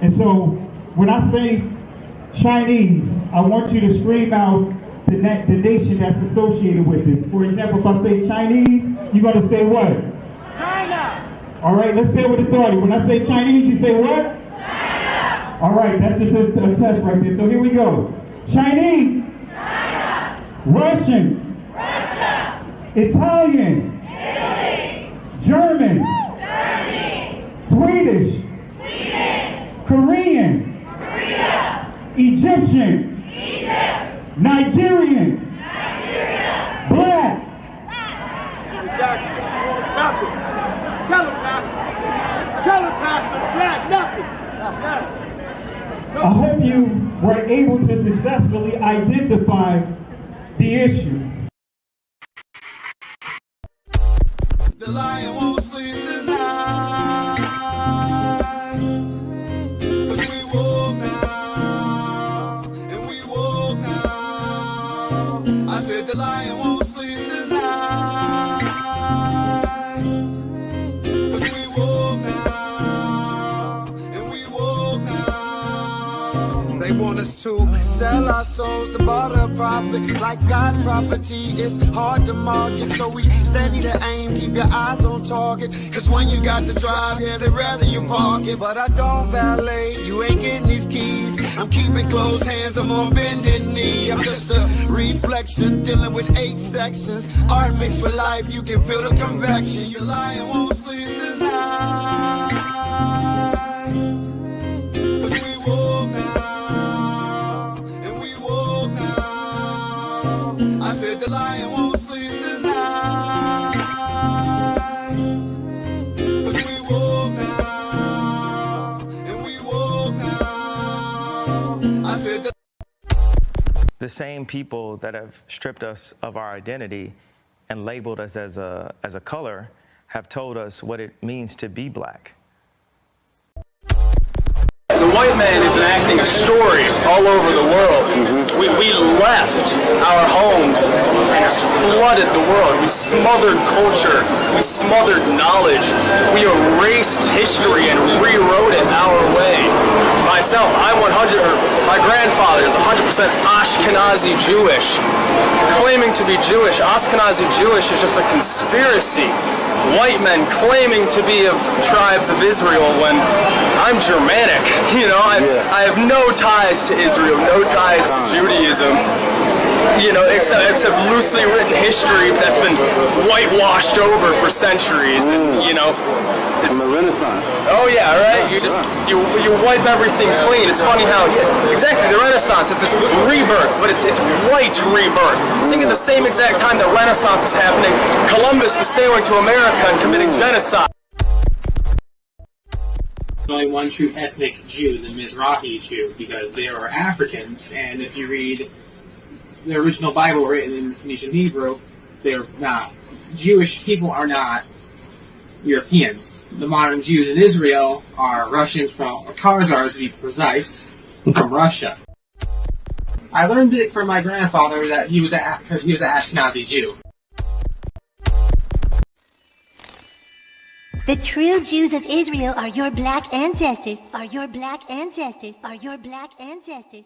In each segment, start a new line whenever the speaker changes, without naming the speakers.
And so when I say Chinese, I want you to scream out the nation that's associated with this. For example, if I say Chinese, you're going to say what?
China!
All right, let's say it with authority. When I say Chinese, you say what?
China!
All right, that's just a test right there. So here we go. Chinese.
China!
Russian.
Russia!
Italian.
Italy!
German.
Germany!
Swedish.
Sweden!
Korean.
Korea!
Egyptian.
Egypt!
Nigerian.
Nigeria!
Black.
Exactly. Nothing. Tell him, Pastor. Tell him, Pastor. Black, nothing. Yes.
I hope you were able to successfully identify the issue.
The lion won't sleep tonight. 'Cause we woke now, and we woke now. I said the lion won't sleep tonight. 'Cause we woke now, and we woke now. They want us to sell our souls to barter profit. Like God's property, it's hard to market. So we steady to aim, keep your eyes on target. 'Cause when you got to drive, yeah, they'd rather you park it. But I don't valet, you ain't getting these keys. I'm keeping closed hands, I'm on bended knee. I'm just a reflection, dealing with 8 sections. Art mixed with life, you can feel the convection. Your lion won't sleep tonight. 'Cause we woke now, and we woke now. I said the lion won't sleep tonight. 'Cause we woke now, and we woke now. I said
The same people that have stripped us of our identity and labeled us as a color have told us what it means to be black.
The white man is enacting a story all over the world. We left our homes and flooded the world. We smothered culture. We smothered knowledge. We erased history and rewrote it our way. Myself, my grandfather is 100% Ashkenazi Jewish. Claiming to be Jewish, Ashkenazi Jewish is just a conspiracy. White men claiming to be of tribes of Israel when I'm Germanic. You know, I have no ties to Israel, no ties to Judaism. You know, except loosely written history that's been whitewashed over for centuries. And, you know,
from the Renaissance.
Oh yeah, right. You wipe everything clean. It's funny how exactly the Renaissance. It's this rebirth, but it's white rebirth. I think at the same exact time the Renaissance is happening, Columbus is sailing to America and committing genocide.
There's only one true ethnic Jew, the Mizrahi Jew, because they are Africans, and if you read the original Bible written in Phoenician Hebrew, they're not. Jewish people are not Europeans. The modern Jews in Israel are Russians from Khazars, to be precise, from Russia. I learned it from my grandfather that he was because he was an Ashkenazi Jew.
The true Jews of Israel are your black ancestors, are your black ancestors, are your black ancestors.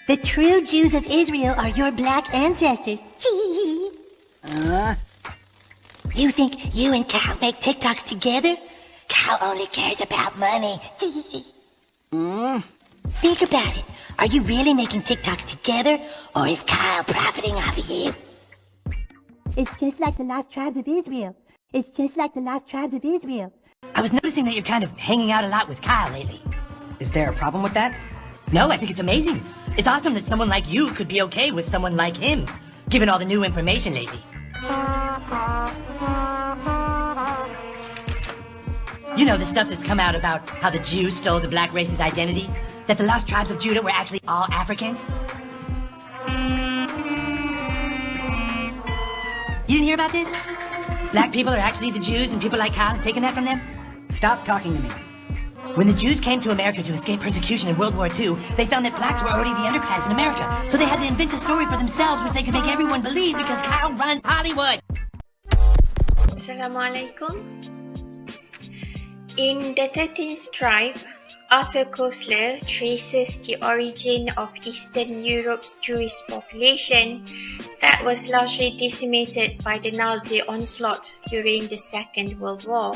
The true Jews of Israel are your black ancestors. You think you and Kyle make TikToks together? Kyle only cares about money. Think about it. Are you really making TikToks together, or is Kyle profiting off of you? It's just like the lost tribes of Israel. It's just like the lost tribes of Israel.
I was noticing that you're kind of hanging out a lot with Kyle lately. Is there a problem with that? No, I think it's amazing. It's awesome that someone like you could be okay with someone like him, given all the new information lately. You know, the stuff that's come out about how the Jews stole the black race's identity? That the lost tribes of Judah were actually all Africans? You didn't hear about this? Black people are actually the Jews and people like Kyle have taken that from them? Stop talking to me. When the Jews came to America to escape persecution in World War II, they found that blacks were already the underclass in America. So they had to invent a story for themselves which they could make everyone believe because Kyle runs Hollywood.
Assalamu alaikum.
In the 13th tribe, Arthur Koestler traces the origin of Eastern Europe's Jewish population that was largely decimated by the Nazi onslaught during the Second World War.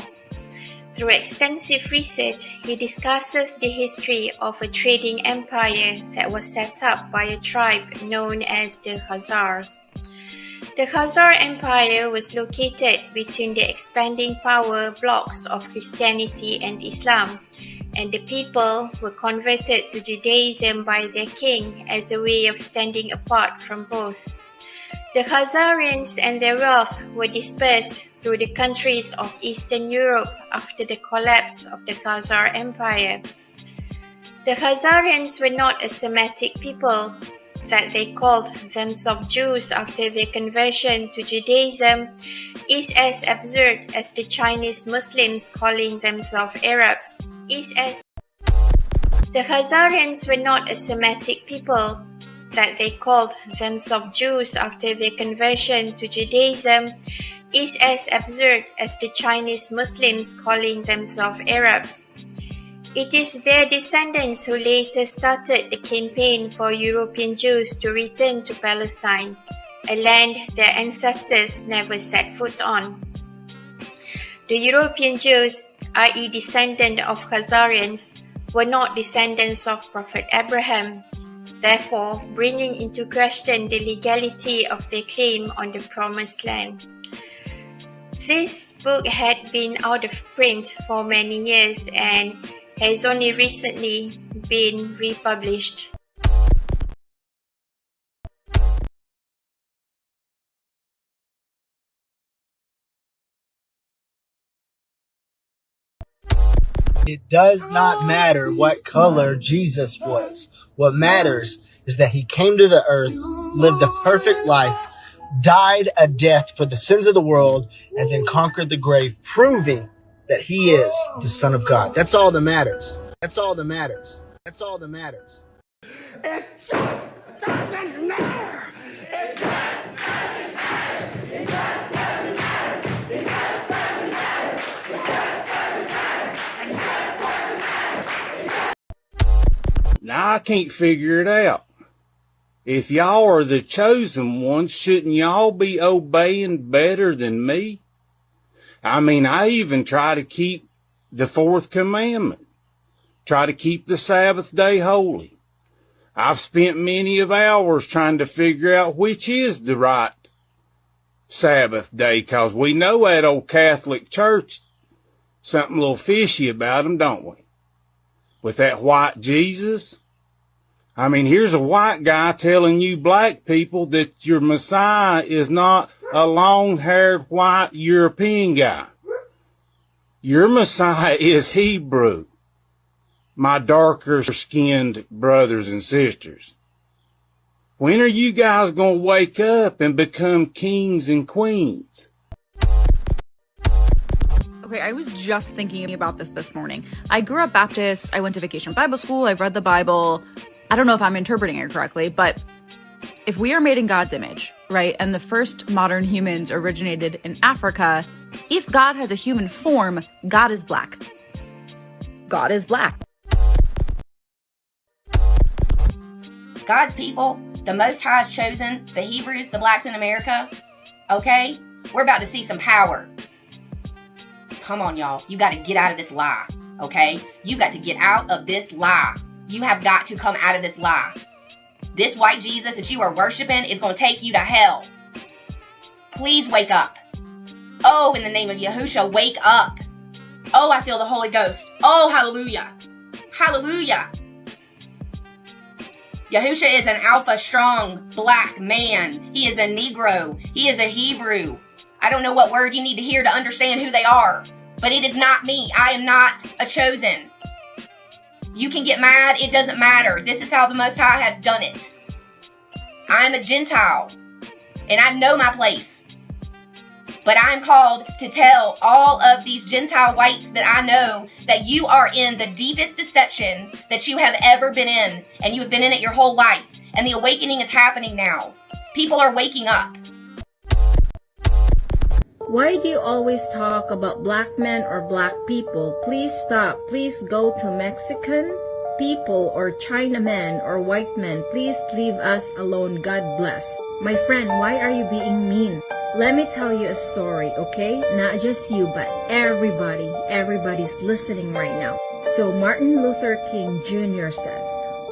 Through extensive research, he discusses the history of a trading empire that was set up by a tribe known as the Khazars. The Khazar Empire was located between the expanding power blocks of Christianity and Islam, and the people were converted to Judaism by their king as a way of standing apart from both. The Khazarians and their wealth were dispersed through the countries of Eastern Europe after the collapse of the Khazar Empire. The Khazarians were not a Semitic people, that they called themselves Jews after their conversion to Judaism is as absurd as the Chinese Muslims calling themselves Arabs. The Khazarians were not a Semitic people, that they called themselves Jews after their conversion to Judaism is as absurd as the Chinese Muslims calling themselves Arabs. It is their descendants who later started the campaign for European Jews to return to Palestine, a land their ancestors never set foot on. The European Jews, i.e. descendants of Khazarians, were not descendants of Prophet Abraham, therefore bringing into question the legality of their claim on the Promised Land. This book had been out of print for many years and has only recently been republished.
It does not matter what color Jesus was. What matters is that he came to the earth, lived a perfect life, died a death for the sins of the world, and then conquered the grave, proving that he is the Son of God. That's all that matters. That's all that matters. That's all that matters.
It just doesn't matter. It just doesn't matter. It just doesn't matter. It just doesn't matter. It just doesn't matter. It just doesn't matter.
Now I can't figure it out. If y'all are the chosen ones, shouldn't y'all be obeying better than me? I mean, I even try to keep the fourth commandment. Try to keep the Sabbath day holy. I've spent many of hours trying to figure out which is the right Sabbath day, because we know that old Catholic Church, something a little fishy about them, don't we? With that white Jesus. I mean, here's a white guy telling you black people that your Messiah is not a long-haired white European guy. Your Messiah is Hebrew, my darker-skinned brothers and sisters. When are you guys going to wake up and become kings and queens?
Okay, I was just thinking about this morning. I grew up Baptist. I went to Vacation Bible School. I've read the Bible. I don't know if I'm interpreting it correctly, but if we are made in God's image, right, and the first modern humans originated in Africa, if God has a human form, God is black. God is black.
God's people, the Most High has chosen, the Hebrews, the blacks in America, okay? We're about to see some power. Come on, y'all. You got to get out of this lie, okay? You got to get out of this lie. You have got to come out of this lie. This white Jesus that you are worshiping is going to take you to hell. Please wake up. Oh, in the name of Yahushua, wake up. Oh, I feel the Holy Ghost. Oh, hallelujah. Hallelujah. Yahushua is an alpha, strong, black man. He is a Negro. He is a Hebrew. I don't know what word you need to hear to understand who they are, but it is not me. I am not a chosen. You can get mad. It doesn't matter. This is how the Most High has done it. I'm a Gentile, and I know my place. But I'm called to tell all of these Gentile whites that I know that you are in the deepest deception that you have ever been in, and you have been in it your whole life. And the awakening is happening now. People are waking up.
Why do you always talk about black men or black people? Please stop. Please go to Mexican people or Chinamen or white men. Please leave us alone. God bless. My friend, why are you being mean? Let me tell you a story, okay? Not just you, but everybody. Everybody's listening right now. So Martin Luther King Jr. says,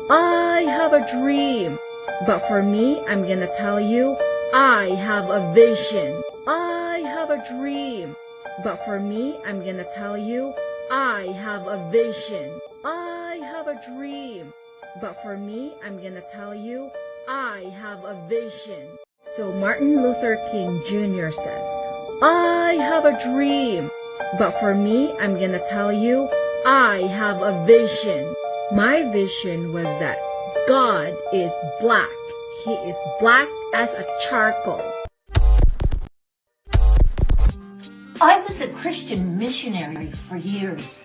I have a dream. But for me, I'm gonna tell you, I have a vision. I have a dream. But for me, I'm gonna tell you, I have a vision. I have a dream. But for me, I'm gonna tell you, I have a vision. So Martin Luther King Jr. says, I have a dream. But for me, I'm gonna tell you, I have a vision. My vision was that God is black. He is black as a charcoal.
I was a Christian missionary for years,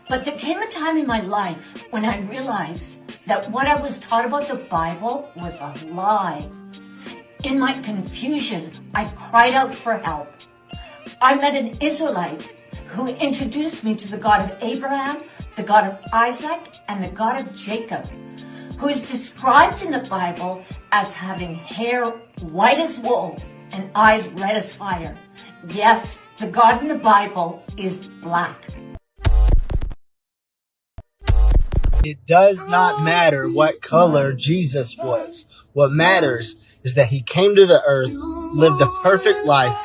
but there came a time in my life when I realized that what I was taught about the Bible was a lie. In my confusion, I cried out for help. I met an Israelite who introduced me to the God of Abraham, the God of Isaac, and the God of Jacob, who is described in the Bible as having hair white as wool and eyes red as fire. Yes, the God in the Bible is black.
It does not matter what color Jesus was. What matters is that he came to the earth, lived a perfect life,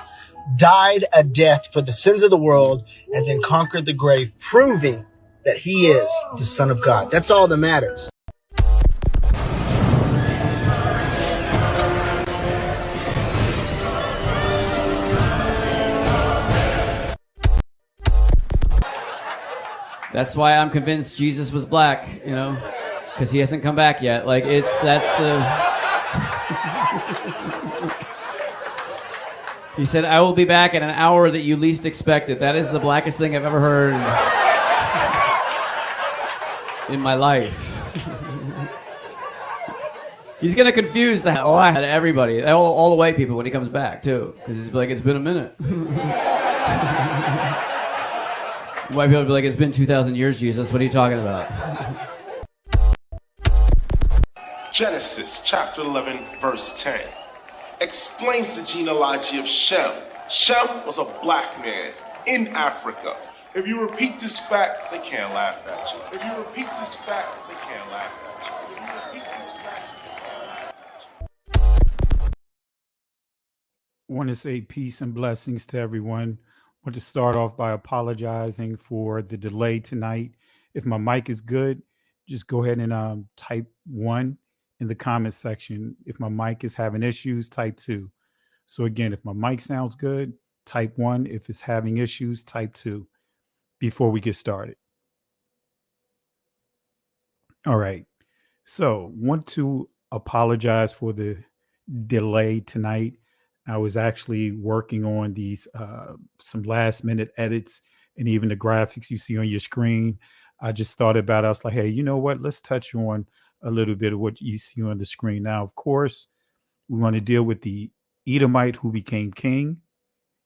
died a death for the sins of the world, and then conquered the grave, proving that he is the Son of God. That's all that matters.
That's why I'm convinced Jesus was black, you know, because he hasn't come back yet. Like, that's the... He said, I will be back at an hour that you least expected. That is the blackest thing I've ever heard in my life. He's going to confuse the hell out of everybody, all the white people when he comes back, too, because he's like, it's been a minute. White people will be like, it's been 2,000 years, Jesus. What are you talking about?
Genesis chapter 11, verse 10 explains the genealogy of Shem. Shem was a black man in Africa. If you repeat this fact, they can't laugh at you. If you repeat this fact, they can't laugh at you. If you repeat this fact, they can't laugh at you.
I want to say peace and blessings to everyone. I want to start off by apologizing for the delay tonight. If my mic is good, just go ahead and type 1 in the comment section. If my mic is having issues, type 2. So again, if my mic sounds good, type 1. If it's having issues, type 2 before we get started. All right. So want to apologize for the delay tonight. I was actually working on these some last minute edits and even the graphics you see on your screen. I just thought about it. I was like, hey, you know what? Let's touch on a little bit of what you see on the screen. Now, of course, we want to deal with the Edomite who became king.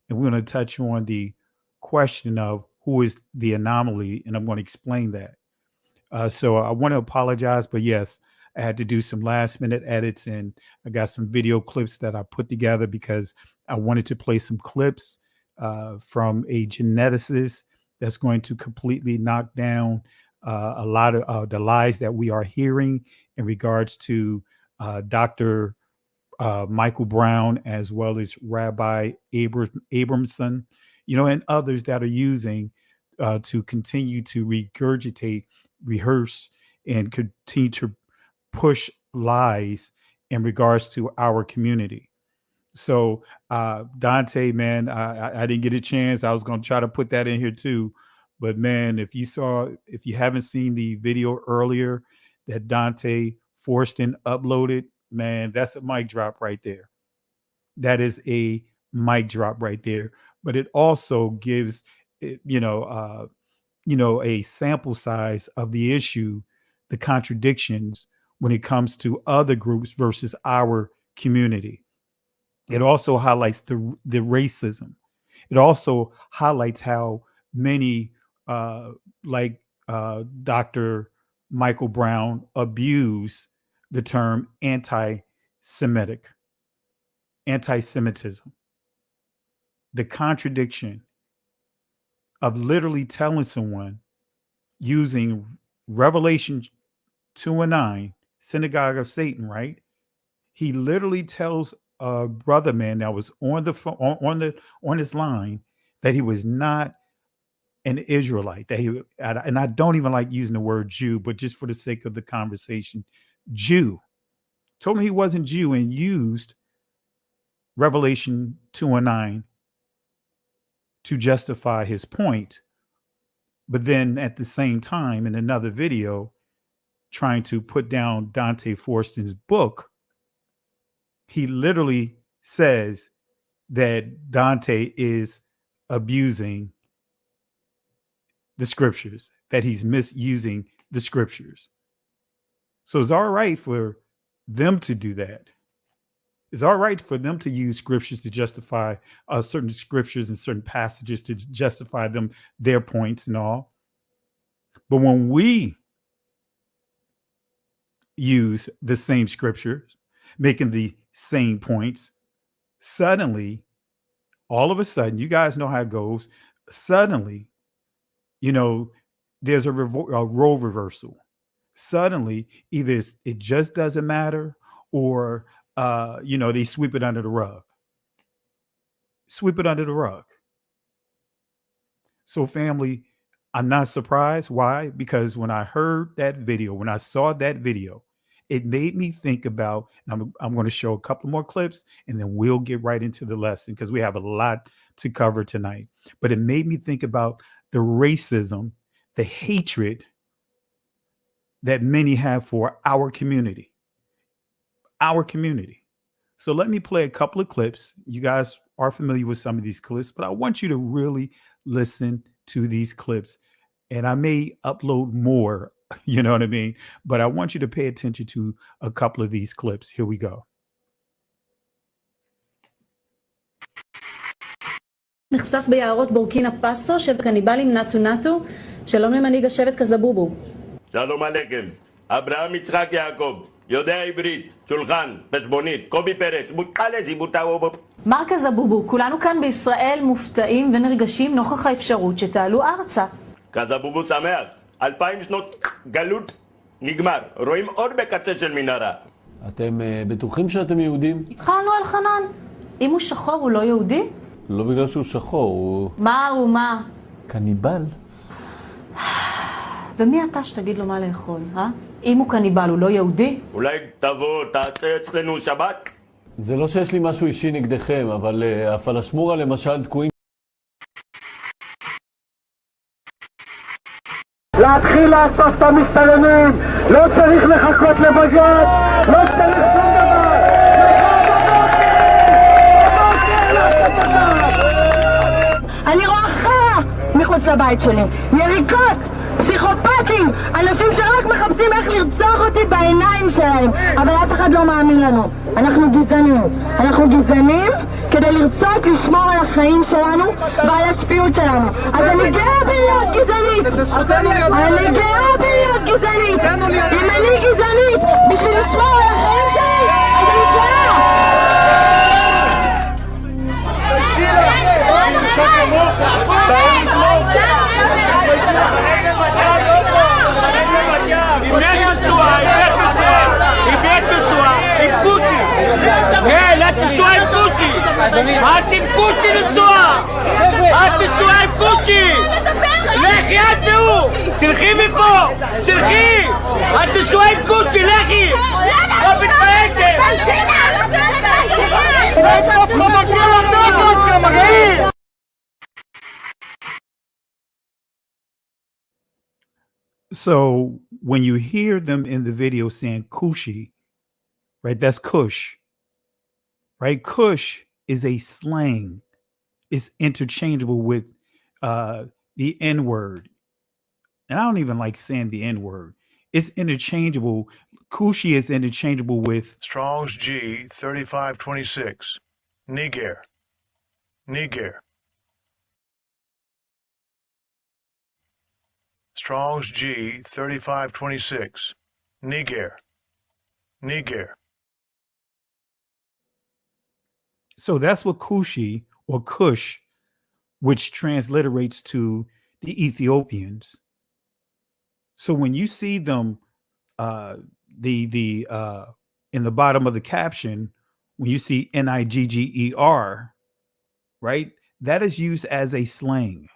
And we're going to touch on the question of who is the anomaly. And I'm going to explain that. So I want to apologize. But yes, I had to do some last minute edits, and I got some video clips that I put together because I wanted to play some clips from a geneticist that's going to completely knock down a lot of the lies that we are hearing in regards to Dr. Michael Brown, as well as Rabbi Abramson, you know, and others that are using to continue to regurgitate, rehearse, and continue to push lies in regards to our community. So Dante, man, I didn't get a chance. I was going to try to put that in here too. But man, if you haven't seen the video earlier that Dante Forston uploaded, man, that's a mic drop right there. That is a mic drop right there. But it also gives, a sample size of the issue, the contradictions when it comes to other groups versus our community. It also highlights the racism. It also highlights how many, like Dr. Michael Brown, abuse the term anti-Semitic, anti-Semitism. The contradiction of literally telling someone using Revelation 2:9, synagogue of Satan, right? He literally tells a brother man that was on the phone, on his line, that he was not an Israelite. That he, and I don't even like using the word Jew, but just for the sake of the conversation, Jew. Told him he wasn't Jew and used Revelation 2:9 to justify his point. But then at the same time, in another video, trying to put down Dante Forston's book, he literally says that Dante is abusing the scriptures, that he's misusing the scriptures. So it's all right for them to do that. It's all right for them to use scriptures to justify certain scriptures and certain passages to justify them, their points and all. But when we use the same scriptures, making the same points, suddenly, all of a sudden, you guys know how it goes. Suddenly, there's a role reversal. Suddenly, either it just doesn't matter, or they sweep it under the rug. Sweep it under the rug. So, family, I'm not surprised. Why? Because when I heard that video, when I saw that video, it made me think about, and I'm going to show a couple more clips, and then we'll get right into the lesson because we have a lot to cover tonight. But it made me think about the racism, the hatred that many have for our community. Our community. So let me play a couple of clips. You guys are familiar with some of these clips, but I want you to really listen to these clips. And I may upload more, you know what I mean? But I want you to pay attention to a couple of these clips. Here we go.
נחשף ביערות בורקינה פאסו שבט קניבלים נטו נטו. שלום למנהיג השבט קזבובו.
שלום עליכם. אברהם יצחק יעקב. יודע עברית, שולחן, חשבונית, קובי פרץ, מותחלה זיבוטאו.
מר קזבובו, כולנו כאן בישראל מופתעים ונרגשים נוכח האפשרות שתעלו ארצה.
קזבובו שמח. 2000 שנות גלות נגמר. רואים אור בקצה של מנהרה.
אתם בטוחים שאתם יהודים?
התחלנו על חנן. אם הוא שחור הוא לא יהודי?
לא בגלל שהוא שחור, הוא...
מה הוא מה?
קניבל.
ומי אתה שתגיד לו מה לאכול, אה? אם הוא קניבל הוא לא יהודי?
אולי תבוא, תעשה אצלנו שבת?
זה לא שיש לי משהו אישי נגדכם, אבל הפלשמורה למשל תקועים...
להתחיל לאסוף את המסתננים, לא צריך לחכות לבג"ץ, לא צריך שום דבר.
אני רואה חרא מחוץ לבית שלי, יריקות, פסיכופטים, אנשים שרק מחפשים איך לרצוח אותי בעיניים שלהם, אבל אף אחד לא מאמין לנו. אנחנו גזענים. אנחנו גזענים כדי לרצות לשמור על החיים שלנו ועל השפיות שלנו. אז אני גאה בלהיות גזענית. אני גאה בלהיות גזענית. אם אני גזענית בשביל לשמור על החיים שלי, אז אני גאה.
אל תפושי לנסוע! אל תשועה עם פושי! לכי את והוא! תלכי מפה! תלכי! אל תשועה עם פושי! לכי! לא מתפעלתם!
So when you hear them in the video saying Kushi, right, that's Kush, right? Kush is a slang. It's interchangeable with the N-word. And I don't even like saying the N-word. It's interchangeable. Kushi is interchangeable with
Strong's G 3526. Niger. Niger.
Strong's G 3526. Niger. Niger.
So that's what Kushi or Kush, which transliterates to the Ethiopians. So when you see them, in the bottom of the caption, when you see Nigger, right, that is used as a slang.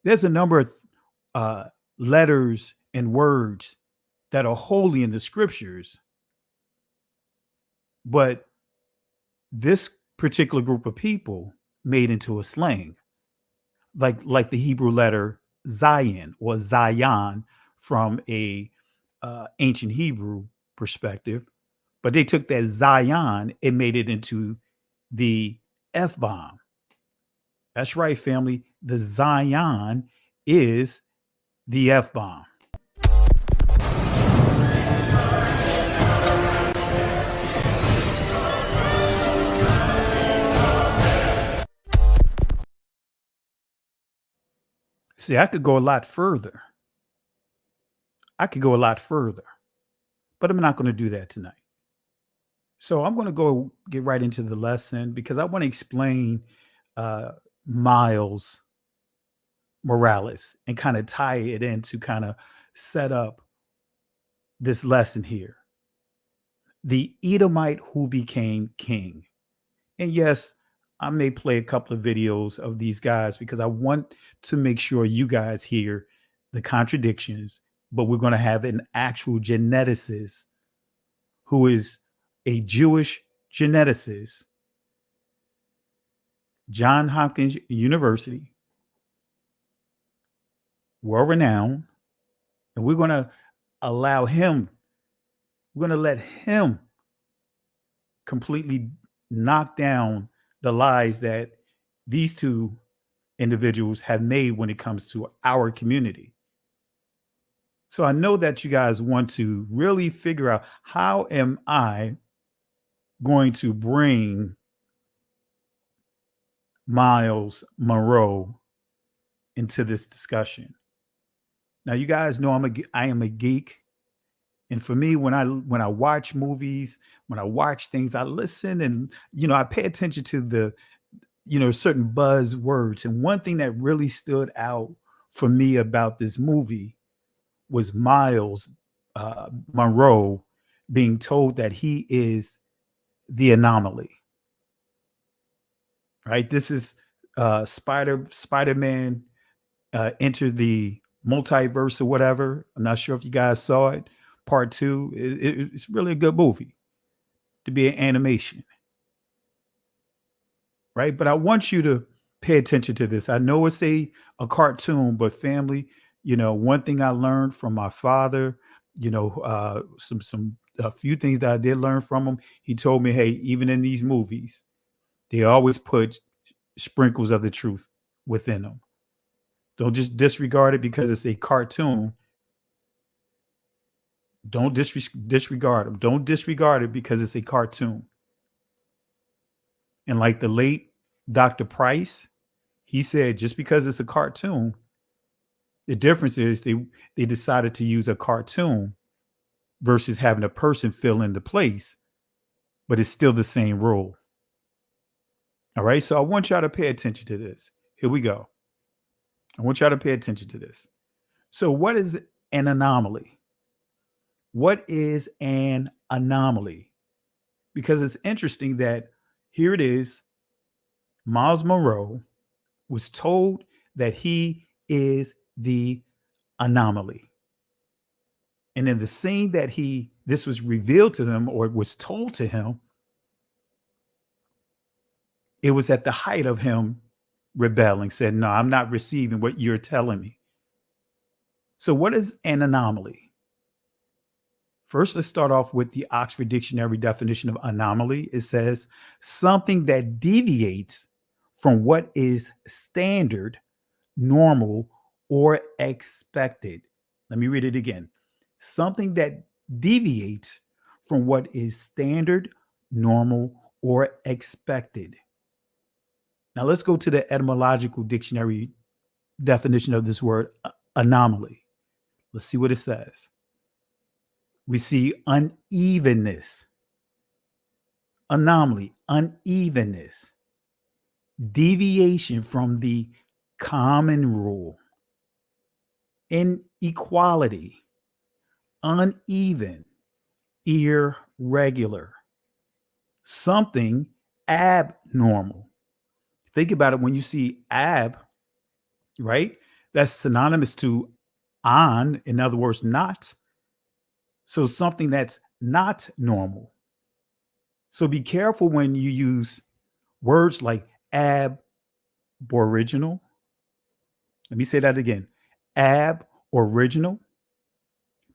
There's a number of letters and words that are holy in the scriptures, but this particular group of people made into a slang, like the Hebrew letter Zion or Zion from a ancient Hebrew perspective, but they took that Zion and made it into the F-bomb. That's right, family. The Zion is the F-bomb. See, I could go a lot further. But I'm not going to do that tonight. So I'm going to go get right into the lesson because I want to explain Miles Morales and kind of tie it in to kind of set up this lesson here. The Edomite who became king. And yes, I may play a couple of videos of these guys because I want to make sure you guys hear the contradictions, but we're going to have an actual geneticist who is a Jewish geneticist, Johns Hopkins University, well-renowned, and we're going to let him completely knock down the lies that these two individuals have made when it comes to our community. So I know that you guys want to really figure out, how am I going to bring Miles Monroe into this discussion? Now, you guys know I am a geek. And for me, when I watch movies, when I watch things, I listen and, I pay attention to the, certain buzzwords. And one thing that really stood out for me about this movie was Miles Monroe being told that he is the anomaly. Right? This is Spider-Man Enter the Multiverse or whatever. I'm not sure if you guys saw it. Part 2. It's really a good movie to be an animation. Right? But I want you to pay attention to this. I know it's a cartoon, but family, one thing I learned from my father, a few things that I did learn from him. He told me, hey, even in these movies, they always put sprinkles of the truth within them. Don't just disregard it because it's a cartoon. Don't disregard them. Don't disregard it because it's a cartoon. And like the late Dr. Price, he said, just because it's a cartoon, the difference is they decided to use a cartoon versus having a person fill in the place, but it's still the same role. All right. So I want y'all to pay attention to this. Here we go. I want y'all to pay attention to this. So what is an anomaly? What is an anomaly? Because it's interesting that here it is. Miles Monroe was told that he is the anomaly. And in the scene that this was revealed to him or was told to him, it was at the height of him rebelling, said, no, I'm not receiving what you're telling me. So what is an anomaly? First, let's start off with the Oxford Dictionary definition of anomaly. It says something that deviates from what is standard, normal, or expected. Let me read it again. Something that deviates from what is standard, normal, or expected. Now let's go to the etymological dictionary definition of this word anomaly. Let's see what it says. We see unevenness, anomaly, unevenness, deviation from the common rule, inequality, uneven, irregular, something abnormal. Think about it when you see ab, right? That's synonymous to on, in other words, not. So something that's not normal. So be careful when you use words like aboriginal. Let me say that again. Aboriginal,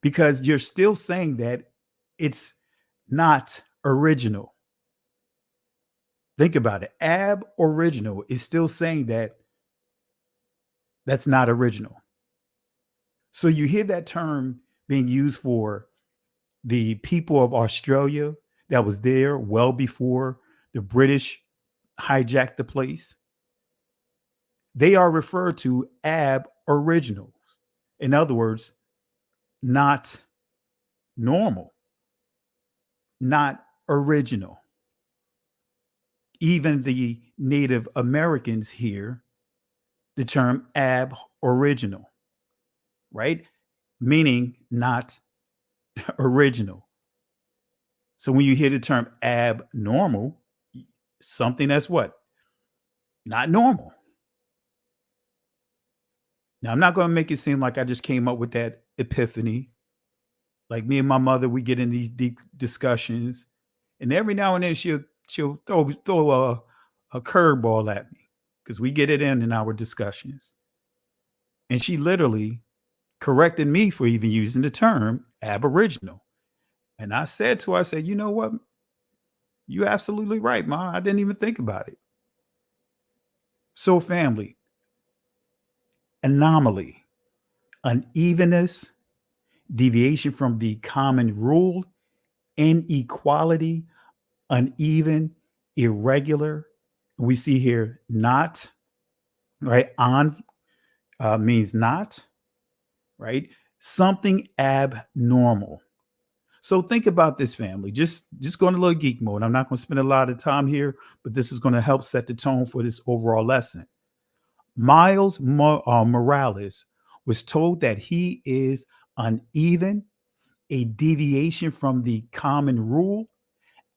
because you're still saying that it's not original. Think about it. Aboriginal is still saying that that's not original. So you hear that term being used for the people of Australia that was there well before the British hijacked the place. They are referred to aboriginals. In other words, not normal, not original. Even the Native Americans hear the term aboriginal, right? Meaning not original. So when you hear the term abnormal, something that's what? Not normal. Now, I'm not going to make it seem like I just came up with that epiphany. Like me and my mother, we get in these deep discussions, and every now and then she'll throw a curveball at me because we get it in our discussions. And she literally corrected me for even using the term aboriginal. And I said to her, I said, you know what? You're absolutely right, Ma. I didn't even think about it. So family, anomaly, unevenness, deviation from the common rule, inequality, uneven, irregular. We see here not, right? On means not, right? Something abnormal. So think about this, family. Just going a little geek mode. I'm not going to spend a lot of time here, but this is going to help set the tone for this overall lesson. Miles Morales was told that he is uneven, a deviation from the common rule,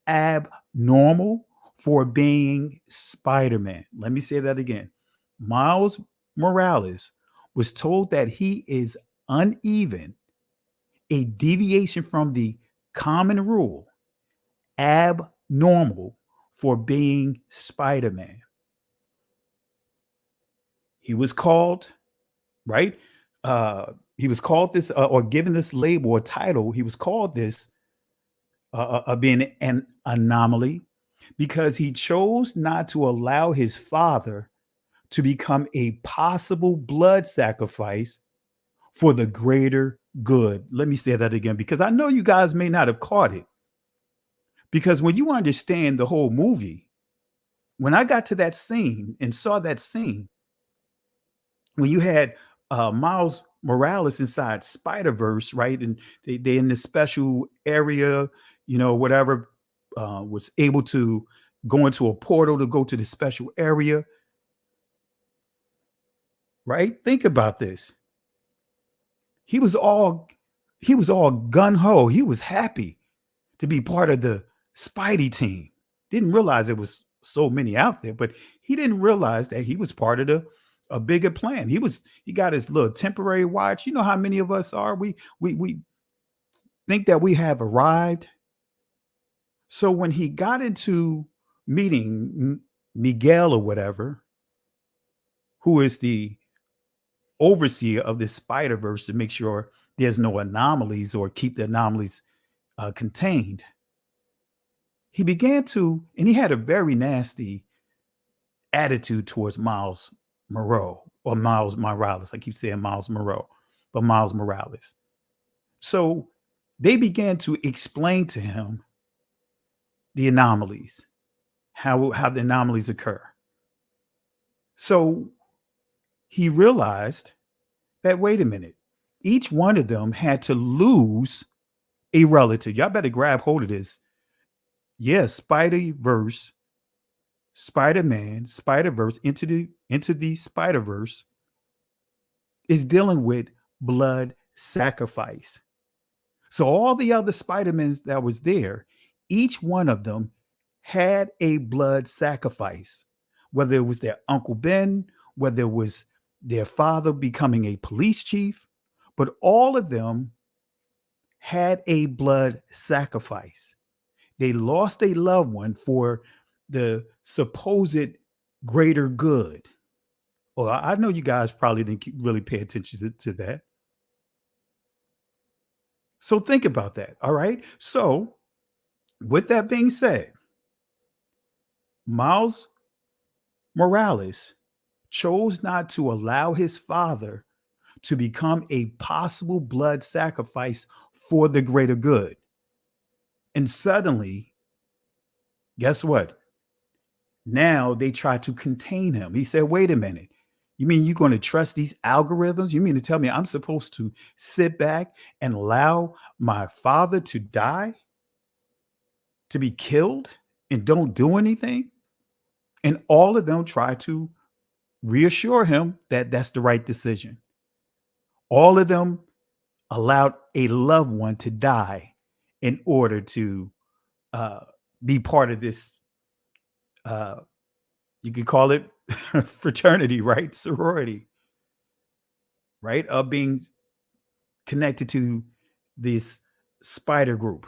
abnormal for being Spider-Man. Let me say that again. Miles Morales was told that he is uneven, a deviation from the common rule, abnormal for being Spider-Man. He was called, right? He was called this or given this label or title. He was called this being an anomaly because he chose not to allow his father to become a possible blood sacrifice for the greater good. Let me say that again, because I know you guys may not have caught it. Because when you understand the whole movie, when I got to that scene and saw that scene, when you had Miles Morales inside Spider-Verse, right? And they in this special area, you know, whatever, was able to go into a portal to go to the special area, right? Think about this. He was all gung-ho. He was happy to be part of the Spidey team. Didn't realize there was so many out there, but he didn't realize that he was part of a bigger plan. He got his little temporary watch. You know how many of us are? We think that we have arrived. So when he got into meeting Miguel or whatever, who is the overseer of this Spider-Verse to make sure there's no anomalies or keep the anomalies contained, he began to, and he had a very nasty attitude towards Miles Morales. I keep saying Miles Moreau, but Miles Morales. So they began to explain to him the anomalies, how the anomalies occur. So he realized that, wait a minute, each one of them had to lose a relative. Y'all better grab hold of this. Yes, Spider-Verse, Spider-Man, Spider-Verse, into the Spider-Verse is dealing with blood sacrifice. So all the other Spider-Mans that was there, each one of them had a blood sacrifice, whether it was their Uncle Ben, whether it was their father becoming a police chief, but all of them had a blood sacrifice. They lost a loved one for the supposed greater good. Well, I know you guys probably didn't really pay attention to that. So think about that. All right. So with that being said, Miles Morales chose not to allow his father to become a possible blood sacrifice for the greater good. And suddenly, guess what? Now they try to contain him. He said, wait a minute. You mean you're going to trust these algorithms? You mean to tell me I'm supposed to sit back and allow my father to die, to be killed, and don't do anything? And all of them try to reassure him that that's the right decision. All of them allowed a loved one to die in order to be part of this, you could call it fraternity, right? Sorority, right? Of being connected to this spider group.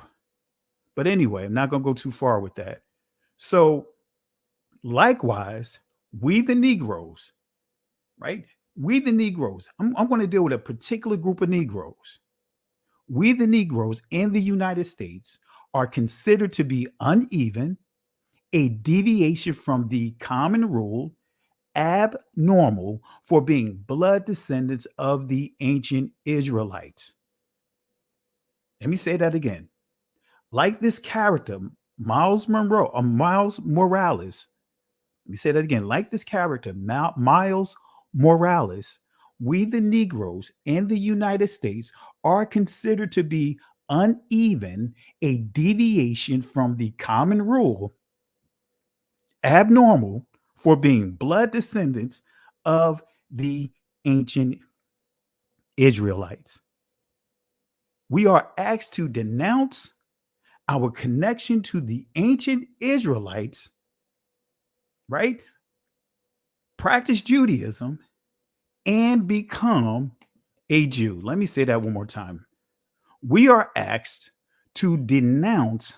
But anyway, I'm not going to go too far with that. So likewise, we the Negroes, right? We the Negroes, I'm going to deal with a particular group of Negroes. We the Negroes in the United States are considered to be uneven, a deviation from the common rule, abnormal for being blood descendants of the ancient Israelites. Let me say that again. Like this character, Miles Morales, let me say that again. Like this character, Miles Morales, we the Negroes in the United States are considered to be uneven, a deviation from the common rule, abnormal for being blood descendants of the ancient Israelites. We are asked to denounce our connection to the ancient Israelites, right? Practice Judaism and become a Jew. Let me say that one more time. We are asked to denounce,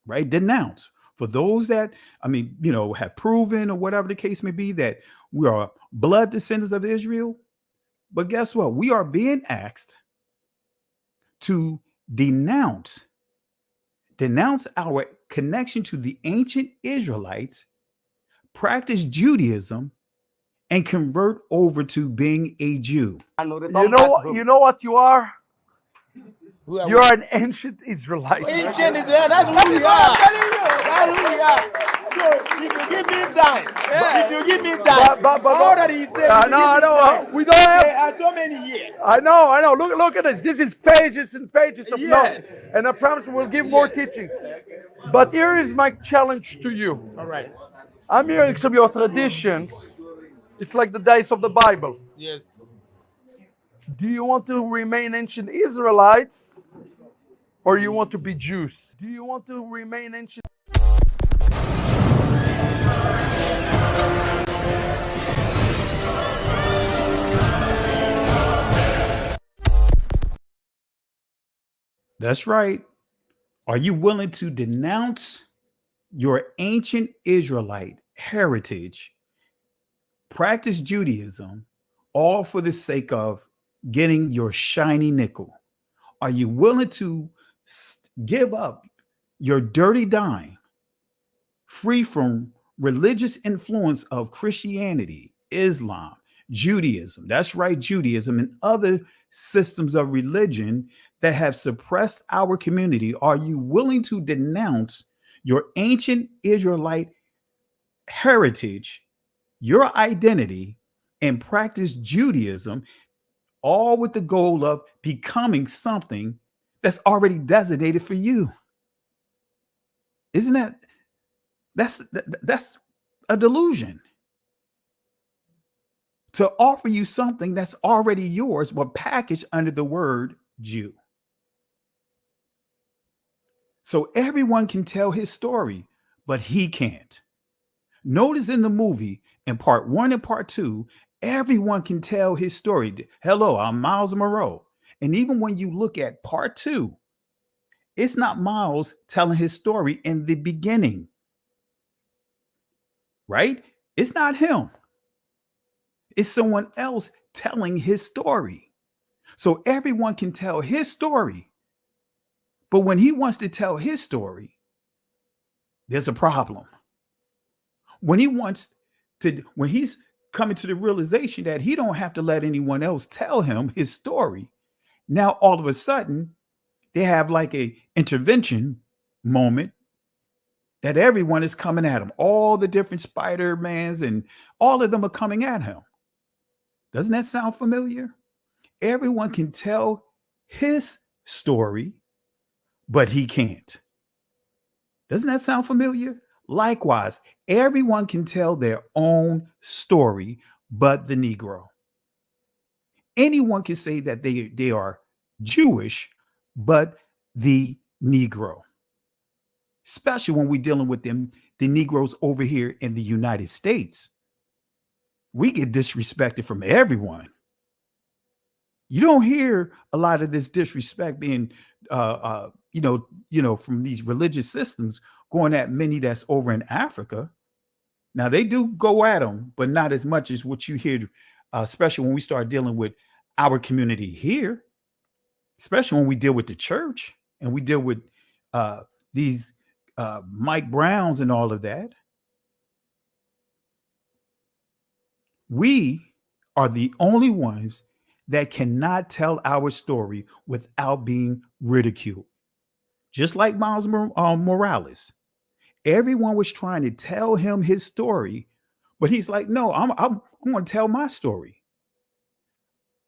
right? Denounce. For those that, have proven or whatever the case may be that we are blood descendants of Israel. But guess what? We are being asked to denounce our connection to the ancient Israelites, practice Judaism, and convert over to being a Jew.
You know what you are? You're an ancient Israelite.
Ancient Israel, that's who we are. That's who we are. So if you give me time, if you give me time, all that he said,
no, we don't have
so many years.
I know. Look at this. This is pages and pages of notes, and I promise we'll give more teaching. But here is my challenge to you.
All right.
I'm hearing some of your traditions. It's like the days of the Bible.
Yes.
Do you want to remain ancient Israelites, or you want to be Jews? Do you want to remain ancient?
That's right. Are you willing to denounce your ancient Israelite heritage, practice Judaism, all for the sake of getting your shiny nickel? Are you willing to give up your dirty dime, free from religious influence of Christianity, Islam, Judaism? That's right, Judaism and other systems of religion that have suppressed our community. Are you willing to denounce your ancient Israelite heritage, your identity, and practice Judaism all with the goal of becoming something that's already designated for you. Isn't that's a delusion? To offer you something that's already yours, but packaged under the word Jew. So everyone can tell his story, but he can't. Notice in the movie, in part 1 and part 2, everyone can tell his story. Hello, I'm Miles Monroe. And even when you look at part 2, it's not Miles telling his story in the beginning, right? It's not him. It's someone else telling his story. So everyone can tell his story. But when he wants to tell his story, there's a problem. When he's coming to the realization that he don't have to let anyone else tell him his story, now all of a sudden they have like a intervention moment that everyone is coming at him. All the different Spider-Mans and all of them are coming at him. Doesn't that sound familiar? Everyone can tell his story, but he can't. Doesn't that sound familiar? Likewise, everyone can tell their own story, but the Negro. Anyone can say that they are Jewish, but the Negro. Especially when we're dealing with the Negroes over here in the United States. We get disrespected from everyone. You don't hear a lot of this disrespect being, from these religious systems going at many that's over in Africa. Now they do go at them, but not as much as what you hear, especially when we start dealing with our community here, especially when we deal with the church and we deal with these Mike Browns and all of that. We are the only ones that cannot tell our story without being ridiculed. Just like Miles Morales. Everyone was trying to tell him his story, but he's like, no, I'm going to tell my story.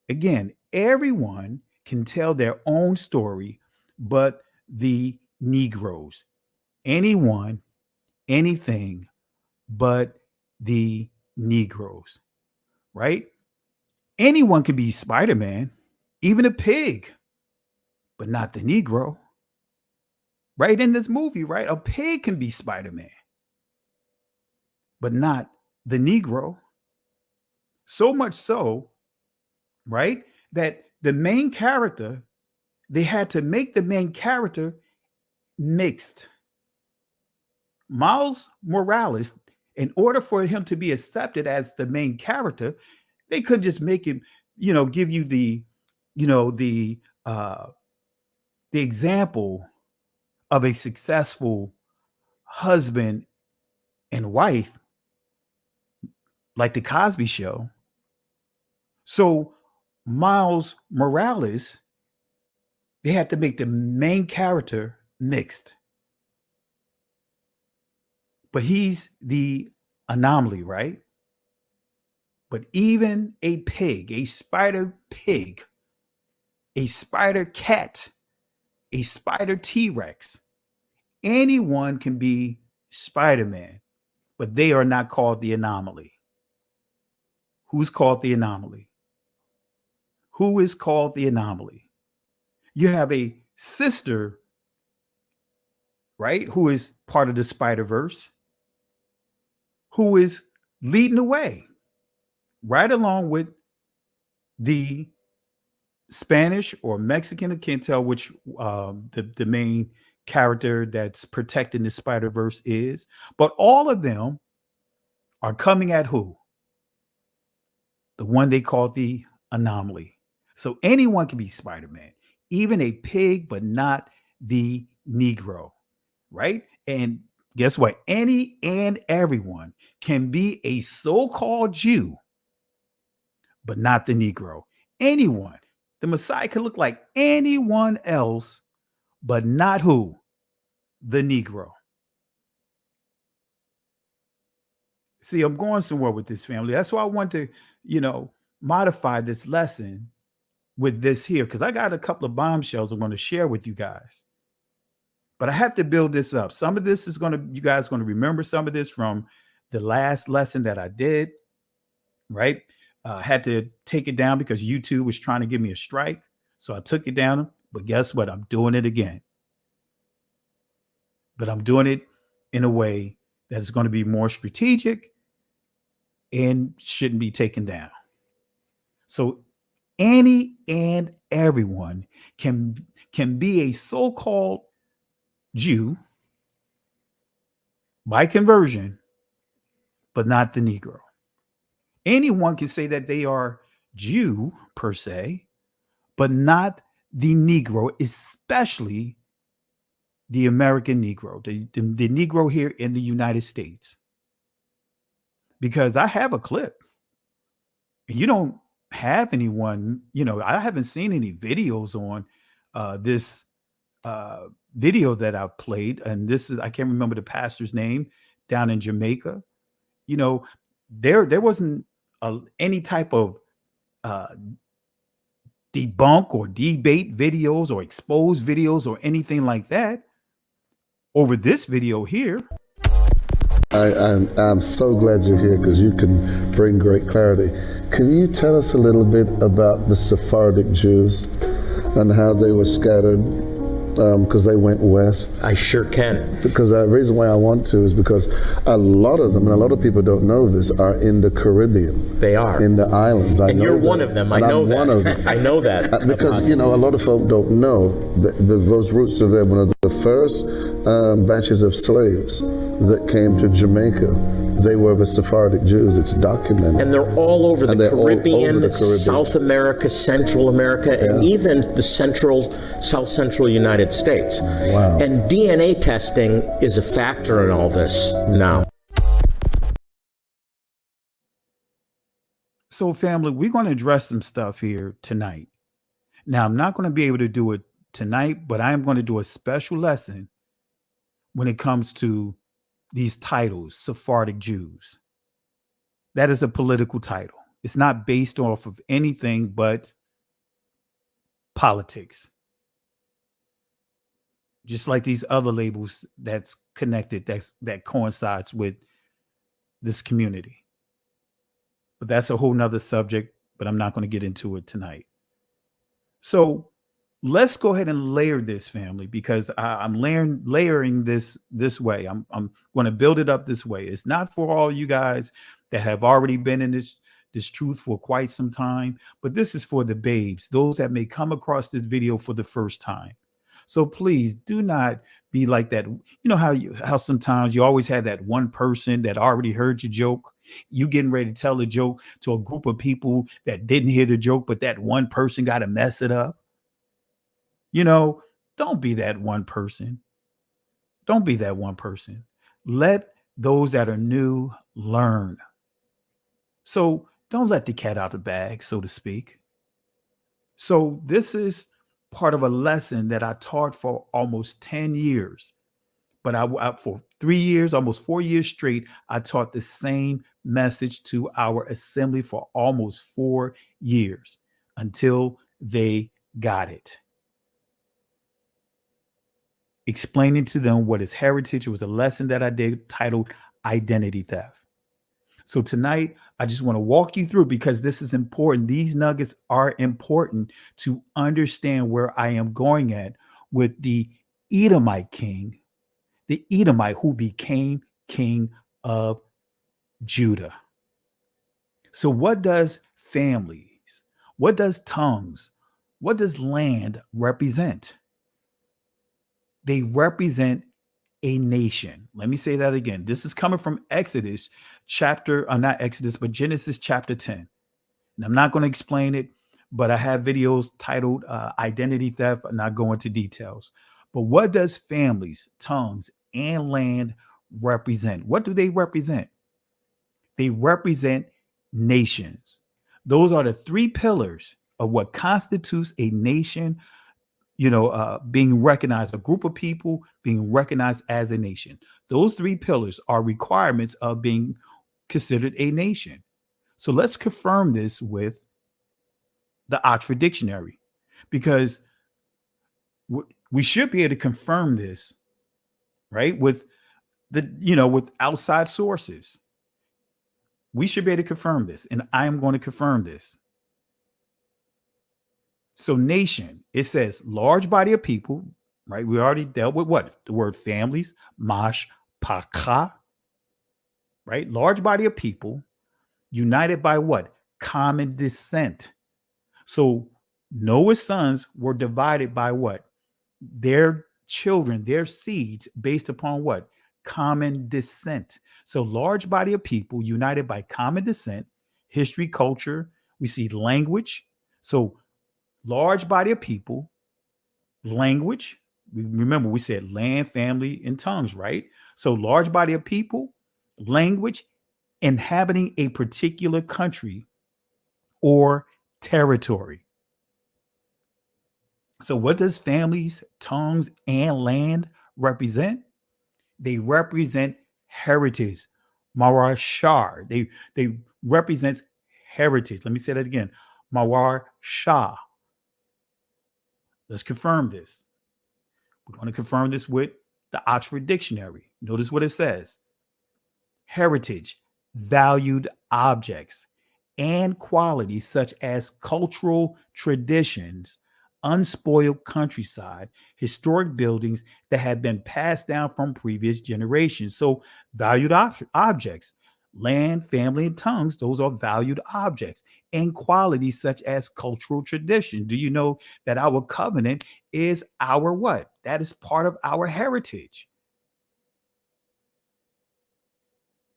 Again, everyone can tell their own story, but the Negroes. Anyone, anything, but the Negroes, right? Anyone can be Spider-Man, even a pig, but not the Negro. Right in this movie, right? A pig can be Spider-Man, but not the Negro. So much so, right, that the main character, they had to make the main character mixed. Miles Morales, in order for him to be accepted as the main character, they couldn't just make him, give you the example of a successful husband and wife like the Cosby Show. So Miles Morales, they had to make the main character mixed. But he's the anomaly, right? But even a pig, a spider pig, a spider cat, a spider T-Rex, anyone can be Spider-Man, but they are not called the anomaly. Who's called the anomaly? Who is called the anomaly? You have a sister, right, who is part of the Spider-Verse, who is leading the way, right along with the Spanish or Mexican, I can't tell which the main character that's protecting the Spider-Verse is, but all of them are coming at who? The one they call the anomaly. So anyone can be Spider-Man, even a pig, but not the Negro, right? And guess what? Any and everyone can be a so-called Jew, but not the Negro. Anyone. The Messiah can look like anyone else, but not who? The Negro. See, I'm going somewhere with this, family. That's why I want to, modify this lesson with this here, because I got a couple of bombshells I'm going to share with you guys. But I have to build this up. Some of this is you guys going to remember some of this from the last lesson that I did, right? Had to take it down because YouTube was trying to give me a strike. So I took it down. But guess what? I'm doing it again. But I'm doing it in a way that is going to be more strategic and shouldn't be taken down. So any and everyone can be a so-called Jew by conversion, but not the Negro. Anyone can say that they are Jew per se, but not the Negro, especially the American Negro, the Negro here in the United States. Because I have a clip. You don't have anyone, I haven't seen any videos on this video that I've played. And this is, I can't remember the pastor's name down in Jamaica. There wasn't any type of debunk or debate videos or expose videos or anything like that over this video here.
I'm so glad you're here because you can bring great clarity. Can you tell us a little bit about the Sephardic Jews and how they were scattered because they went west?
I sure can.
Because the reason why I want to is because a lot of them, and a lot of people don't know this, are in the Caribbean.
They are.
In the islands.
And you're one of them. I know that.
One of them.
I know that.
Because, a lot of folk don't know that those roots are there. One of the first batches of slaves that came to Jamaica, they were the Sephardic Jews. It's documented.
And they're all over the Caribbean, South America, Central America, and even the South Central United States.
Wow.
And DNA testing is a factor in all this now.
So, family, we're going to address some stuff here tonight. Now, I'm not going to be able to do it tonight, but I am going to do a special lesson when it comes to these titles, Sephardic Jews. That is a political title. It's not based off of anything but politics. Just like these other labels that's connected, that coincides with this community. But that's a whole nother subject, but I'm not going to get into it tonight. So let's go ahead and layer this, family, because I'm layering this way. I'm going to build it up this way. It's not for all you guys that have already been in this truth for quite some time, but this is for the babes, those that may come across this video for the first time. So please do not be like that. You know how sometimes you always have that one person that already heard your joke. You getting ready to tell a joke to a group of people that didn't hear the joke, but that one person got to mess it up. Don't be that one person. Don't be that one person. Let those that are new learn. So don't let the cat out of the bag, so to speak. So this is part of a lesson that I taught for almost 10 years. But I for 3 years, almost 4 years straight, I taught the same message to our assembly for almost 4 years until they got it. Explaining to them what is heritage. It was a lesson that I did titled Identity Theft. So tonight, I just want to walk you through because this is important. These nuggets are important to understand where I am going at with the Edomite king, the Edomite who became king of Judah. So what does families, what does tongues, what does land represent? They represent a nation. Let me say that again. This is coming from Genesis chapter 10. And I'm not going to explain it, but I have videos titled Identity Theft. I'm not going into details. But what does families, tongues, and land represent? What do they represent? They represent nations. Those are the three pillars of what constitutes a nation, being recognized, a group of people being recognized as a nation. Those three pillars are requirements of being considered a nation. So let's confirm this with the Oxford Dictionary, because we should be able to confirm this, right? With with outside sources. We should be able to confirm this, and I am going to confirm this. So nation, it says large body of people, right? We already dealt with what? The word families, mash, paka, right? Large body of people united by what? Common descent. So Noah's sons were divided by what? Their children, their seeds, based upon what? Common descent. So large body of people united by common descent, history, culture. We see language. So large body of people, language. Remember, we said land, family, and tongues, right? So large body of people, language, inhabiting a particular country or territory. So what does families, tongues, and land represent? They represent heritage. Mawar Shah. They represent heritage. Let me say that again. Mawar Shah. Let's confirm this. We're going to confirm this with the Oxford Dictionary. Notice what it says. Heritage, valued objects, and qualities such as cultural traditions, unspoiled countryside, historic buildings that have been passed down from previous generations. So valued objects, land, family, and tongues, those are valued objects, and qualities such as cultural tradition. Do you know that our covenant is our what? That is part of our heritage.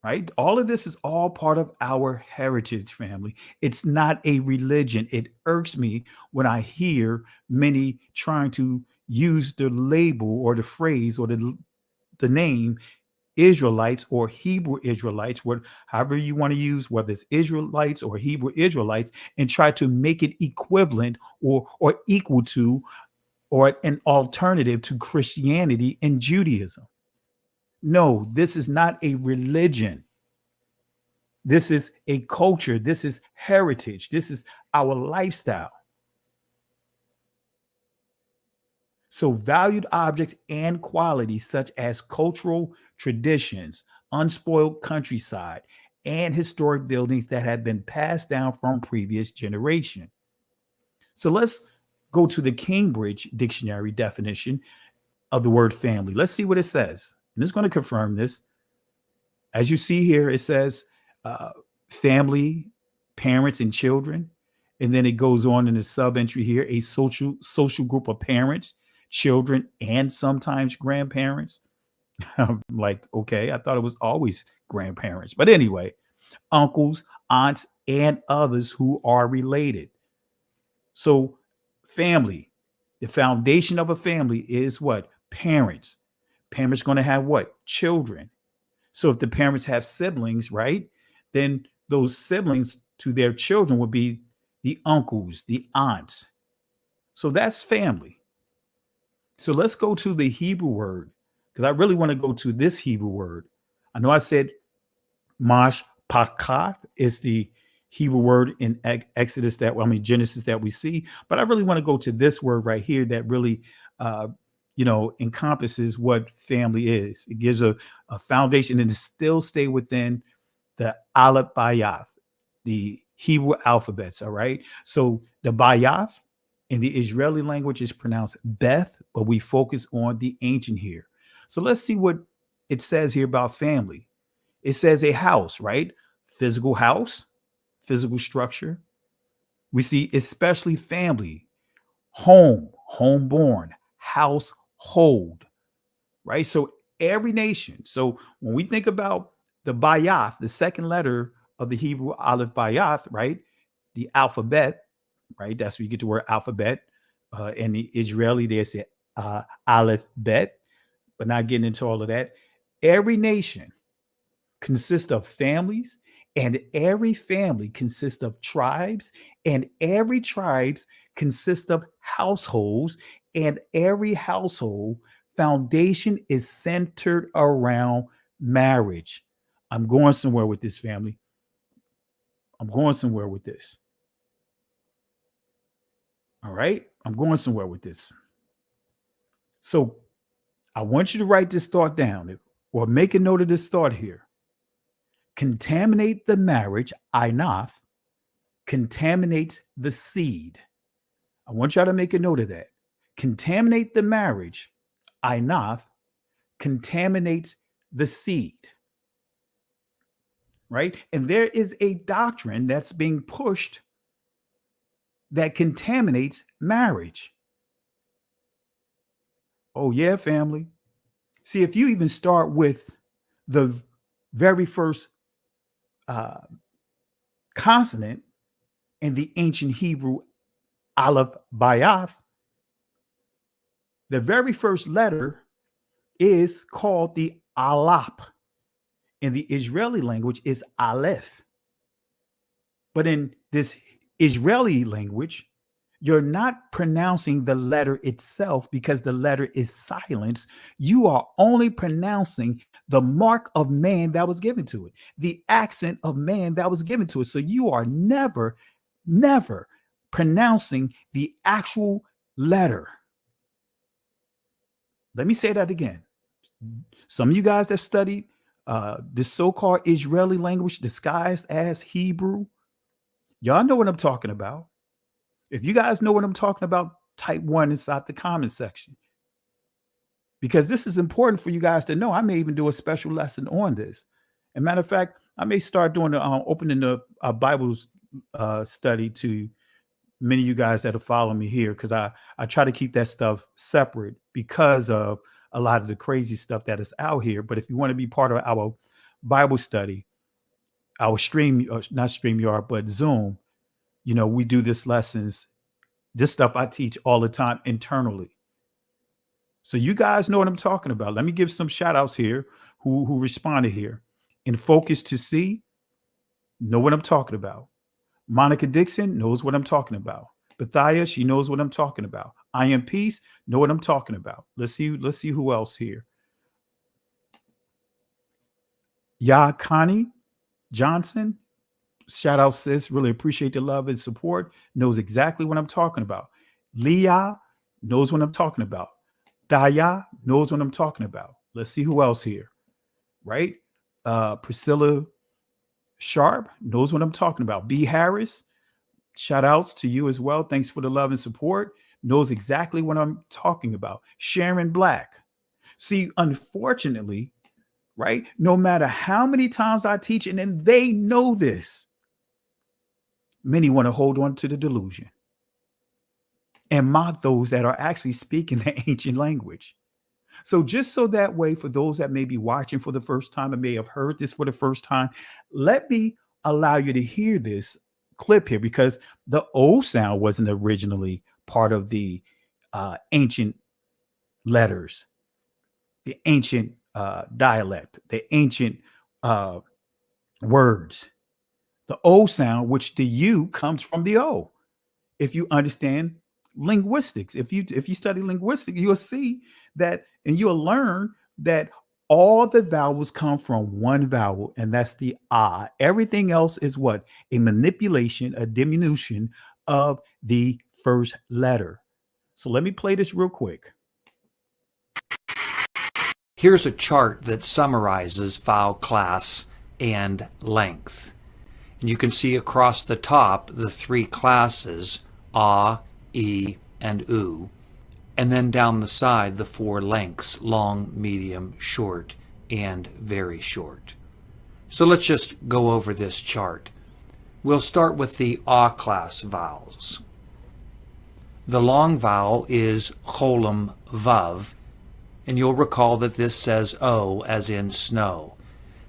Right? All of this is all part of our heritage, family. It's not a religion. It irks me when I hear many trying to use the label or the phrase or the name Israelites or Hebrew Israelites, however you want to use, whether it's Israelites or Hebrew Israelites, and try to make it equivalent or equal to or an alternative to Christianity and Judaism. No, this is not a religion. This is a culture. This is heritage. This is our lifestyle. So valued objects and qualities such as cultural traditions, unspoiled countryside, and historic buildings that have been passed down from previous generation. So let's go to the Cambridge Dictionary definition of the word family. Let's see what it says. And it's going to confirm this. As you see here, it says family, parents, and children. And then it goes on in the sub-entry here, a social group of parents, children, and sometimes grandparents. I'm like, okay, I thought it was always grandparents. But anyway, uncles, aunts, and others who are related. So family, the foundation of a family is what? Parents. Parents going to have what? Children. So if the parents have siblings, right, then those siblings to their children would be the uncles, the aunts. So that's family. So let's go to the Hebrew word, because I really want to go to this Hebrew word. I know I said mashpakath is the Hebrew word in Genesis that we see, but I really want to go to this word right here that really, encompasses what family is. It gives a foundation and it still stay within the Aleph Bayath, the Hebrew alphabets. All right. So the Bayath in the Israeli language is pronounced Beth, but we focus on the ancient here. So let's see what it says here about family. It says a house, right? Physical house, physical structure. We see especially family, home, homeborn, household, right? So every nation. So when we think about the Bayath, the second letter of the Hebrew Aleph Bayath, right? The alphabet, right? That's where you get the word alphabet. In the Israeli, they say Aleph Bet, but not getting into all of that. Every nation consists of families, and every family consists of tribes, and every tribes consists of households, and every household foundation is centered around marriage. I'm going somewhere with this, family. I'm going somewhere with this. All right. I'm going somewhere with this. So I want you to write this thought down or make a note of this thought here. Contaminate the marriage, Einath, contaminates the seed. I want y'all to make a note of that. Contaminate the marriage, Einath, contaminates the seed. Right? And there is a doctrine that's being pushed that contaminates marriage. Oh, yeah, family. See, if you even start with the very first consonant in the ancient Hebrew Aleph Bayath, the very first letter is called the Alap. In the Israeli language is Aleph. But in this Israeli language, you're not pronouncing the letter itself because the letter is silenced. You are only pronouncing the mark of man that was given to it, the accent of man that was given to it. So you are never pronouncing the actual letter. Let me say that again. Some of you guys that studied this so-called Israeli language disguised as Hebrew, y'all know what I'm talking about. If you guys know what I'm talking about, type 1 inside the comment section. Because this is important for you guys to know. I may even do a special lesson on this. As a matter of fact, I may start doing opening the Bible study to many of you guys that are following me here, because I try to keep that stuff separate because of a lot of the crazy stuff that is out here. But if you want to be part of our Bible study, our stream, not StreamYard, but Zoom, we do this stuff I teach all the time internally. So you guys know what I'm talking about. Let me give some shout outs here who responded here. In Focus to See, know what I'm talking about. Monica Dixon knows what I'm talking about. Bethia, she knows what I'm talking about. I Am Peace, know what I'm talking about. Let's see who else here. Connie Johnson, shout out, sis. Really appreciate the love and support. Knows exactly what I'm talking about. Leah knows what I'm talking about. Daya knows what I'm talking about. Let's see who else here. Right? Priscilla Sharp knows what I'm talking about. B. Harris, shout outs to you as well. Thanks for the love and support. Knows exactly what I'm talking about. Sharon Black. See, unfortunately, right, no matter how many times I teach, and then they know this, many want to hold on to the delusion and mock those that are actually speaking the ancient language. So just so that way, for those that may be watching for the first time and may have heard this for the first time, let me allow you to hear this clip here, because the O sound wasn't originally part of the ancient letters, the ancient dialect, the ancient words. The O sound, which the U comes from the O. If you understand linguistics, if you study linguistics, you'll see that, and you'll learn that all the vowels come from one vowel, and that's the ah. Everything else is what? A manipulation, a diminution of the first letter. So let me play this real quick.
Here's a chart that summarizes vowel class and length. And you can see across the top the three classes, ah, e, and u. And then down the side, the four lengths, long, medium, short, and very short. So let's just go over this chart. We'll start with the ah class vowels. The long vowel is cholam vav, and you'll recall that this says O as in snow.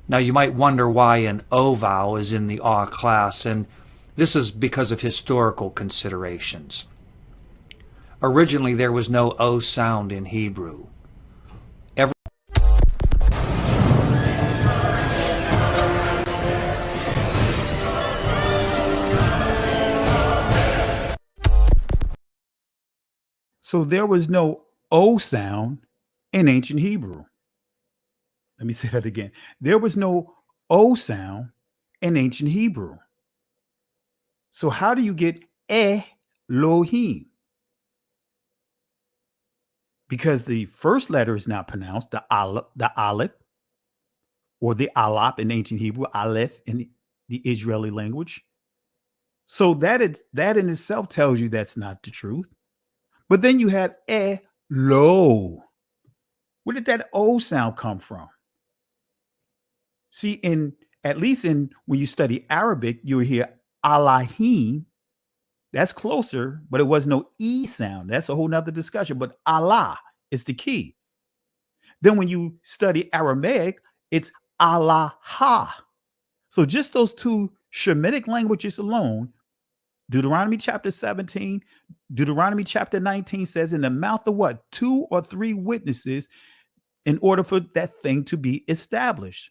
Now you might wonder why an O vowel is in the ah class, and this is because of historical considerations. Originally, there was no O sound in Hebrew.
So there was no O sound in ancient Hebrew. Let me say that again. There was no O sound in ancient Hebrew. So how do you get Elohim? because the first letter is not pronounced, the aleph, or the alap in ancient Hebrew, aleph in the Israeli language. So that in itself tells you that's not the truth. But then you had lo. Where did that O sound come from? See, at least when you study Arabic, you'll hear Allahim. That's closer, but it was no E sound. That's a whole nother discussion. But Allah is the key. Then when you study Aramaic, it's Allah. So just those two Shemitic languages alone, Deuteronomy chapter 17, Deuteronomy chapter 19 says, in the mouth of what? 2 or 3 witnesses in order for that thing to be established.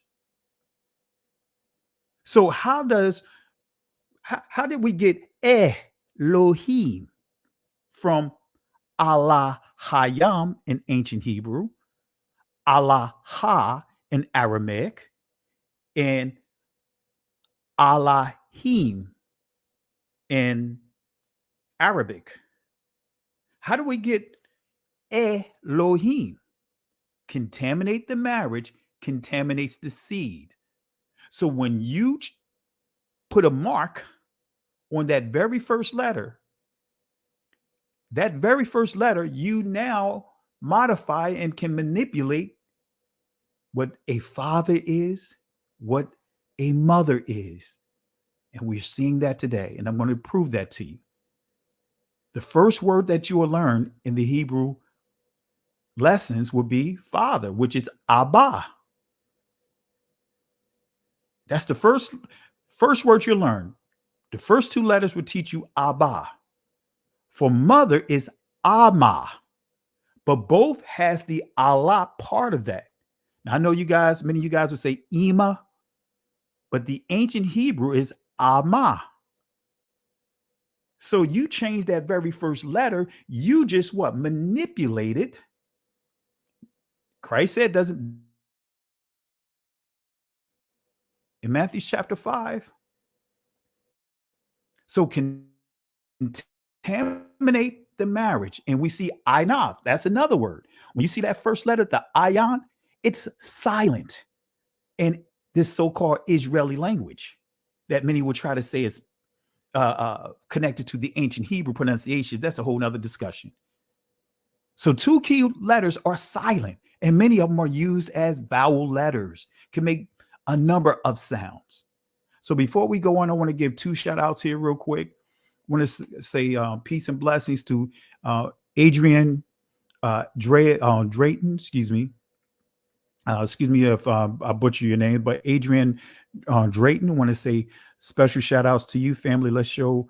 So how did we get Elohim from Allah Hayam in ancient Hebrew, Allah Ha in Aramaic, and Allahim in Arabic? How do we get Elohim? Contaminate the marriage, contaminates the seed. So when you put a mark on that very first letter, you now modify and can manipulate what a father is, what a mother is. And we're seeing that today. And I'm going to prove that to you. The first word that you will learn in the Hebrew lessons will be father, which is Abba. That's the first word you learn. The first 2 letters will teach you Abba. For mother is Ama, but both has the Allah part of that. Now I know many of you guys would say Ima, but the ancient Hebrew is Ama. So you change that very first letter, you just manipulate it. Christ said doesn't in Matthew chapter 5. So contaminate the marriage. And we see Inav. That's another word. When you see that first letter, the Ayan, it's silent. And this so-called Israeli language that many will try to say is connected to the ancient Hebrew pronunciation, that's a whole nother discussion. So 2 key letters are silent, and many of them are used as vowel letters, can make a number of sounds. So before we go on, I want to give 2 shout outs here real quick. I want to say peace and blessings to Adrian Drayton, excuse me if I butcher your name, but Adrian Drayton, I want to say special shout outs to you, family. Let's show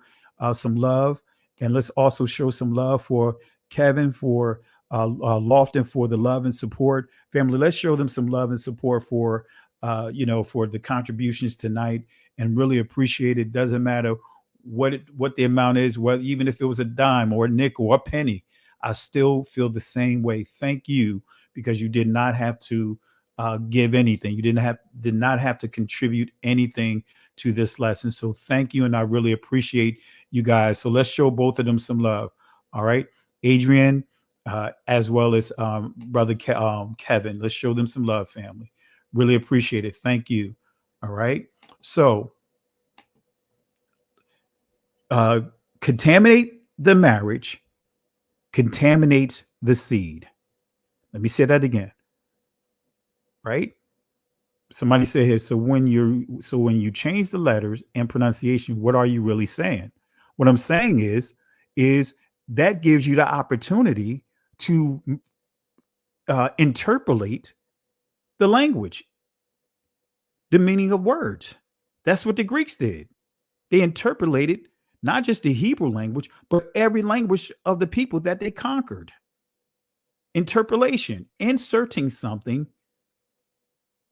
some love, and let's also show some love for Kevin, for Lofton, for the love and support. Family, let's show them some love and support for for the contributions tonight, and really appreciate it. Doesn't matter what the amount is, whether even if it was a dime or a nickel or a penny, I still feel the same way. Thank you, because you did not have to give anything. You did not have to contribute anything to this lesson. So thank you, and I really appreciate you guys. So let's show both of them some love. All right, Adrian, as well as brother Kevin. Let's show them some love, family. Really appreciate it. Thank you. All right. So contaminate the marriage, contaminates the seed. Let me say that again. Right? Somebody said here, so when you change the letters and pronunciation, what are you really saying? What I'm saying is that gives you the opportunity to interpolate the language, the meaning of words. That's what the Greeks did. They interpolated not just the Hebrew language, but every language of the people that they conquered. Interpolation, inserting something,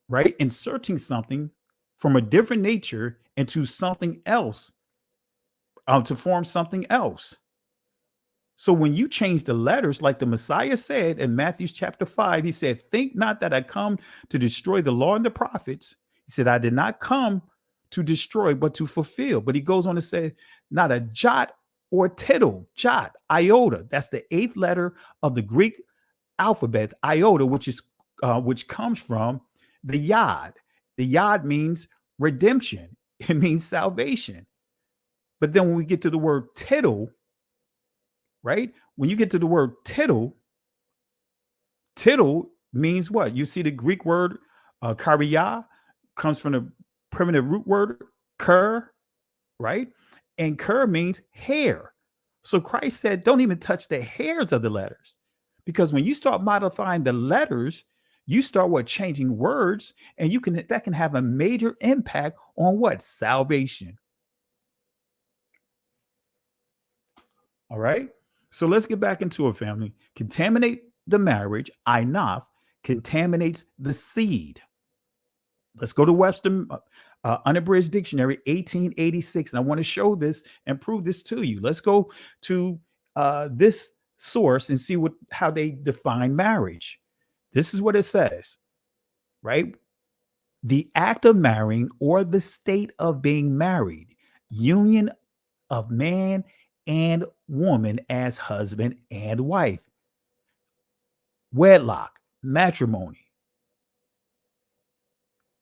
right? Inserting something from a different nature into something else, to form something else. So when you change the letters, like the Messiah said in Matthew chapter 5, he said, think not that I come to destroy the law and the prophets. He said, I did not come to destroy, but to fulfill. But he goes on to say, not a jot or tittle, jot, iota. That's the 8th letter of the Greek alphabets, iota, which comes from the yod. The yod means redemption. It means salvation. But then when we get to the word tittle, right? When you get to the word tittle, tittle means what? You see the Greek word karia comes from the primitive root word kur, right? And kur means hair. So Christ said, don't even touch the hairs of the letters. Because when you start modifying the letters, you start changing words, and that can have a major impact on what? Salvation. All right. So let's get back into it, family. Contaminate the marriage, Inoth, contaminates the seed. Let's go to Webster Unabridged Dictionary, 1886. And I want to show this and prove this to you. Let's go to this source and see how they define marriage. This is what it says, right? The act of marrying or the state of being married, union of man and woman as husband and wife, wedlock, matrimony.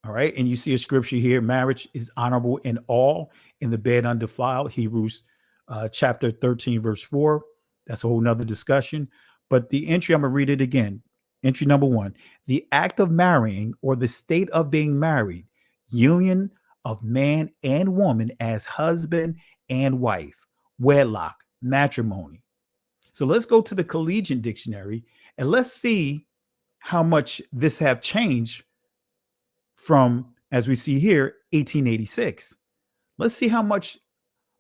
All right. And you see a scripture here. Marriage is honorable in all, in the bed undefiled. Hebrews chapter 13, verse 4. That's a whole nother discussion. But the entry, I'm going to read it again. Entry number 1, the act of marrying or the state of being married, union of man and woman as husband and wife, wedlock, matrimony. So let's go to the Collegiate Dictionary and let's see how much this have changed from, as we see here, 1886. Let's see how much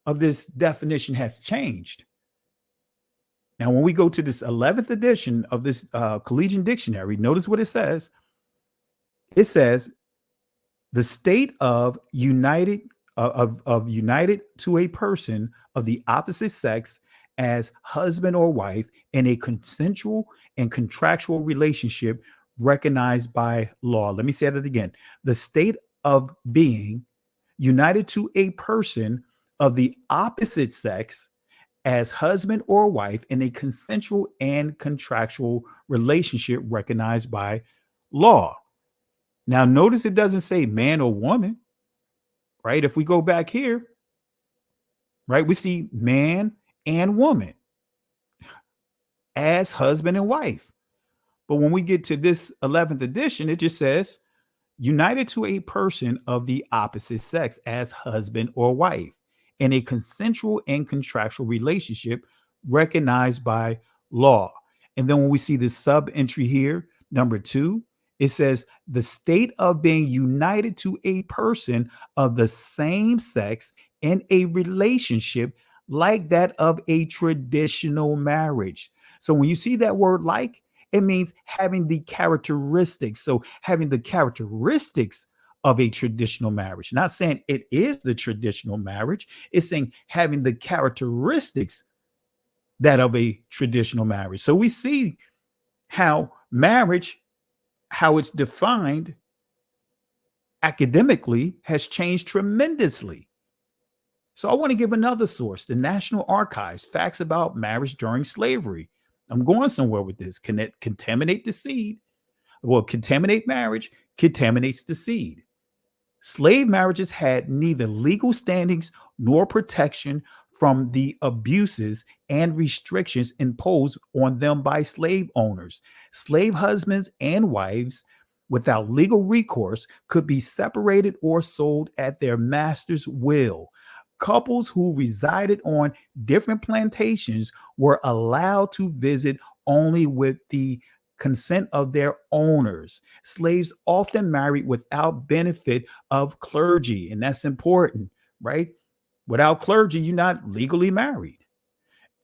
of this definition has changed. Now, when we go to this 11th edition of this Collegiate Dictionary, notice what it says. It says the state of united to a person of the opposite sex as husband or wife in a consensual and contractual relationship recognized by law. Let me say that again. The state of being united to a person of the opposite sex as husband or wife in a consensual and contractual relationship recognized by law. Now, notice it doesn't say man or woman, right? If we go back here, right, we see man and woman as husband and wife. But when we get to this 11th edition, it just says united to a person of the opposite sex as husband or wife in a consensual and contractual relationship recognized by law. And then when we see this sub entry here, number 2, it says the state of being united to a person of the same sex in a relationship like that of a traditional marriage. So when you see that word like, it means having the characteristics. So having the characteristics of a traditional marriage, not saying it is the traditional marriage. It's saying having the characteristics that of a traditional marriage. So we see how marriage, how it's defined academically, has changed tremendously. So I want to give another source, the National Archives, facts about marriage during slavery. I'm going somewhere with this. Contaminate the seed. Well, contaminate marriage contaminates the seed. Slave marriages had neither legal standings nor protection from the abuses and restrictions imposed on them by slave owners. Slave husbands and wives without legal recourse could be separated or sold at their master's will. Couples who resided on different plantations were allowed to visit only with the consent of their owners. Slaves often married without benefit of clergy, and that's important, right? Without clergy, you're not legally married.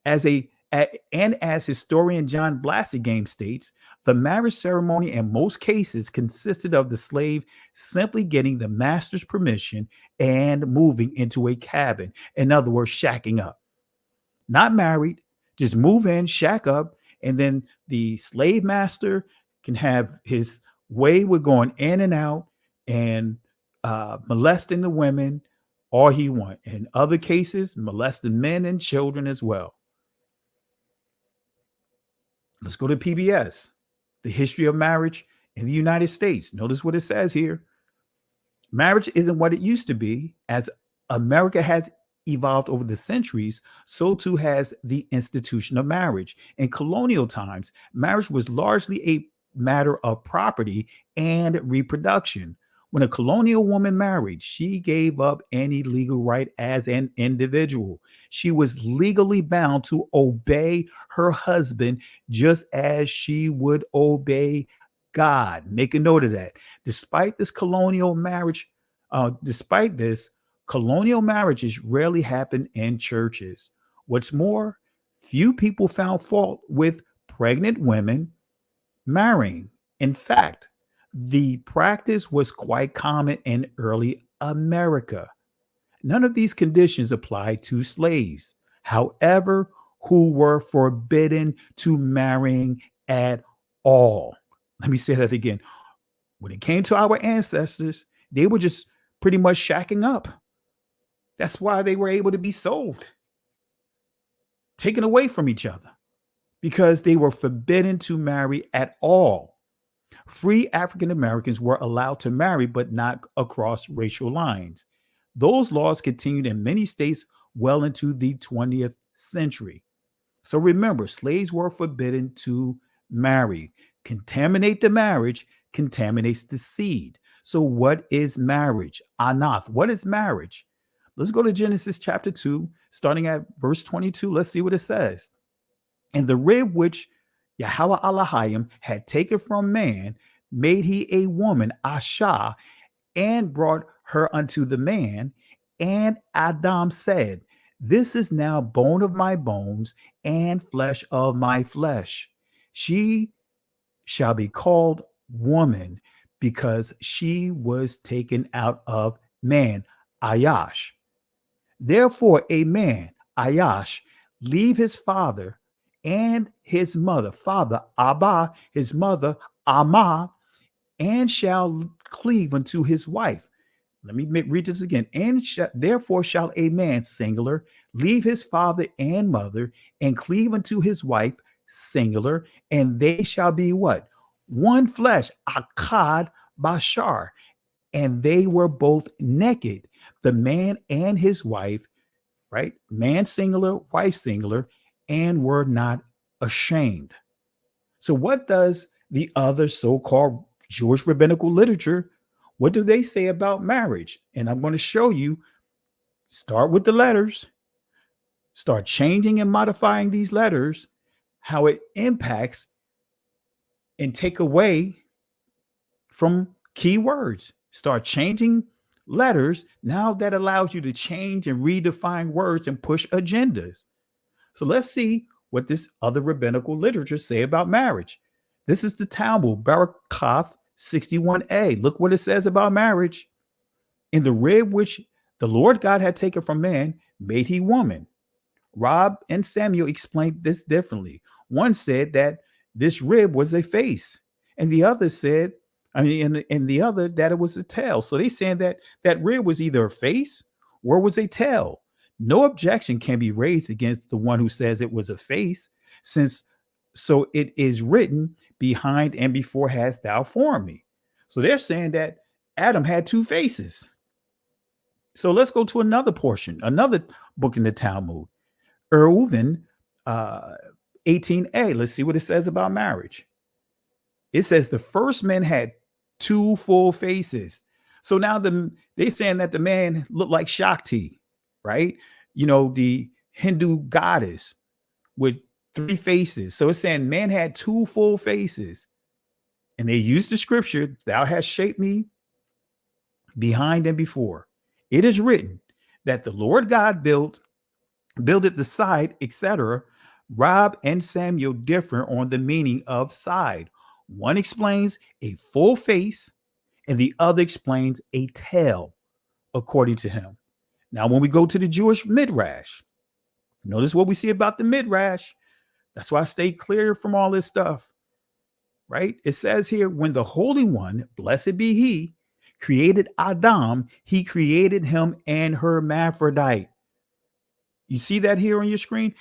As historian John Blassingame states, the marriage ceremony in most cases consisted of the slave simply getting the master's permission and moving into a cabin. In other words, shacking up. Not married, just move in, shack up, and then the slave master can have his way with going in and out and molesting the women all he wants. In other cases, molesting men and children as well. Let's go to PBS. the history of marriage in the United States. Notice what it says here. Marriage isn't what it used to be. As America has evolved over the centuries, so too has the institution of marriage. In colonial times, marriage was largely a matter of property and reproduction. When a colonial woman married, she gave up any legal right as an individual. She was legally bound to obey her husband just as she would obey God. Make a note of that. Despite this, colonial marriages rarely happen in churches. What's more, few people found fault with pregnant women marrying. In fact, the practice was quite common in early America. None of these conditions applied to slaves, however, who were forbidden to marrying at all. Let me say that again. When it came to our ancestors, they were just pretty much shacking up. That's why they were able to be sold, taken away from each other, because they were forbidden to marry at all. Free African Americans were allowed to marry, but not across racial lines. Those laws continued in many states well into the 20th century. So remember, slaves were forbidden to marry. Contaminate the marriage contaminates the seed. So what is marriage? Anath. What is marriage? Let's go to Genesis chapter 2, starting at verse 22. Let's see what it says. And the rib which Yahweh Elohim had taken from man, made he a woman, Asha, and brought her unto the man. And Adam said, this is now bone of my bones and flesh of my flesh. She shall be called woman, because she was taken out of man, Ayash. Therefore, a man, Ayash, leave his father and his mother, father Abba, his mother Amma, and shall cleave unto his wife. Let me read this again. And therefore shall a man, singular, leave his father and mother and cleave unto his wife, singular, and they shall be what? One flesh, Akkad Bashar. And they were both naked, the man and his wife, right? Man singular, wife singular, and were not ashamed. So what does the other so-called Jewish rabbinical literature, what do they say about marriage? And I'm going to show you, start with the letters, start changing and modifying these letters, how it impacts and take away from key words. Start changing letters. Now that allows you to change and redefine words and push agendas. So let's see what this other rabbinical literature say about marriage. This is the Talmud, Barakoth 61a. Look what it says about marriage. In the rib which the Lord God had taken from man, made he woman. Rob and Samuel explained this differently. One said that this rib was a face, and the other said, and the other that it was a tail. So they saying that that rib was either a face or was a tail. No objection can be raised against the one who says it was a face, since so it is written, behind and before hast thou formed me. So they're saying that Adam had two faces. So let's go to another portion, another book in the Talmud, Eruvin 18a. Let's see what it says about marriage. It says the first man had two full faces. So now they're saying that the man looked like Shakti, right? You know, the Hindu goddess with three faces. So it's saying man had two full faces. And they used the scripture, thou hast shaped me behind and before. It is written that the Lord God builded the side, etc. Rob and Samuel differ on the meaning of side. One explains a full face and the other explains a tail, according to him. Now, when we go to the Jewish Midrash, notice what we see about the Midrash. That's why I stay clear from all this stuff, right? It says here, when the Holy One, blessed be he, created Adam, he created him an hermaphrodite. You see that here on your screen?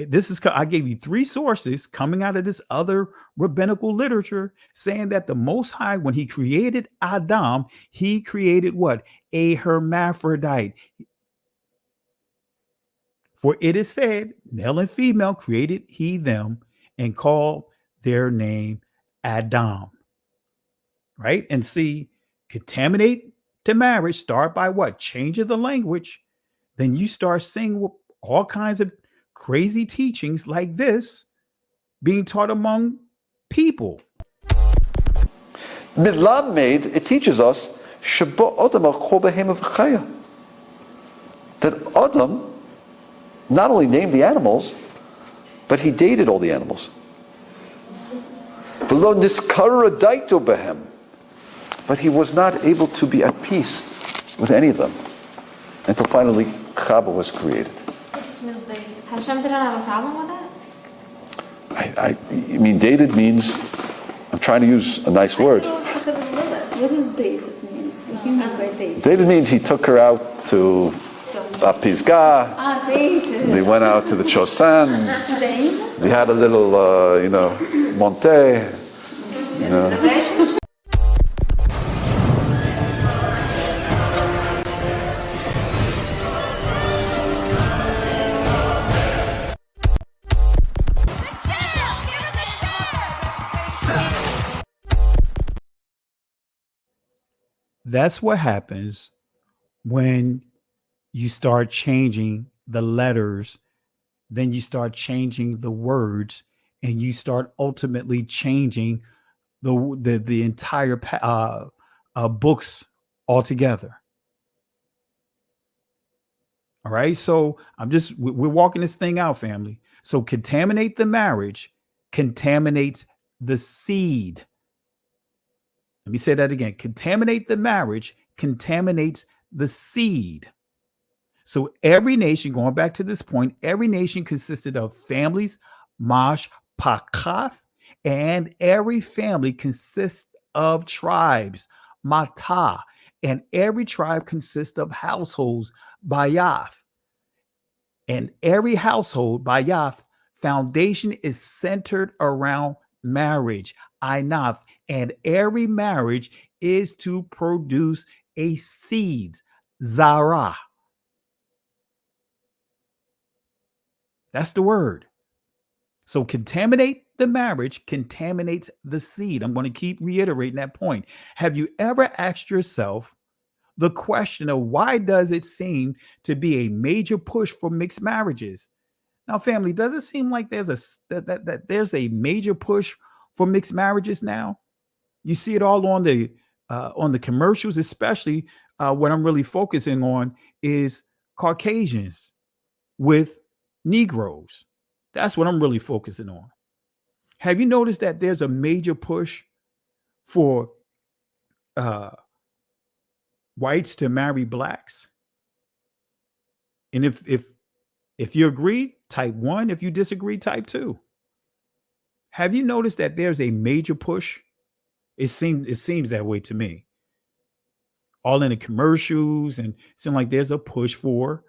I gave you 3 sources coming out of this other rabbinical literature saying that the Most High, when he created Adam, he created what? A hermaphrodite. For it is said, male and female created he them and called their name Adam. Right? And see, contaminate to marriage, start by what? Changing the language. Then you start seeing all kinds of crazy teachings like this being taught among people.
Milamed, it teaches us that Adam not only named the animals, but he dated all the animals. But he was not able to be at peace with any of them until finally Chava was created.
Hashem didn't have a problem with that?
I mean, dated means, I'm trying to use a nice word.
What does dated means? What do you mean by dated?
Dated means he took her out to Pisgah.
Dated.
They went out to the Chosan. They had a little, Monte.
That's what happens when you start changing the letters, then you start changing the words, and you start ultimately changing the entire books altogether. All right. So we're walking this thing out, family. So contaminate the marriage contaminates the seed. Let me say that again. Contaminate the marriage contaminates the seed. So every nation, going back to this point, every nation consisted of families, mash, pakath, and every family consists of tribes, matah, and every tribe consists of households, bayath. And every household, bayath, foundation is centered around marriage, inath, and every marriage is to produce a seed, zara. That's the word. So contaminate the marriage contaminates the seed. I'm going to keep reiterating that point. Have you ever asked yourself the question of why does it seem to be a major push for mixed marriages? Now, family, does it seem like there's a major push for mixed marriages now? You see it all on the commercials, especially what I'm really focusing on is Caucasians with Negroes. That's what I'm really focusing on. Have you noticed that there's a major push for whites to marry blacks? And if you agree, type 1. If you disagree, type 2. Have you noticed that there's a major push? It seems that way to me. All in the commercials, and it seems like there's a push for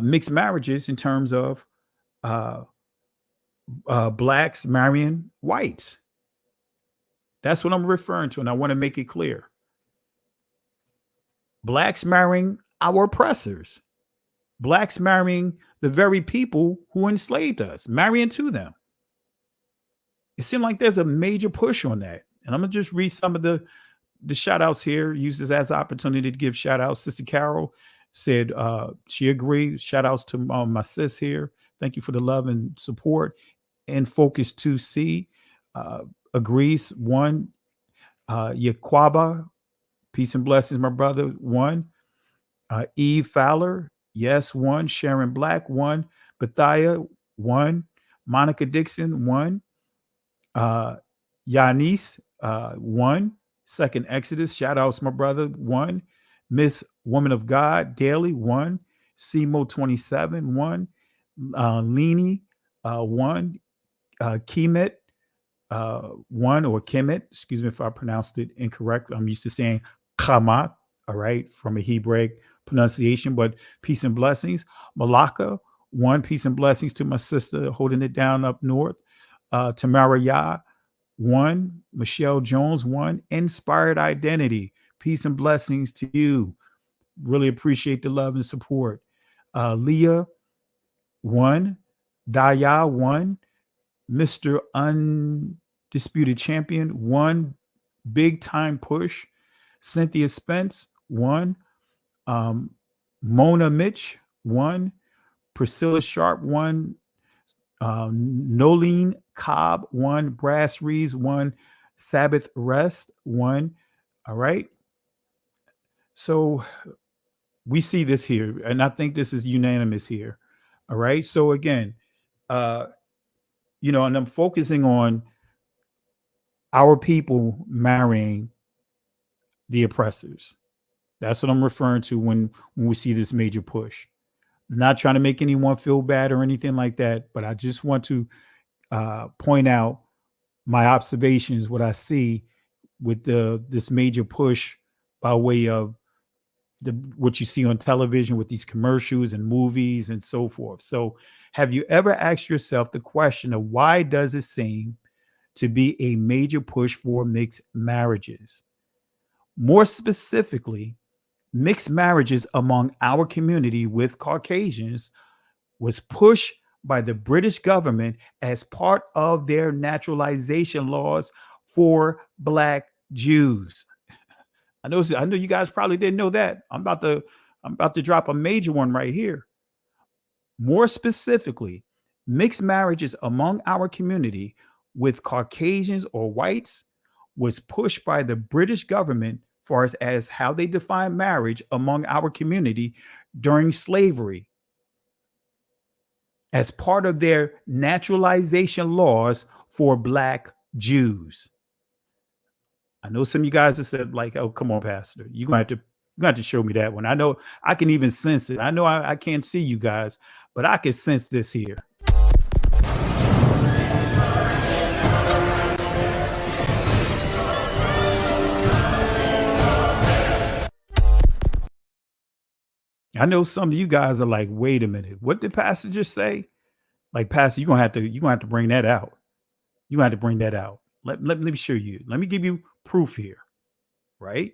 mixed marriages in terms of blacks marrying whites. That's what I'm referring to, and I want to make it clear. Blacks marrying our oppressors. Blacks marrying the very people who enslaved us, marrying to them. It seems like there's a major push on that. And I'm going to just read some of the shout outs here, use this as an opportunity to give shout outs. Sister Carol said she agreed. Shout outs to my sis here. Thank you for the love and support. And Focus 2C agrees. 1. Yaquaba, peace and blessings, my brother. 1. Eve Fowler, yes. 1. Sharon Black, 1. Bethia, 1. Monica Dixon, 1. Yanis, 1. Second Exodus, shout outs, my brother. 1. Miss Woman of God Daily, 1. Simo 27, 1. Leni, 1. Kemet, 1, or Kemet, excuse me if I pronounced it incorrect. I'm used to saying Kamat, all right, from a Hebraic pronunciation, but peace and blessings. Malaka, 1. Peace and blessings to my sister holding it down up north. Tamara Yah, 1. Michelle Jones, 1. Inspired Identity. Peace and blessings to you. Really appreciate the love and support. Leah, 1. Daya, 1. Mr. Undisputed Champion, 1. Big Time Push. Cynthia Spence, 1. Mona Mitch, 1. Priscilla Sharp, 1. Nolene Cobb, 1. Brass Reeves, 1. Sabbath Rest, 1. All right. So we see this here, and I think this is unanimous here. All right. So again, and I'm focusing on our people marrying the oppressors. That's what I'm referring to when we see this major push. I'm not trying to make anyone feel bad or anything like that, but I just want to point out my observations, what I see with this major push by way of what you see on television with these commercials and movies and so forth. So have you ever asked yourself the question of why does it seem to be a major push for mixed marriages? More specifically, mixed marriages among our community with Caucasians was pushed by the British government as part of their naturalization laws for Black Jews. I know you guys probably didn't know that. I'm about to drop a major one right here. More specifically, mixed marriages among our community with Caucasians or whites was pushed by the British government far as how they define marriage among our community during slavery as part of their naturalization laws for Black Jews. I know some of you guys have said like, oh, come on, Pastor, you're going to have to show me that one. I know I can even sense it. I know I can't see you guys, but I can sense this here. I know some of you guys are like, wait a minute, what did Pastor just say? Like, Pastor, you're gonna have to bring that out. You have to bring that out. Let me show you. Let me give you proof here, right?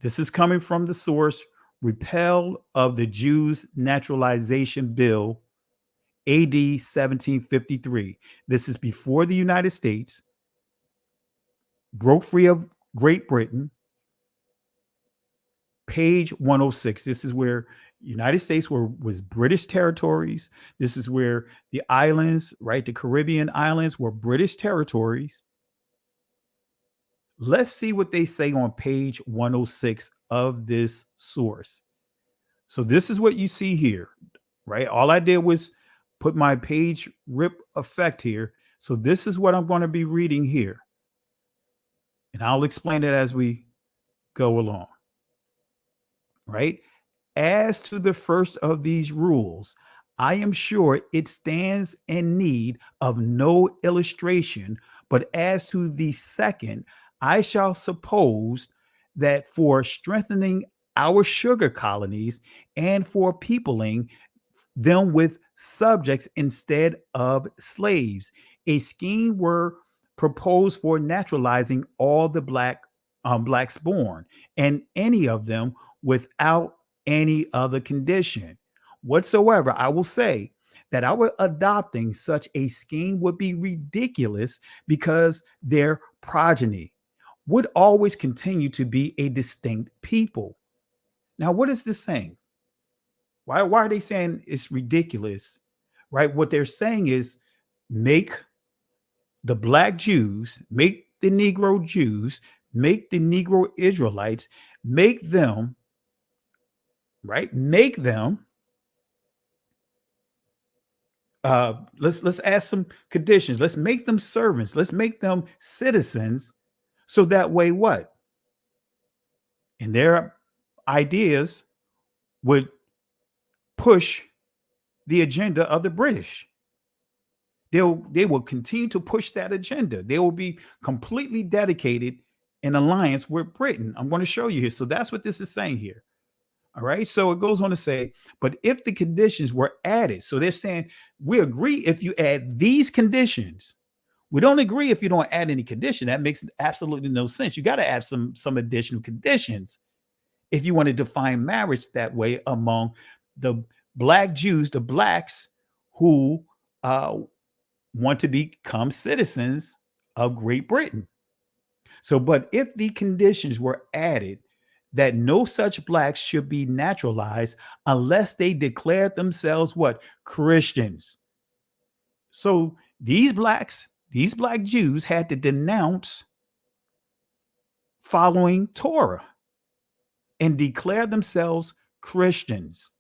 This is coming from the source, Repeal of the Jews Naturalization Bill, AD 1753. This is before the United States broke free of Great Britain. Page 106. This is where United States was British territories. This is where the islands, right? The Caribbean islands were British territories. Let's see what they say on page 106 of this source. So this is what you see here, right? All I did was put my page rip effect here. So this is what I'm going to be reading here. And I'll explain it as we go along. Right? As to the first of these rules, I am sure it stands in need of no illustration, but as to the second, I shall suppose that for strengthening our sugar colonies and for peopling them with subjects instead of slaves, a scheme were proposed for naturalizing all the blacks born, and any of them without any other condition whatsoever. I will say that our adopting such a scheme would be ridiculous because their progeny would always continue to be a distinct people. Now, what is this saying? Why are they saying it's ridiculous? Right? What they're saying is make the Black Jews, make the Negro Jews, make the Negro Israelites, make them, right? Make them. Let's add some conditions. Let's make them servants. Let's make them citizens. So that way, what? And their ideas would push the agenda of the British. They will continue to push that agenda. They will be completely dedicated in alliance with Britain. I'm going to show you here. So that's what this is saying here. All right. So it goes on to say, but if the conditions were added, so they're saying we agree if you add these conditions. We don't agree if you don't add any condition. That makes absolutely no sense. You got to add some additional conditions if you want to define marriage that way among the black Jews, the blacks who want to become citizens of Great Britain. So, but if the conditions were added that no such blacks should be naturalized unless they declare themselves what? Christians. So these black Jews had to denounce following Torah and declare themselves Christians,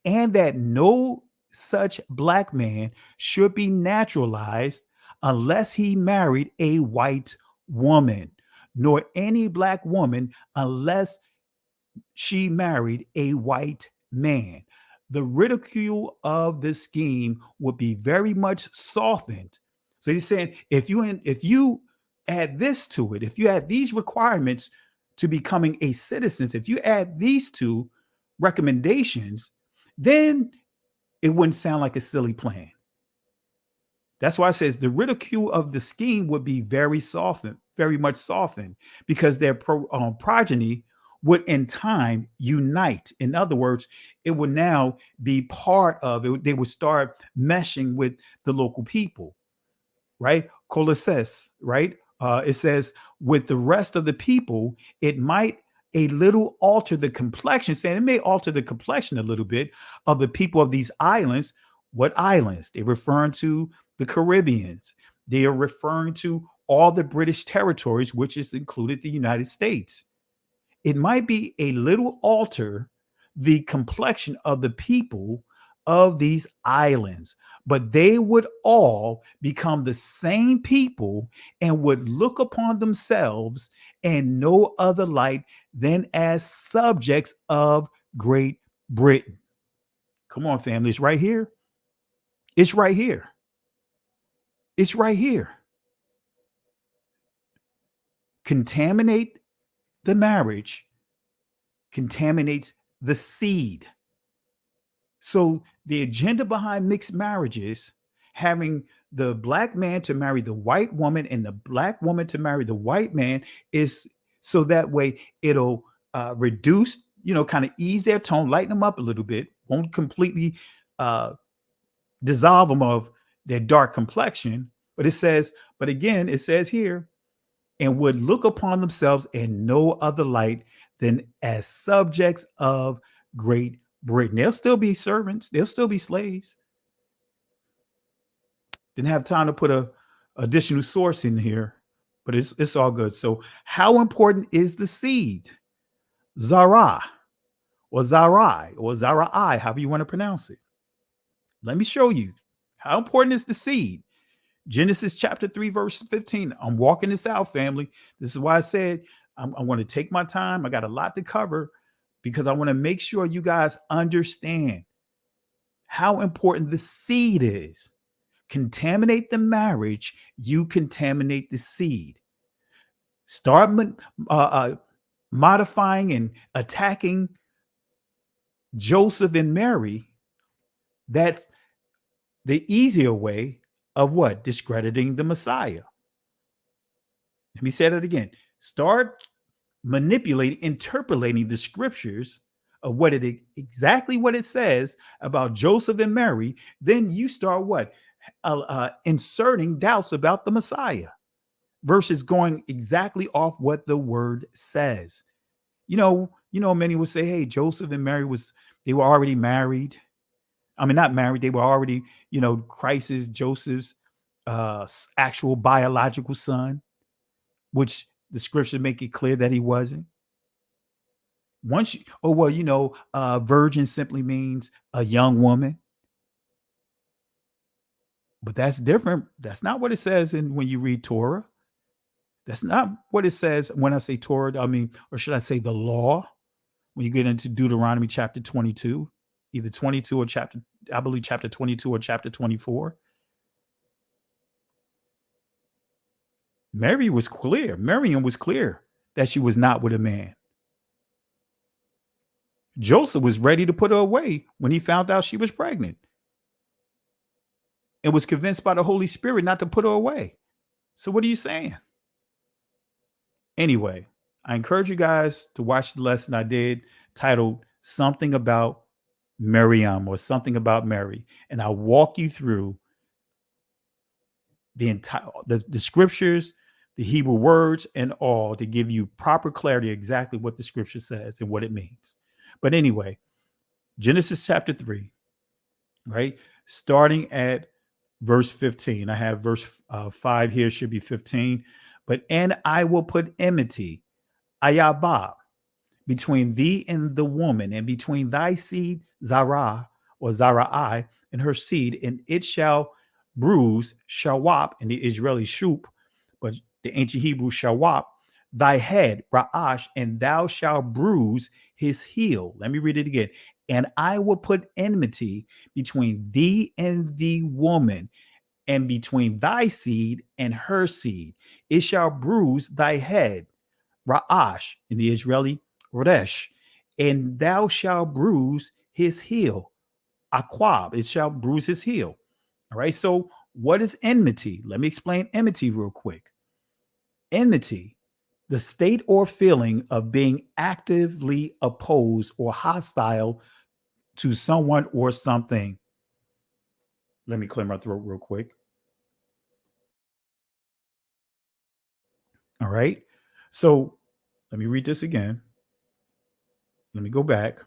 and that no such black man should be naturalized unless he married a white woman, nor any black woman unless she married a white man. The ridicule of this scheme would be very much softened. So he's saying if you add this to it, if you add these requirements to becoming a citizen, if you add these two recommendations, then it wouldn't sound like a silly plan. That's why it says the ridicule of the scheme would be very softened, very much softened, because their progeny would in time unite. In other words, it would now be part of it. They would start meshing with the local people, right? Coalesce, right? It says with the rest of the people, it might a little alter the complexion, saying it may alter the complexion a little bit of the people of these islands. What islands? They're referring to the Caribbeans. They are referring to all the British territories, which is included the United States. It might be a little alter the complexion of the people of these islands, but they would all become the same people and would look upon themselves in no other light than as subjects of Great Britain. Come on, family. It's right here. It's right here. It's right here. Contaminate the marriage, contaminates the seed. So the agenda behind mixed marriages, having the black man to marry the white woman and the black woman to marry the white man, is so that way it'll reduce, kind of ease their tone, lighten them up a little bit, won't completely dissolve them of their dark complexion. But it says here, and would look upon themselves in no other light than as subjects of Great Britain. They'll still be servants. They'll still be slaves. Didn't have time to put a additional source in here, but it's all good. So how important is the seed? Zara or Zarai or Zarai, however you want to pronounce it. Let me show you how important is the seed. Genesis chapter 3, verse 15. I'm walking this out, family. This is why I said I'm going to take my time. I got a lot to cover because I want to make sure you guys understand how important the seed is. Contaminate the marriage, you contaminate the seed. Start modifying and attacking Joseph and Mary. That's the easier way of what? Discrediting the Messiah. Let me say that again. Start manipulating, interpolating the scriptures of exactly what it says about Joseph and Mary. Then you start what? Inserting doubts about the Messiah versus going exactly off what the word says. Many would say, hey, Joseph and Mary they were already married. I mean, not married. They were already, Christ is Joseph's actual biological son, which the scriptures make it clear that he wasn't. Virgin simply means a young woman. But that's different. That's not what it says when you read Torah. That's not what it says when I say Torah. Or should I say the law? When you get into Deuteronomy chapter 22. Either 22 or chapter 22 or chapter 24. Miriam was clear that she was not with a man. Joseph was ready to put her away when he found out she was pregnant and was convinced by the Holy Spirit not to put her away. So what are you saying? Anyway, I encourage you guys to watch the lesson I did titled Something About Miriam or Something About Mary. And I'll walk you through the entire the scriptures, the Hebrew words, and all to give you proper clarity exactly what the scripture says and what it means. But anyway, Genesis chapter 3, right? Starting at verse 15. I have verse 5 here, should be 15. But and I will put enmity, ayabah, between thee and the woman, and between thy seed, Zara, or Zarai, and her seed, and it shall bruise, shawap, in the Israeli shup, but the ancient Hebrew shawap, thy head, Ra'ash, and thou shalt bruise his heel. Let me read it again. And I will put enmity between thee and the woman, and between thy seed and her seed. It shall bruise thy head, Ra'ash, in the Israeli Rodesh, and thou shalt bruise his heel, Akwab. It shall bruise his heel. All right. So what is enmity? Let me explain enmity real quick. Enmity, the state or feeling of being actively opposed or hostile to someone or something. Let me clear my throat real quick. All right. So let me read this again. Let me go back.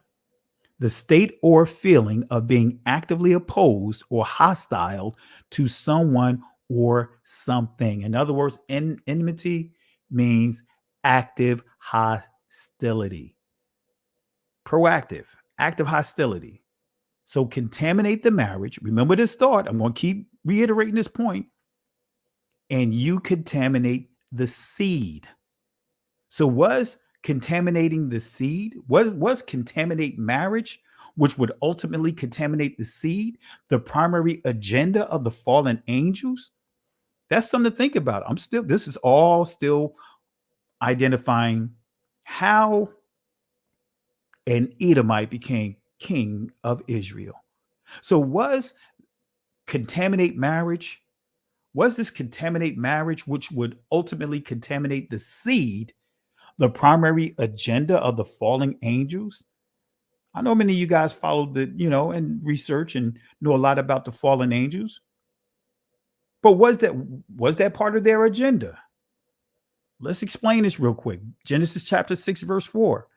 The state or feeling of being actively opposed or hostile to someone or something. In other words, enmity means active hostility. Proactive, active hostility. So contaminate the marriage. Remember this thought. I'm going to keep reiterating this point. And you contaminate the seed. So was contaminating the seed, what was contaminate marriage, which would ultimately contaminate the seed, the primary agenda of the fallen angels? That's something to think about. This is all still identifying how an Edomite became king of Israel. So was contaminate marriage, was this contaminate marriage, which would ultimately contaminate the seed, the primary agenda of the fallen angels? I know many of you guys followed and research and know a lot about the fallen angels. But was that part of their agenda? Let's explain this real quick. Genesis chapter 6, verse 4.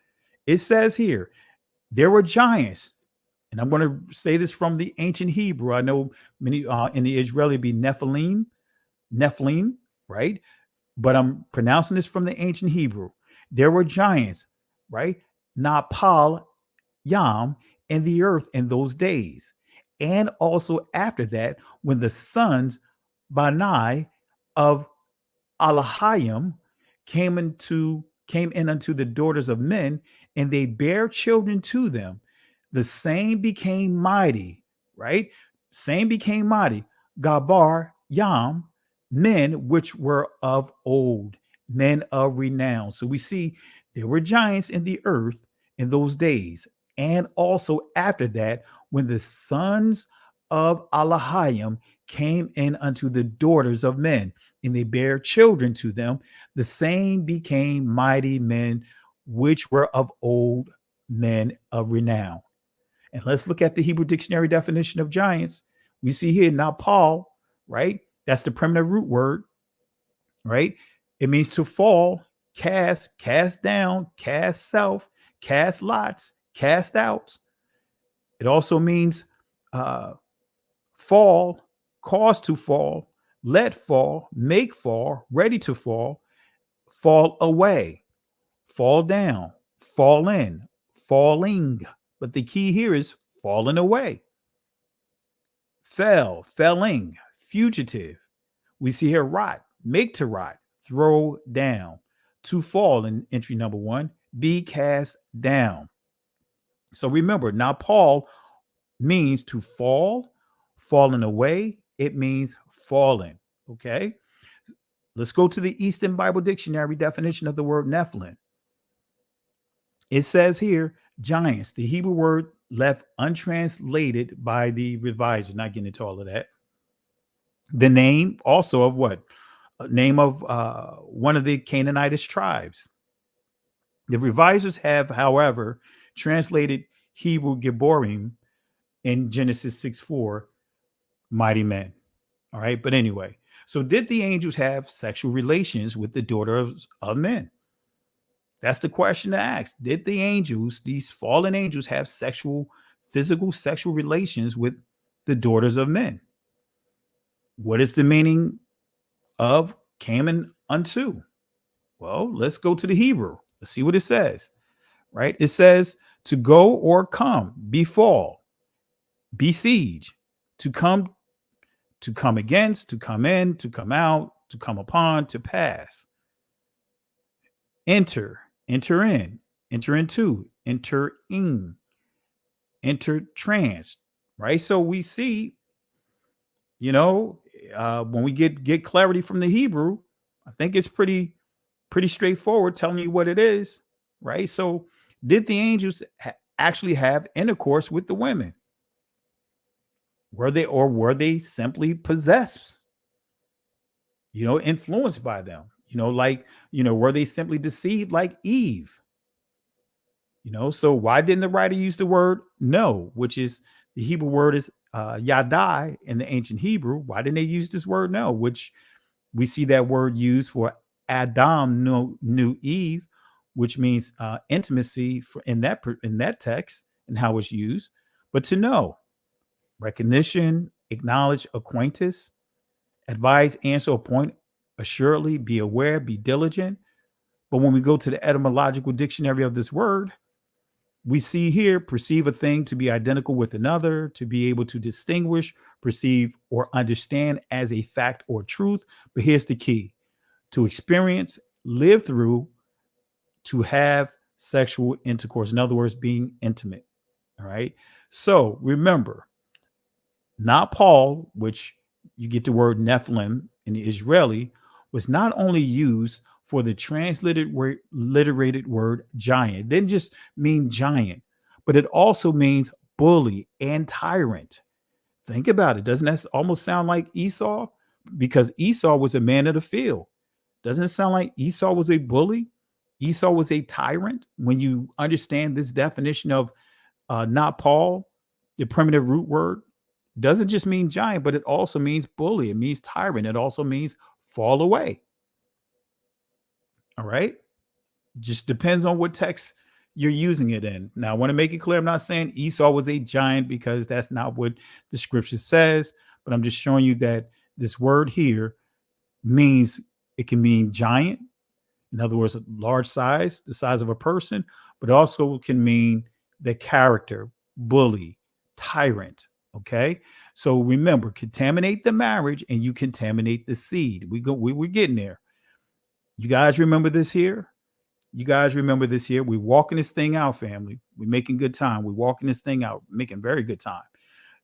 It says here, there were giants. And I'm going to say this from the ancient Hebrew. I know many in the Israeli be Nephilim, right? But I'm pronouncing this from the ancient Hebrew. There were giants, right? Napal Yam in the earth in those days. And also after that, when the sons Banai of Alahayim came in unto the daughters of men, and they bare children to them, the same became mighty, right? Same became mighty. Gabar Yam, men which were of old, men of renown. So we see there were giants in the earth in those days. And also after that, when the sons of Alahayim came in unto the daughters of men, and they bare children to them, the same became mighty men, which were of old, men of renown. And let's look at the Hebrew dictionary definition of giants. We see here now Paul, right? That's the primitive root word, right? It means to fall, cast down, cast self, cast lots, cast out. It also means fall, cause to fall, let fall, make fall, ready to fall away, fall down, fall in, falling. But the key here is falling away. Felling, fugitive. We see here rot, make to rot, throw down, to fall in entry number 1, be cast down. So remember, now Paul means to fall, falling away. It means fallen. Okay. Let's go to the Eastern Bible Dictionary definition of the word Nephilim. It says here, Giants, the Hebrew word left untranslated by the reviser. Not getting into all of that. The name also of what? A name of one of the Canaanitish tribes. The revisers have, however, translated Hebrew Gibborim in Genesis 6:4, mighty men. All right. But anyway, so did the angels have sexual relations with the daughters of men? That's the question to ask. Did the angels, these fallen angels, have physical sexual relations with the daughters of men? What is the meaning of came unto? Well, let's go to the Hebrew. Let's see what it says, right? It says to go or come, befall, besiege, to come against, to come in, to come out, to come upon, to pass. Enter in, enter into, enter in, enter trans, right? So we see, when we get clarity from the Hebrew, I think it's pretty straightforward telling you what it is, right? So did the angels actually have intercourse with the women? Were they simply possessed? Influenced by them? Were they simply deceived like Eve? So why didn't the writer use the word no, which is the Hebrew word is yadai in the ancient Hebrew? Why didn't they use this word no, which we see that word used for Adam knew Eve, which means intimacy in that text and how it's used, but to know, recognition, acknowledge, acquaintance, advise, answer, appoint, assuredly, be aware, be diligent. But when we go to the etymological dictionary of this word, we see here perceive a thing to be identical with another, to be able to distinguish, perceive, or understand as a fact or truth. But here's the key: to experience, live through, to have sexual intercourse. In other words, being intimate. All right. So remember, not Paul, which you get the word Nephilim in the Israeli, was not only used for the transliterated word giant. It didn't just mean giant, but it also means bully and tyrant. Think about it. Doesn't that almost sound like Esau? Because Esau was a man of the field. Doesn't it sound like Esau was a bully? Esau was a tyrant. When you understand this definition of not Paul, the primitive root word doesn't just mean giant, but it also means bully. It means tyrant. It also means fall away. All right. Just depends on what text you're using it in. Now, I want to make it clear, I'm not saying Esau was a giant, because that's not what the scripture says, but I'm just showing you that this word here means, it can mean giant. In other words, a large size, the size of a person, but also can mean the character, bully, tyrant. Okay. So remember, contaminate the marriage and you contaminate the seed. We're getting there. You guys remember this here? We're walking this thing out, family. We're making good time. We're walking this thing out, making very good time.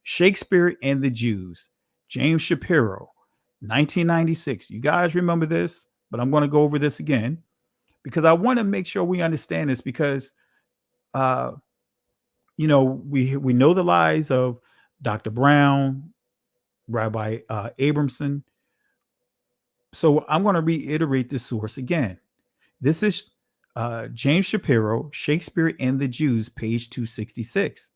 Shakespeare and the Jews, James Shapiro, 1996. You guys remember this, but I'm going to go over this again because I want to make sure we understand this, because, we know the lies of Dr. Brown, Rabbi Abramson. So I'm going to reiterate this source again. This is James Shapiro, Shakespeare and the Jews, page 266.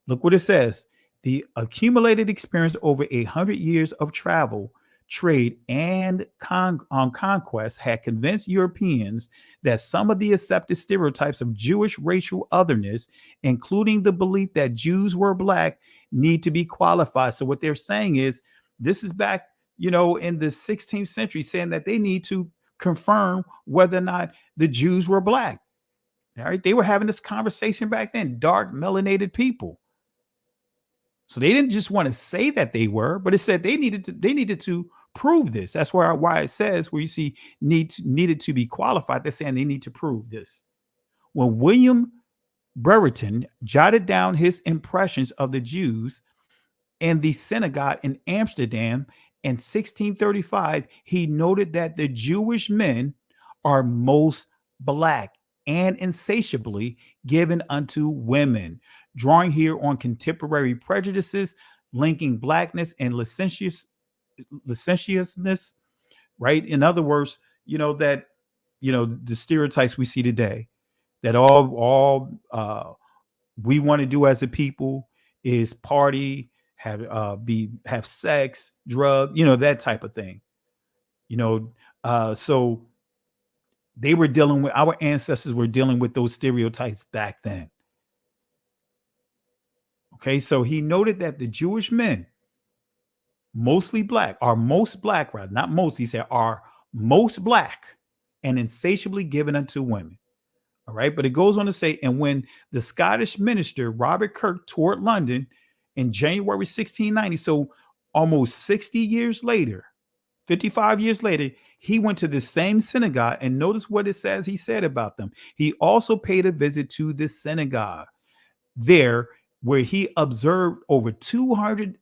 Look what it says. The accumulated experience over 100 years of travel, trade, and conquest had convinced Europeans that some of the accepted stereotypes of Jewish racial otherness, including the belief that Jews were black, need to be qualified. So what they're saying is, this is back, in the 16th century, saying that they need to confirm whether or not the Jews were black. All right. They were having this conversation back then, dark melanated people. So they didn't just want to say that they were, but it said they needed to prove this. That's why it says, where you see needed to be qualified, they're saying they need to prove this. When William Brereton jotted down his impressions of the Jews in the synagogue in Amsterdam in 1635, he noted that the Jewish men are most black and insatiably given unto women, drawing here on contemporary prejudices, linking blackness and licentiousness, right? In other words, the stereotypes we see today, that all we want to do as a people is party, have sex, drug, that type of thing. So they were dealing with, our ancestors were dealing with those stereotypes back then. Okay, so he noted that the Jewish men, mostly black, are most black, rather, not most, he said, are most black and insatiably given unto women. All right, but it goes on to say, and when the Scottish minister Robert Kirk toured London in January 1690, so almost 60 years later, 55 years later, he went to the same synagogue, and notice what it says he said about them. He also paid a visit to this synagogue there, where he observed over 200,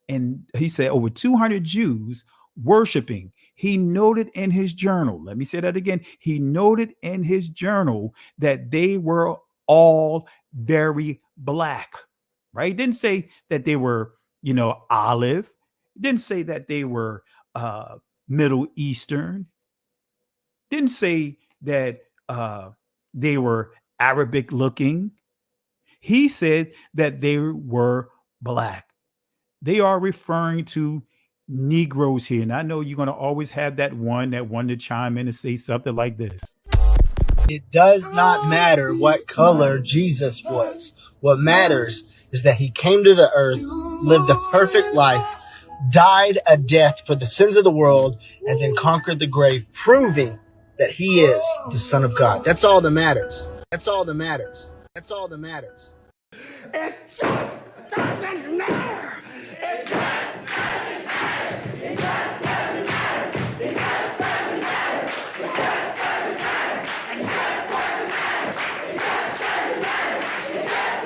and he said over 200 Jews worshiping. He noted in his journal, let me say that again. He noted in his journal that they were all very black, right? Didn't say that they were, olive. Didn't say that they were Middle Eastern. Didn't say that they were Arabic looking. He said that they were black. They are referring to Negroes here. And I know you're going to always have that one to chime in and say something like this.
It does not matter what color Jesus was. What matters is that he came to the earth, lived a perfect life, died a death for the sins of the world, and then conquered the grave, proving that he is the Son of God. That's all that matters. That's all that matters. That's all that matters.
It just doesn't matter. It just doesn't matter. It just doesn't matter. It just doesn't matter. It just doesn't matter. It just doesn't matter. It just doesn't matter. It just.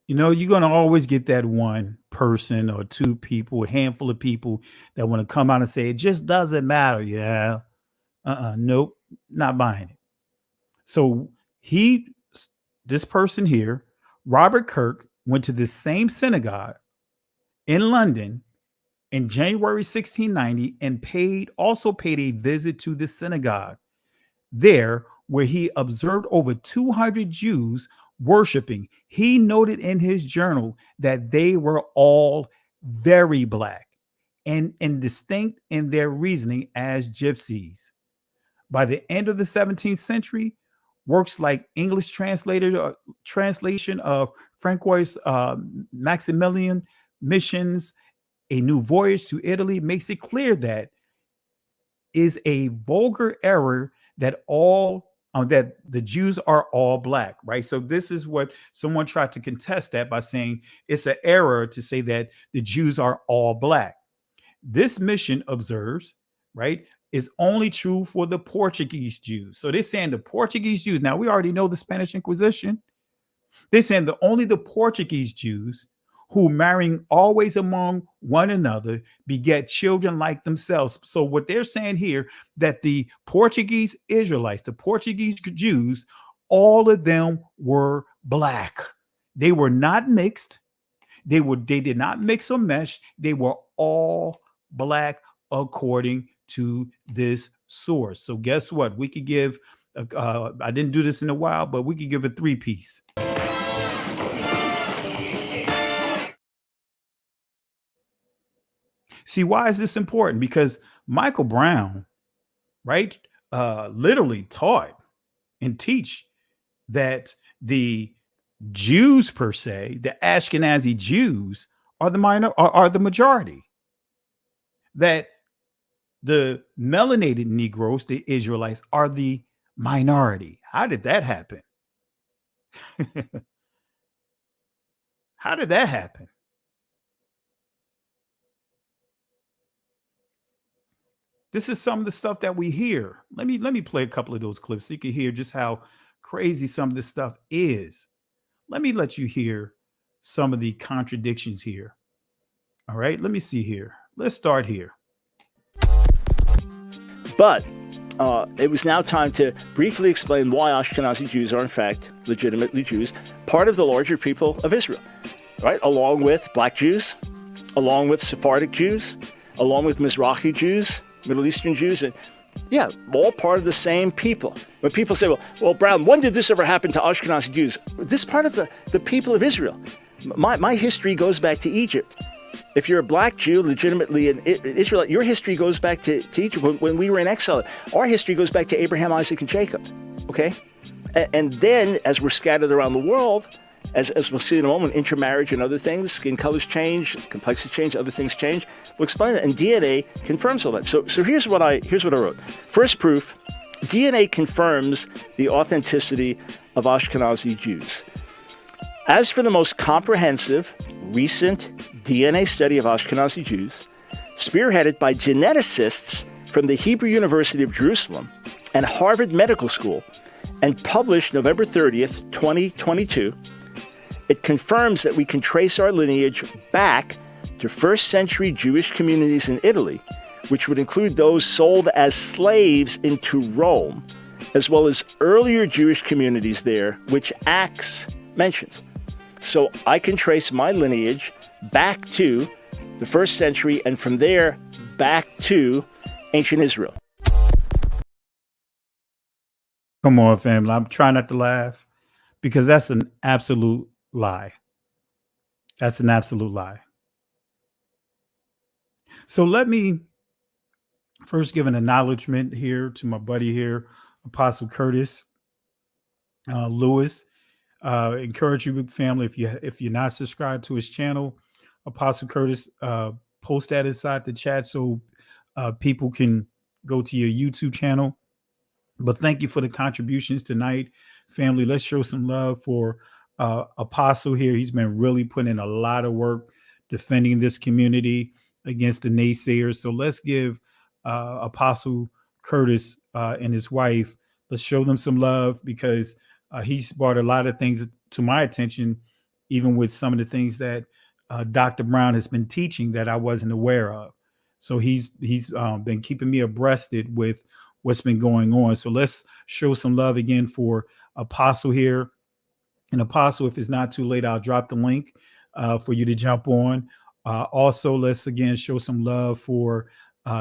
You're going to always get that one person or two people, a handful of people that want to come out and say, it just doesn't matter. Yeah. Nope, not buying it. So this person here, Robert Kirk, went to this same synagogue in London in January 1690 and also paid a visit to the synagogue there, where he observed over 200 Jews worshiping. He noted in his journal that they were all very black and distinct in their reasoning as gypsies. By the end of the 17th century, works like English translation of Francois Maximilian Mission's A New Voyage to Italy makes it clear that is a vulgar error that that the Jews are all black, right? So this is what someone tried to contest that by saying it's an error to say that the Jews are all black. This mission observes, right, is only true for the Portuguese Jews. So they're saying the Portuguese Jews, now we already know the Spanish Inquisition. They're saying that only the Portuguese Jews, who marrying always among one another, beget children like themselves. So what they're saying here, that the Portuguese Israelites, the Portuguese Jews, all of them were black. They were not mixed. They did not mix or mesh. They were all black according to this source. So guess what? We could give, I didn't do this in a while, but we could give a 3-piece. See, why is this important? Because Michael Brown, right, literally taught and teach that the Jews per se, the Ashkenazi Jews, are the majority. That the melanated Negroes, the Israelites, are the minority. How did that happen? How did that happen? This is some of the stuff that we hear. Let me play a couple of those clips so you can hear just how crazy some of this stuff is. Let me let you hear some of the contradictions here. All right, let me see here. Let's start here.
But it was now time to briefly explain why Ashkenazi Jews are in fact legitimately Jews, part of the larger people of Israel, right? Along with black Jews, along with Sephardic Jews, along with Mizrahi Jews, Middle Eastern Jews, and yeah, all part of the same people. When people say, well, Brown, when did this ever happen to Ashkenazi Jews? This part of the people of Israel. My history goes back to Egypt. If you're a black Jew, legitimately an Israelite, your history goes back to Egypt when we were in exile. Our history goes back to Abraham, Isaac, and Jacob, okay? And then, as we're scattered around the world, as we'll see in a moment, intermarriage and other things, skin colors change, complexions change, other things change. We'll explain that, and DNA confirms all that. So here's what I wrote. First proof, DNA confirms the authenticity of Ashkenazi Jews. As for the most comprehensive, recent DNA study of Ashkenazi Jews, spearheaded by geneticists from the Hebrew University of Jerusalem and Harvard Medical School, and published November 30th, 2022, it confirms that we can trace our lineage back to first-century Jewish communities in Italy, which would include those sold as slaves into Rome, as well as earlier Jewish communities there, which Acts mentions. So I can trace my lineage back to the first century, and from there, back to ancient Israel.
Come on, family. I'm trying not to laugh because that's an absolute lie. That's an absolute lie. So let me first give an acknowledgement here to my buddy here, Apostle Curtis Lewis. Encourage you, family, if you're not subscribed to his channel, Apostle Curtis, post that inside the chat so people can go to your YouTube channel. But thank you for the contributions tonight, family. Let's show some love for Apostle here. He's been really putting in a lot of work defending this community against the naysayers. So let's give Apostle Curtis and his wife, let's show them some love, because he's brought a lot of things to my attention, even with some of the things that Dr. Brown has been teaching that I wasn't aware of. So he's been keeping me abreasted with what's been going on. So let's show some love again for Apostle here. And Apostle, if it's not too late, I'll drop the link for you to jump on. Also, let's again show some love for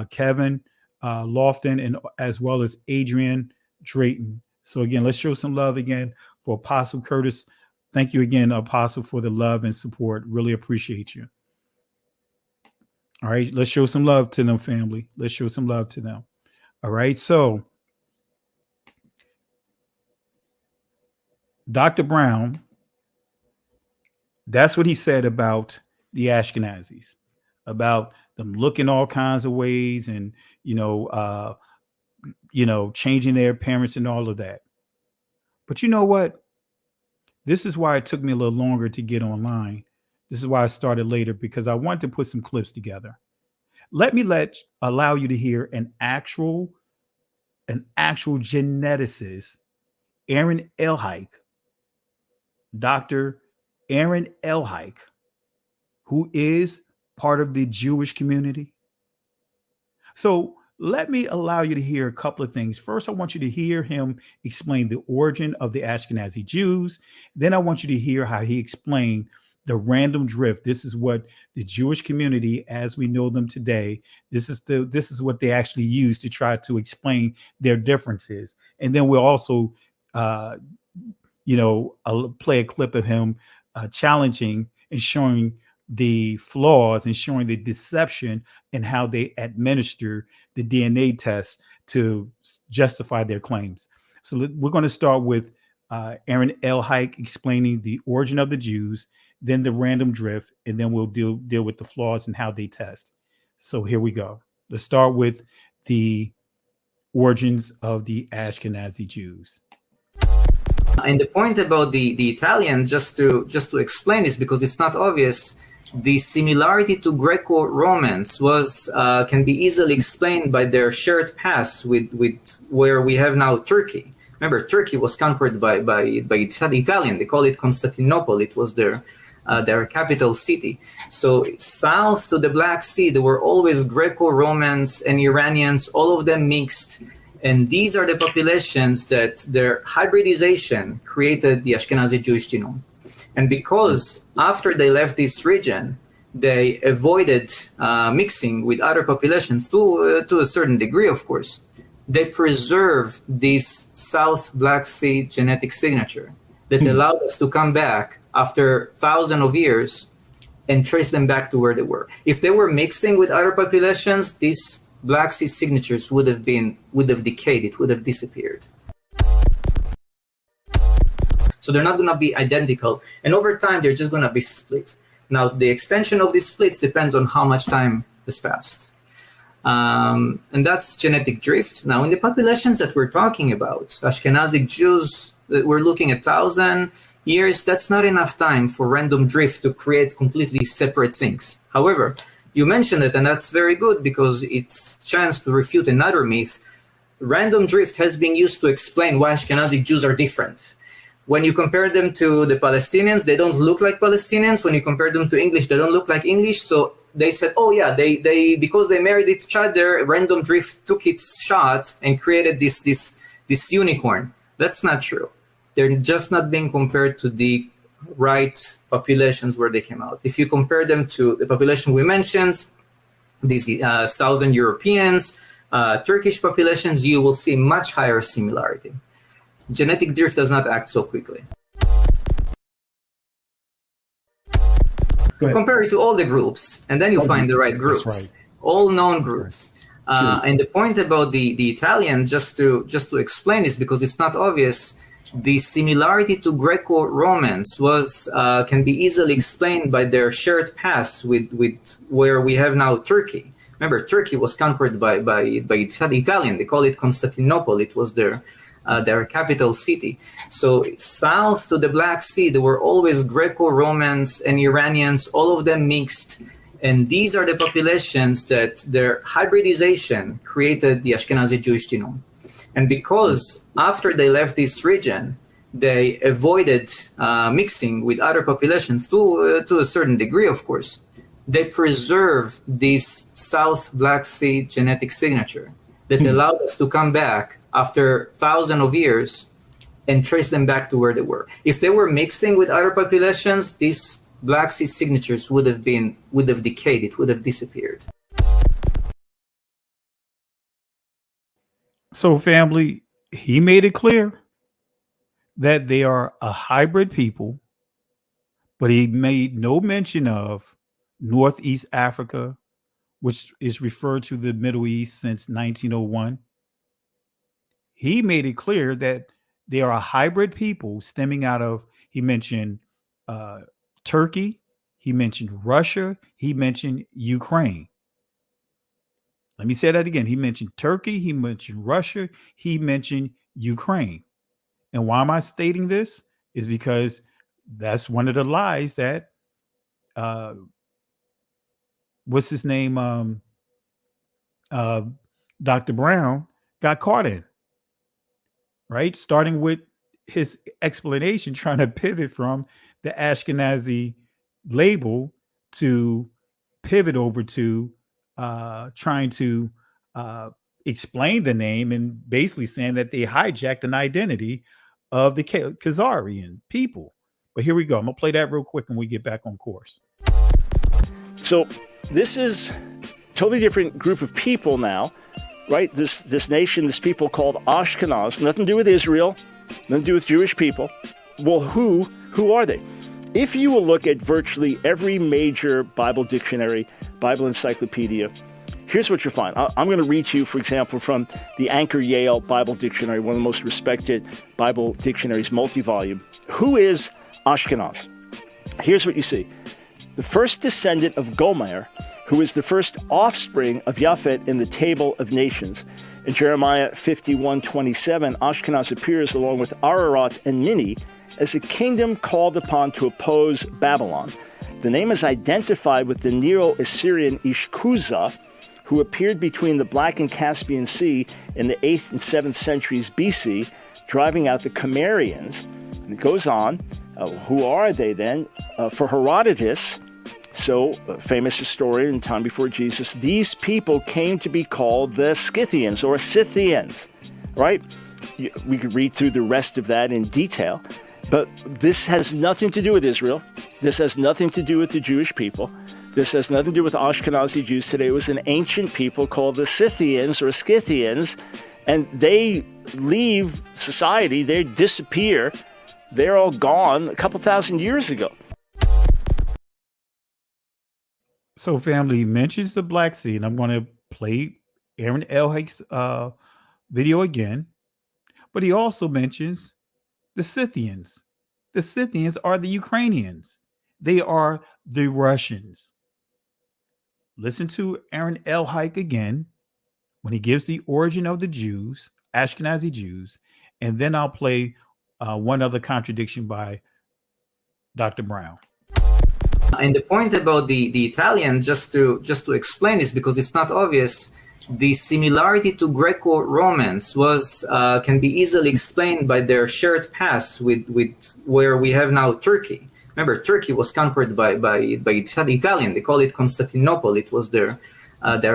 Kevin Lofton, and as well as Adrian Drayton. So again, let's show some love again for Apostle Curtis. Thank you again, Apostle, for the love and support. Really appreciate you. All right, let's show some love to them, family. Let's show some love to them. All right, so Dr. Brown, that's what he said about the Ashkenazis, about them looking all kinds of ways and, changing their parents and all of that. But you know what? This is why it took me a little longer to get online. This is why I started later, because I wanted to put some clips together. Let me allow you to hear an actual geneticist, Aaron Elhike, Dr. Aaron Elhike, who is part of the Jewish community. So let me allow you to hear a couple of things. First, I want you to hear him explain the origin of the Ashkenazi Jews. Then I want you to hear how he explained the random drift. This is what the Jewish community, as we know them today, this is what they actually use to try to explain their differences. And then we'll also, play a clip of him challenging and showing the flaws and showing the deception and how they administer the DNA test to justify their claims. So we're going to start with Aaron Elhike explaining the origin of the Jews, then the random drift, and then we'll deal with the flaws and how they test. So here we go. Let's start with the origins of the Ashkenazi Jews.
And the point about the Italian, just to explain this, because it's not obvious, the similarity to Greco-Romans can be easily explained by their shared past with where we have now Turkey. Remember, Turkey was conquered by the Italian. They call it Constantinople. It was their their capital city. So south to the Black Sea, there were always Greco-Romans and Iranians, all of them mixed. And these are the populations that their hybridization created the Ashkenazi Jewish genome. And because after they left this region, they avoided mixing with other populations to a certain degree, of course, they preserve this South Black Sea genetic signature that allowed us to come back after thousands of years and trace them back to where they were. If they were mixing with other populations, these Black Sea signatures would have decayed, it would have disappeared. So they're not going to be identical, and over time they're just going to be split. Now the extension of these splits depends on how much time has passed. And that's genetic drift. Now in the populations that we're talking about, Ashkenazi Jews, we're looking at 1,000 years, that's not enough time for random drift to create completely separate things. However, you mentioned it, and that's very good because it's a chance to refute another myth. Random drift has been used to explain why Ashkenazi Jews are different. When you compare them to the Palestinians, they don't look like Palestinians. When you compare them to English, they don't look like English. So they said, oh yeah, they because they married each other, random drift took its shot and created this unicorn. That's not true. They're just not being compared to the right populations where they came out. If you compare them to the population we mentioned, these Southern Europeans, Turkish populations, you will see much higher similarity. Genetic drift does not act so quickly. Compare it to all the groups, and then you find the right groups, right. All known groups. And the point about the Italian, just to explain this, because it's not obvious, the similarity to Greco-Romans can be easily explained by their shared past with where we have now Turkey. Remember, Turkey was conquered by Italian. They call it Constantinople. It was their capital city. So south to the Black Sea, there were always Greco-Romans and Iranians, all of them mixed. And these are the populations that their hybridization created the Ashkenazi Jewish genome. And because after they left this region, they avoided mixing with other populations to a certain degree, of course, they preserve this South Black Sea genetic signature that allowed us to come back after thousands of years and trace them back to where they were. If they were mixing with other populations, these Black Sea signatures would have decayed, it would have disappeared.
So family, he made it clear that they are a hybrid people, but he made no mention of Northeast Africa, which is referred to the Middle East since 1901. He made it clear that they are a hybrid people stemming out of, he mentioned Turkey, he mentioned Russia, he mentioned Ukraine. Let me say that again. He mentioned Turkey, he mentioned Russia, he mentioned Ukraine. And why am I stating this? Is because that's one of the lies that what's his name? Dr. Brown got caught in, right? Starting with his explanation, trying to pivot from the Ashkenazi label to pivot over to trying to explain the name and basically saying that they hijacked an identity of the Khazarian people. But here we go. I'm going to play that real quick and we get back on course.
So this is a totally different group of people now, right? This nation, this people called Ashkenaz, nothing to do with Israel, nothing to do with Jewish people. Well, who are they? If you will look at virtually every major Bible dictionary, Bible encyclopedia, here's what you'll find. I'm going to read to you, for example, from the Anchor Yale Bible Dictionary, one of the most respected Bible dictionaries, multi-volume. Who is Ashkenaz? Here's what you see. The first descendant of Gomer, who is the first offspring of Japhet in the Table of Nations. In Jeremiah 51:27, Ashkenaz appears along with Ararat and Enmity as a kingdom called upon to oppose Babylon. The name is identified with the Neo-Assyrian Ishkuza, who appeared between the Black and Caspian Sea in the 8th and 7th centuries BC, driving out the Cimmerians. And it goes on. Who are they then? For Herodotus, so a famous historian in time before Jesus, these people came to be called the Scythians or Scythians, right? We could read through the rest of that in detail, but this has nothing to do with Israel. This has nothing to do with the Jewish people. This has nothing to do with Ashkenazi Jews today. It was an ancient people called the Scythians or Scythians, and they leave society, they disappear. They're all gone a couple thousand years ago.
So family mentions the Black Sea, and I'm going to play Aaron Elhake's video again, but he also mentions the Scythians. The Scythians are the Ukrainians. They are the Russians. Listen to Aaron Elhake again when he gives the origin of the Jews, Ashkenazi Jews, and then I'll play one other contradiction by Dr. Brown.
And the point about the Italian, just to explain, is because it's not obvious. The similarity to Greco-Romans was can be easily explained by their shared past with where we have now Turkey. Remember, Turkey was conquered by the Italian. They call it Constantinople. It was their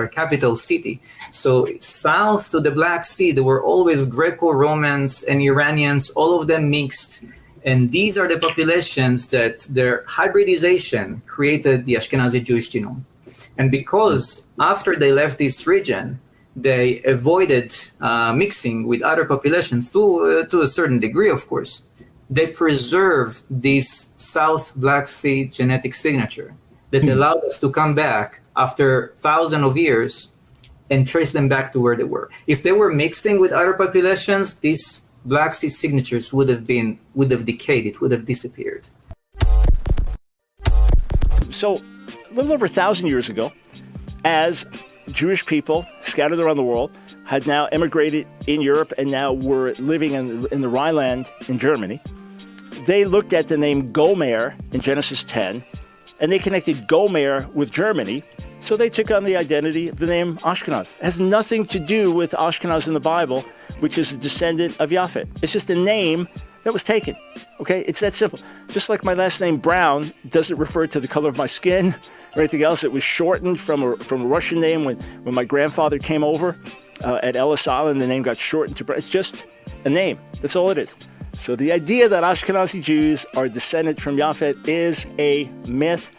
capital city. So south to the Black Sea, there were always Greco-Romans and Iranians, all of them mixed. And these are the populations that their hybridization created the Ashkenazi Jewish genome. And because after they left this region, they avoided mixing with other populations to a certain degree, of course, they preserved this South Black Sea genetic signature that allowed us to come back after thousands of years and trace them back to where they were. If they were mixing with other populations, these Black Sea signatures would have decayed, it would have disappeared.
So a little over 1,000 years ago, as Jewish people scattered around the world had now emigrated in Europe and now were living in the Rhineland in Germany, they looked at the name Gomer in Genesis 10, and they connected Gomer with Germany, so they took on the identity of the name Ashkenaz. It has nothing to do with Ashkenaz in the Bible, which is a descendant of Japhet. It's just a name that was taken. Okay, it's that simple. Just like my last name Brown doesn't refer to the color of my skin or anything else. It was shortened from a Russian name when my grandfather came over at Ellis Island. The name got shortened to Brown. It's just a name. That's all it is. So the idea that Ashkenazi Jews are descended from Japhet is a myth,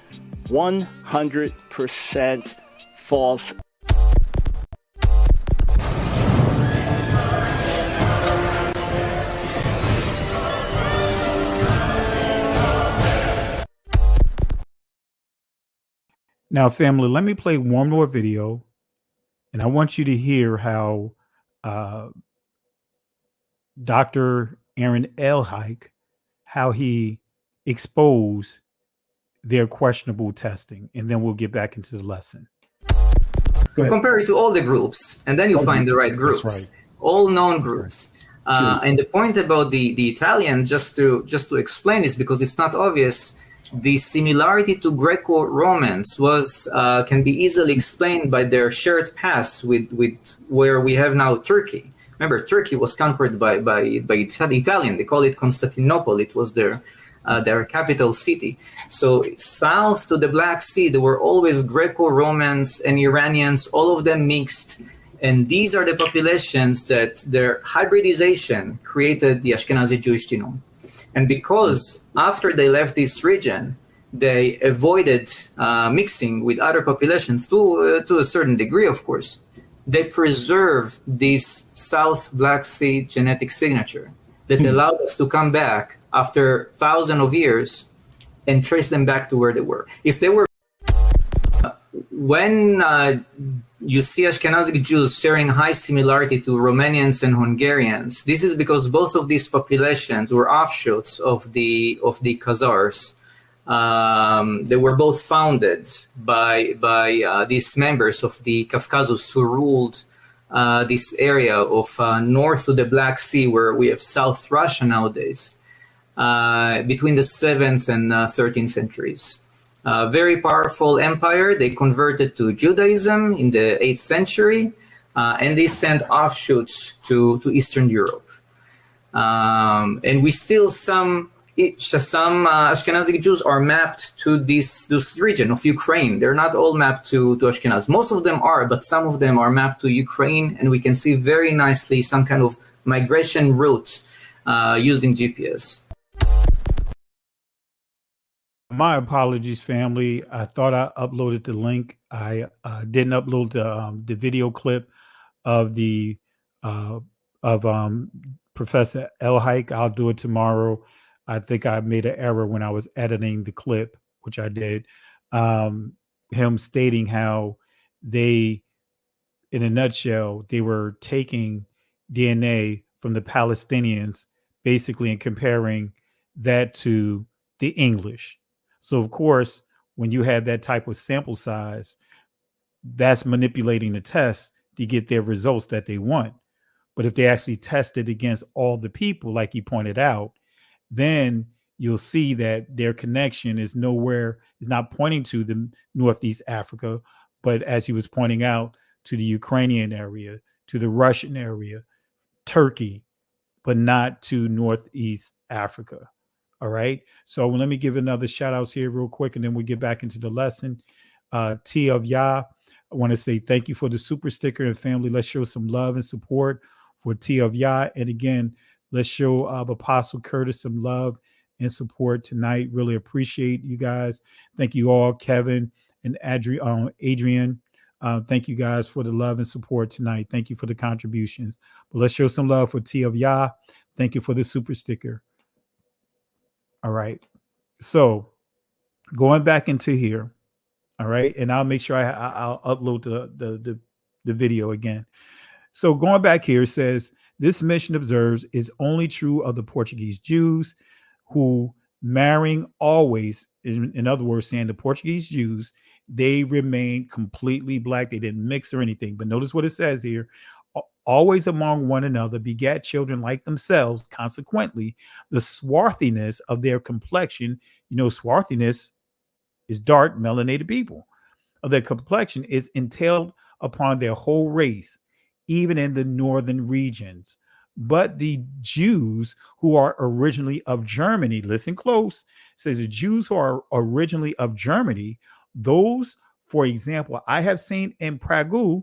100% false.
Now, family, let me play one more video, and I want you to hear how Dr. Aaron Elhake, how he exposed their questionable testing, and then we'll get back into the lesson.
Compare it to all the groups, and then you find the right groups,
right.
All known groups. And the point about the Italian, just to explain, is because it's not obvious. The similarity to Greco-Romans was can be easily explained by their shared past with where we have now Turkey. Remember, Turkey was conquered by the Italian. They call it Constantinople. It was their capital city. So south to the Black Sea, there were always Greco-Romans and Iranians, all of them mixed. And these are the populations that their hybridization created the Ashkenazi Jewish genome. And because after they left this region, they avoided mixing with other populations to a certain degree, of course, they preserved this South Black Sea genetic signature that allowed us to come back after thousands of years and trace them back to where they were. If they were, when you see Ashkenazi Jews sharing high similarity to Romanians and Hungarians, this is because both of these populations were offshoots of the Khazars. They were both founded by these members of the Caucasus who ruled this area of north of the Black Sea, where we have South Russia nowadays, between the 7th and 13th centuries. Very powerful empire. They converted to Judaism in the 8th century, and they sent offshoots to Eastern Europe. And we still some some Ashkenazi Jews are mapped to this region of Ukraine. They're not all mapped to Ashkenaz. Most of them are, but some of them are mapped to Ukraine, and we can see very nicely some kind of migration route using GPS.
My apologies, family. I thought I uploaded the link. I didn't upload the video clip of the Professor Elhike. I'll do it tomorrow. I think I made an error when I was editing the clip, which I did. Him stating how they, in a nutshell, they were taking DNA from the Palestinians, basically, and comparing that to the English. So, of course, when you have that type of sample size, that's manipulating the test to get their results that they want. But if they actually test it against all the people, like he pointed out, then you'll see that their connection is not pointing to the Northeast Africa, but as he was pointing out, to the Ukrainian area, to the Russian area, Turkey, but not to Northeast Africa. All right. So let me give another shout outs here real quick, and then we get back into the lesson. T of Yah, I want to say thank you for the super sticker, and family. Let's show some love and support for T of Yah. And again, let's show Apostle Curtis some love and support tonight. Really appreciate you guys. Thank you all, Kevin and Adrian. Thank you guys for the love and support tonight. Thank you for the contributions. But let's show some love for T of Yah. Thank you for the super sticker. All right. So going back into here. All right. And I'll make sure I'll upload the video again. So going back here, it says this mission observes is only true of the Portuguese Jews who marrying always, in other words, saying the Portuguese Jews, they remain completely black. They didn't mix or anything. But notice what it says here. Always among one another begat children like themselves. Consequently, the swarthiness of their complexion, swarthiness is dark, melanated people, of their complexion is entailed upon their whole race, even in the northern regions. But the Jews who are originally of Germany, listen close, says the Jews who are originally of Germany, those, for example, I have seen in Prague,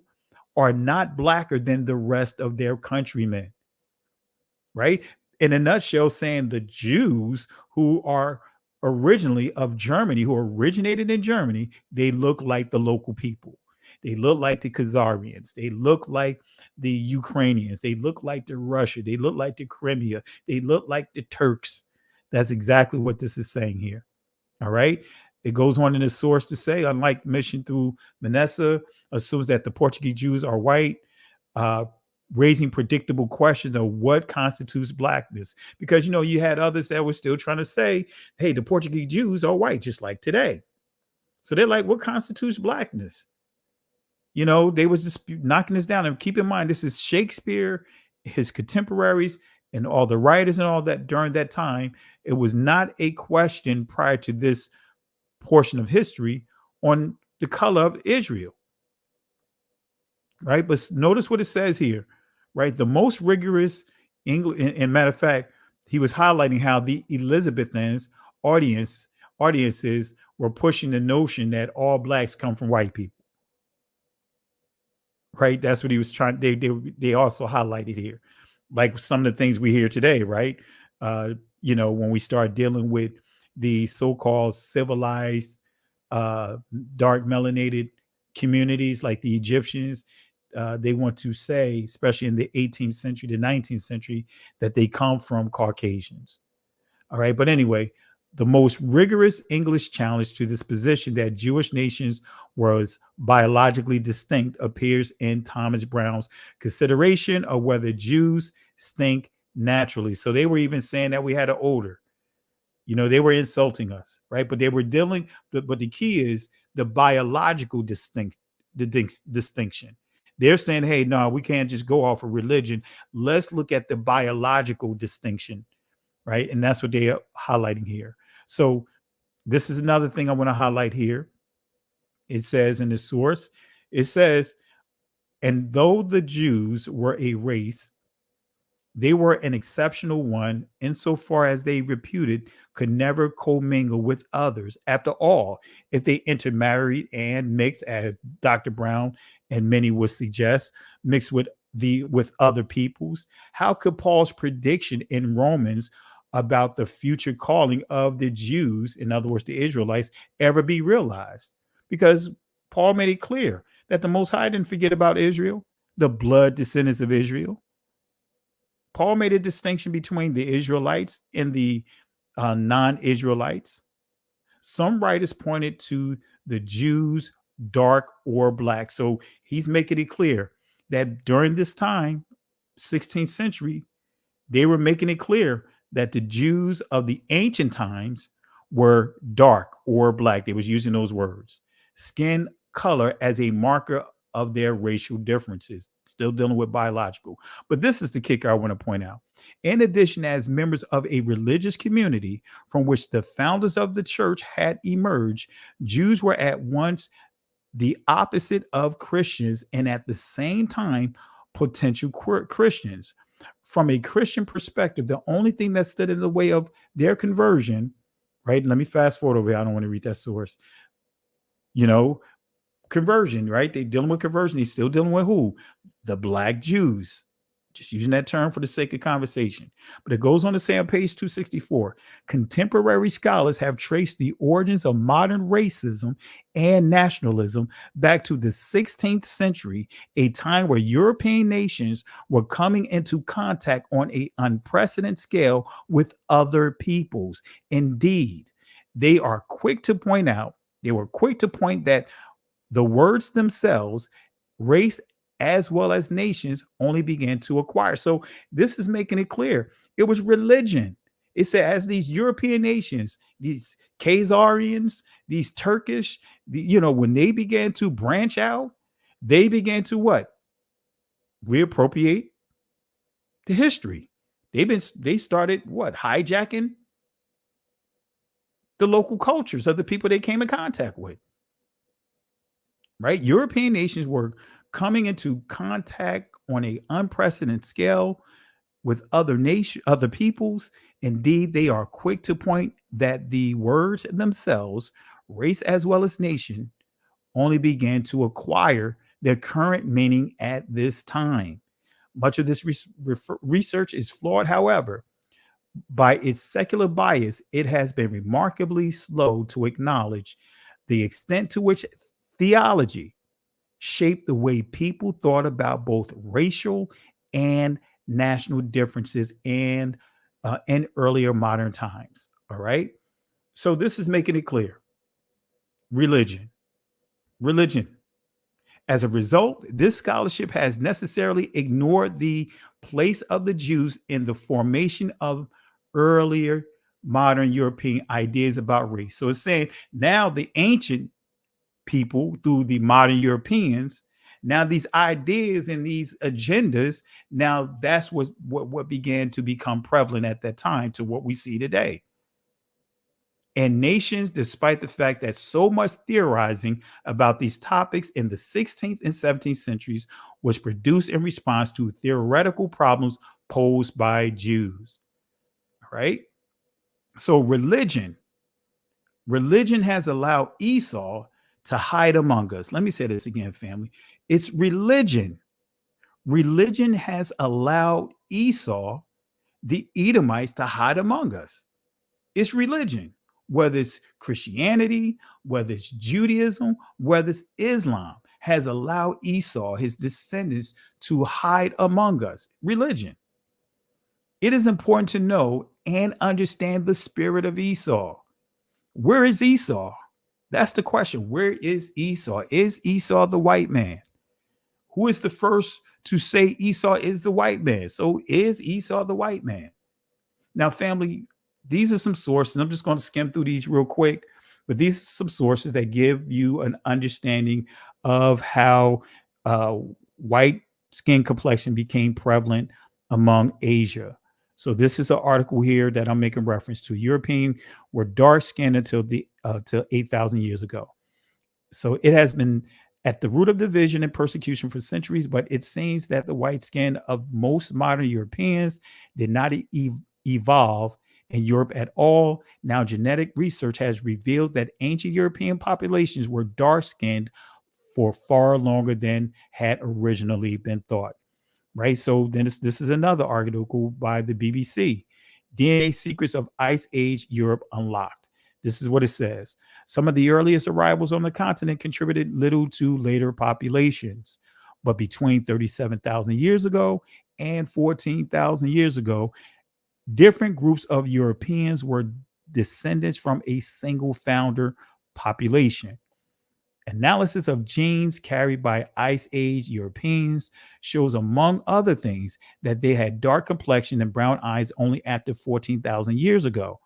are not blacker than the rest of their countrymen, right? In a nutshell, saying the Jews who are originally of Germany, who originated in Germany, they look like the local people. They look like the Khazarians. They look like the Ukrainians. They look like the Russia. They look like the Crimea. They look like the Turks. That's exactly what this is saying here. All right. It goes on in the source to say, unlike mission through Manasseh, assumes that the Portuguese Jews are white, raising predictable questions of what constitutes blackness. Because, you had others that were still trying to say, hey, the Portuguese Jews are white, just like today. So they're like, what constitutes blackness? They was just knocking this down. And keep in mind, this is Shakespeare, his contemporaries, and all the writers and all that during that time. It was not a question prior to this portion of history on the color of Israel, right? But notice what it says here, right? The most rigorous English, and matter of fact, he was highlighting how the Elizabethans audiences were pushing the notion that all blacks come from white people, right? That's what he was trying. They also highlighted here, like some of the things we hear today, right? When we start dealing with the so-called civilized, dark melanated communities like the Egyptians, they want to say, especially in the 18th century, the 19th century, that they come from Caucasians. All right. But anyway, the most rigorous English challenge to this position that Jewish nations was biologically distinct appears in Thomas Brown's consideration of whether Jews stink naturally. So they were even saying that we had an odor. They were insulting us, right? But they were dealing, but the key is the biological distinction. They're saying, hey, no, we can't just go off of religion. Let's look at the biological distinction, right? And that's what they are highlighting here. So this is another thing I want to highlight here. It says in the source, it says, and though the Jews were a race They were an exceptional one insofar as they reputed could never commingle with others. After all, if they intermarried and mixed, as Dr. Brown and many would suggest, mixed with other peoples, how could Paul's prediction in Romans about the future calling of the Jews, in other words, the Israelites, ever be realized? Because Paul made it clear that the Most High didn't forget about Israel, the blood descendants of Israel. Paul made a distinction between the Israelites and the non-Israelites. Some writers pointed to the Jews, dark or black. So he's making it clear that during this time, 16th century, they were making it clear that the Jews of the ancient times were dark or black. They was using those words. Skin color as a marker of their racial differences, still dealing with biological. But this is the kicker I want to point out. In addition, as members of a religious community from which the founders of the church had emerged, Jews were at once the opposite of Christians and at the same time potential Christians. From a Christian perspective, the only thing that stood in the way of their conversion, right? Let me fast forward over here. I don't want to read that source. Conversion, right? They're dealing with conversion. They're still dealing with who? The black Jews. Just using that term for the sake of conversation. But it goes on to say on page 264, contemporary scholars have traced the origins of modern racism and nationalism back to the 16th century, a time where European nations were coming into contact on an unprecedented scale with other peoples. Indeed, they were quick to point that the words themselves, race as well as nations, only began to acquire. So this is making it clear. It was religion. It said as these European nations, these Khazarians, these Turkish, when they began to branch out, they began to what? Reappropriate the history. They started what? Hijacking the local cultures of the people they came in contact with. Right? European nations were coming into contact on an unprecedented scale with other peoples. Indeed, they are quick to point that the words themselves, race as well as nation, only began to acquire their current meaning at this time. Much of this research is flawed, however. By its secular bias, it has been remarkably slow to acknowledge the extent to which theology shaped the way people thought about both racial and national differences in earlier modern times. All right. So this is making it clear. Religion. As a result, this scholarship has necessarily ignored the place of the Jews in the formation of earlier modern European ideas about race. So it's saying now the ancient people through the modern Europeans, now these ideas and these agendas, now that's what began to become prevalent at that time to what we see today. And nations, despite the fact that so much theorizing about these topics in the 16th and 17th centuries was produced in response to theoretical problems posed by Jews. All right. So religion has allowed Esau to hide among us. Let me say this again, family. It's religion. Religion has allowed Esau, the Edomites, to hide among us. It's religion, whether it's Christianity, whether it's Judaism, whether it's Islam, has allowed Esau, his descendants, to hide among us. Religion. It is important to know and understand the spirit of Esau. Where is Esau? That's the question. Where is Esau? Is Esau the white man? Who is the first to say Esau is the white man? So is Esau the white man? Now, family, these are some sources. I'm just going to skim through these real quick, but these are some sources that give you an understanding of how white skin complexion became prevalent among Asia. So this is an article here that I'm making reference to. European were dark skinned until 8,000 years ago. So it has been at the root of division and persecution for centuries, but it seems that the white skin of most modern Europeans did not evolve in Europe at all. Now, genetic research has revealed that ancient European populations were dark-skinned for far longer than had originally been thought. Right? So then this is another article by the BBC. DNA Secrets of Ice Age Europe Unlocked. This is what it says. Some of the earliest arrivals on the continent contributed little to later populations, but between 37,000 years ago and 14,000 years ago, different groups of Europeans were descendants from a single founder population. Analysis of genes carried by Ice Age Europeans shows, among other things, that they had dark complexion and brown eyes only after 14,000 years ago.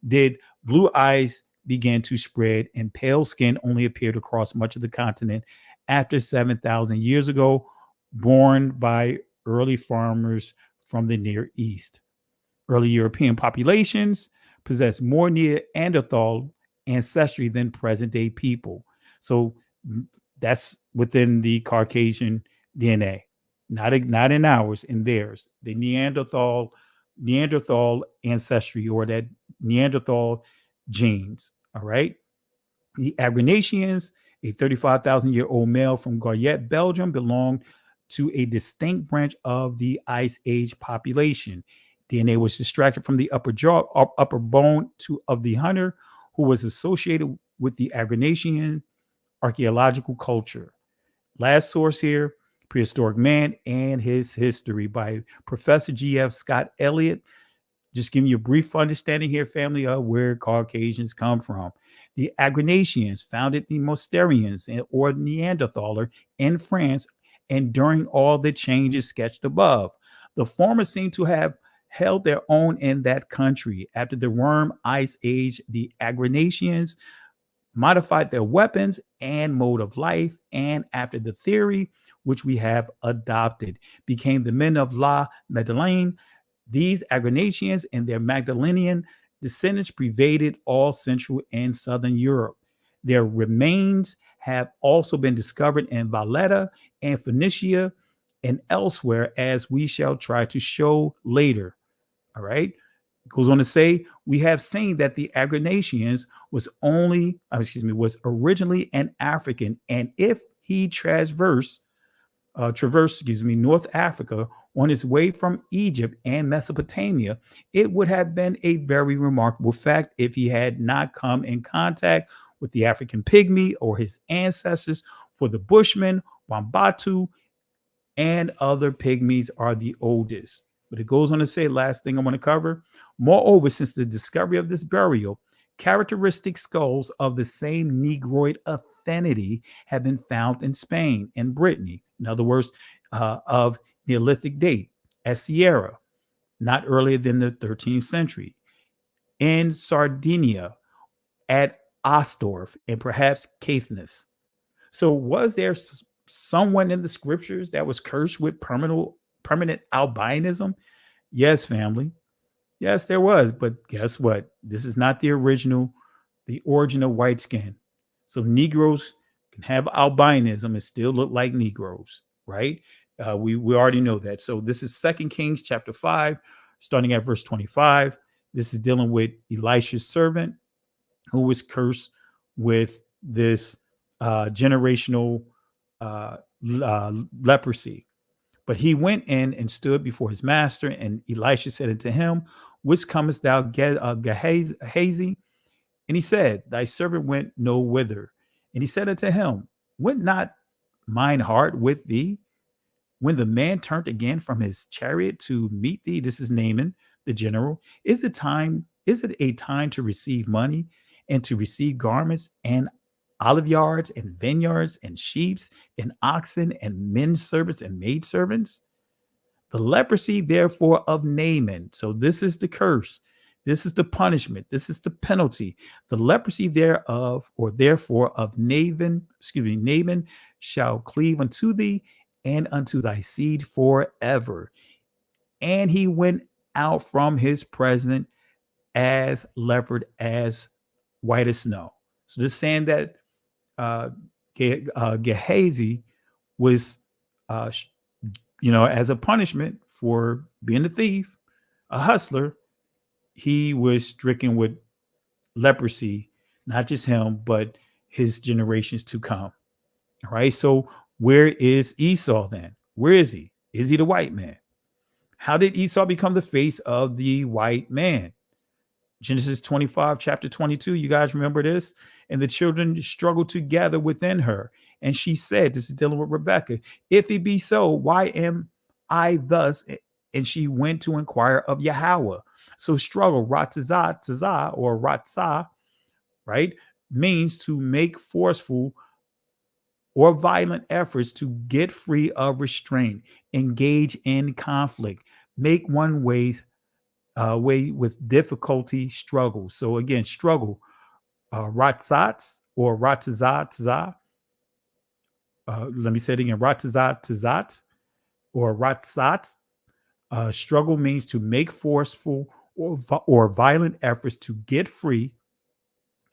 Did blue eyes began to spread and pale skin only appeared across much of the continent after 7,000 years ago, borne by early farmers from the Near East. Early European populations possessed more Neanderthal ancestry than present-day people. So that's within the Caucasian DNA, not in ours, in theirs. The Neanderthal ancestry, or that Neanderthal genes. All right. The Agranacians, a 35,000-year-old male from Goyet, Belgium, belonged to a distinct branch of the Ice Age population. DNA was extracted from the upper bone of the hunter, who was associated with the Agranacian archaeological culture. Last source here, Prehistoric Man and His History by Professor G.F. Scott Elliott. Just giving you a brief understanding here, family, of where Caucasians come from. The Agranacians founded the Mousterians or Neanderthaler in France, and during all the changes sketched above, the former seem to have held their own in that country. After the Worm Ice Age, the Agranacians modified their weapons and mode of life, and after the theory, which we have adopted, became the men of La Magdalene. These Agranacians and their Magdalenian descendants pervaded all Central and Southern Europe. Their remains have also been discovered in Valletta and Phoenicia and elsewhere, as we shall try to show later. All right. It goes on to say, we have seen that the Agranacians was originally an African, and if he traversed North Africa on his way from Egypt and Mesopotamia, it would have been a very remarkable fact if he had not come in contact with the African pygmy or his ancestors, for the Bushmen, Wambatu, and other pygmies are the oldest. But it goes on to say, last thing I want to cover, moreover, since the discovery of this burial, characteristic skulls of the same Negroid affinity have been found in Spain and Brittany. In other words, of Neolithic date, at Sierra, not earlier than the 13th century, in Sardinia, at Ostorf, and perhaps Caithness. So was there someone in the scriptures that was cursed with permanent albinism? Yes, family. Yes, there was. But guess what? This is not the origin of white skin. So Negroes can have albinism and still look like Negroes, right? We already know that. So this is 2 Kings chapter 5, starting at verse 25. This is dealing with Elisha's servant, who was cursed with this generational leprosy. But he went in and stood before his master, and Elisha said unto him, Which comest thou, Gehazi? And he said, Thy servant went no whither. And he said unto him, Went not mine heart with thee when the man turned again from his chariot to meet thee? This is Naaman, the general. Is it a time to receive money and to receive garments and olive yards and vineyards and sheep and oxen and men servants and maid servants? The leprosy, therefore, of Naaman. So this is the curse. This is the punishment. This is the penalty. The leprosy thereof, or therefore of Naaman shall cleave unto thee and unto thy seed forever. And he went out from his presence as leopard, as white as snow. So just saying that Gehazi was, as a punishment for being a thief, a hustler, he was stricken with leprosy, not just him, but his generations to come. All right. So where is Esau then? Where is he? Is he the white man? How did Esau become the face of the white man? Genesis 25, chapter 22. You guys remember this? And the children struggled together within her. And she said, this is dealing with Rebecca, if it be so, why am I thus? And she went to inquire of Yahweh. So struggle, Ratzah, or Ratzah, right, means to make forceful or violent efforts to get free of restraint, engage in conflict, make one way with difficulty, struggle. So again, struggle, Ratzat or Ratzah. Let me say it again, Ratzat or Ratzat. Struggle means to make forceful or violent efforts to get free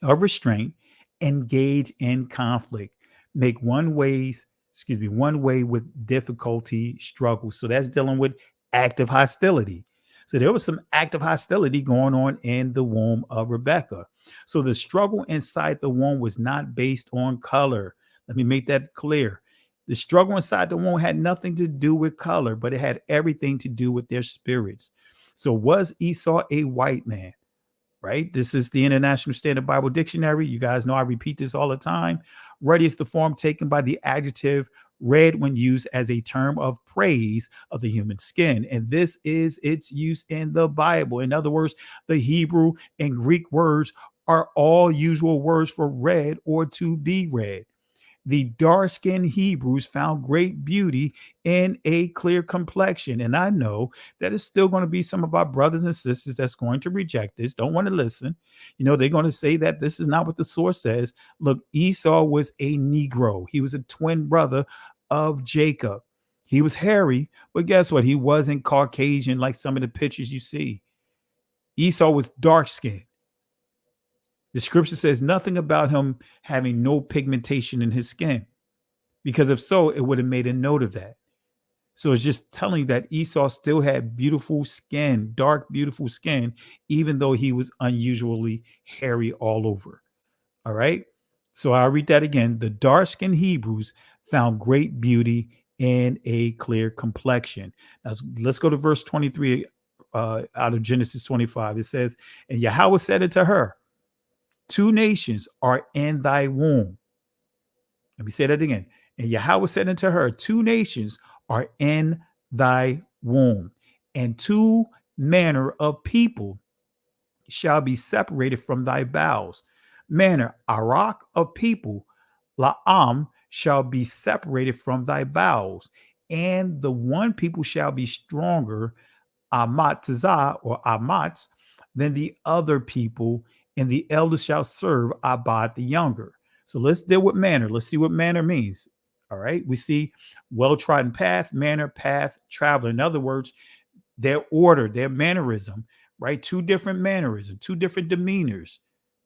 of restraint, engage in conflict, make one way with difficulty, struggle. So that's dealing with active hostility. So there was some active hostility going on in the womb of Rebecca. So the struggle inside the womb was not based on color. Let me make that clear. The struggle inside the womb had nothing to do with color, but it had everything to do with their spirits. So was Esau a white man? Right? This is the International Standard Bible Dictionary. You guys know I repeat this all the time. Ruddy is the form taken by the adjective red when used as a term of praise of the human skin. And this is its use in the Bible. In other words, the Hebrew and Greek words are all usual words for red or to be red. The dark-skinned Hebrews found great beauty in a clear complexion. And I know that it's still going to be some of our brothers and sisters that's going to reject this, don't want to listen. They're going to say that this is not what the source says. Look, Esau was a Negro. He was a twin brother of Jacob. He was hairy, but guess what? He wasn't Caucasian like some of the pictures you see. Esau was dark-skinned. The scripture says nothing about him having no pigmentation in his skin, because if so, it would have made a note of that. So it's just telling you that Esau still had beautiful skin, dark, beautiful skin, even though he was unusually hairy all over. All right. So I'll read that again. The dark-skinned Hebrews found great beauty in a clear complexion. Now let's go to verse 23 out of Genesis 25. It says, and Yahweh said unto her, 2 nations are in thy womb. Let me say that again. And Yahweh said unto her, 2 nations are in thy womb, and 2 manner of people shall be separated from thy bowels. Manner, Arak of people, Laam, shall be separated from thy bowels, and the one people shall be stronger, Amatzah or Amatz, than the other people, and the eldest shall serve Abad the younger. So let's deal with manner. Let's see what manner means. All right. We see well-trodden path, manner, path, traveler. In other words, their order, their mannerism, right? 2 different mannerisms, 2 different demeanors.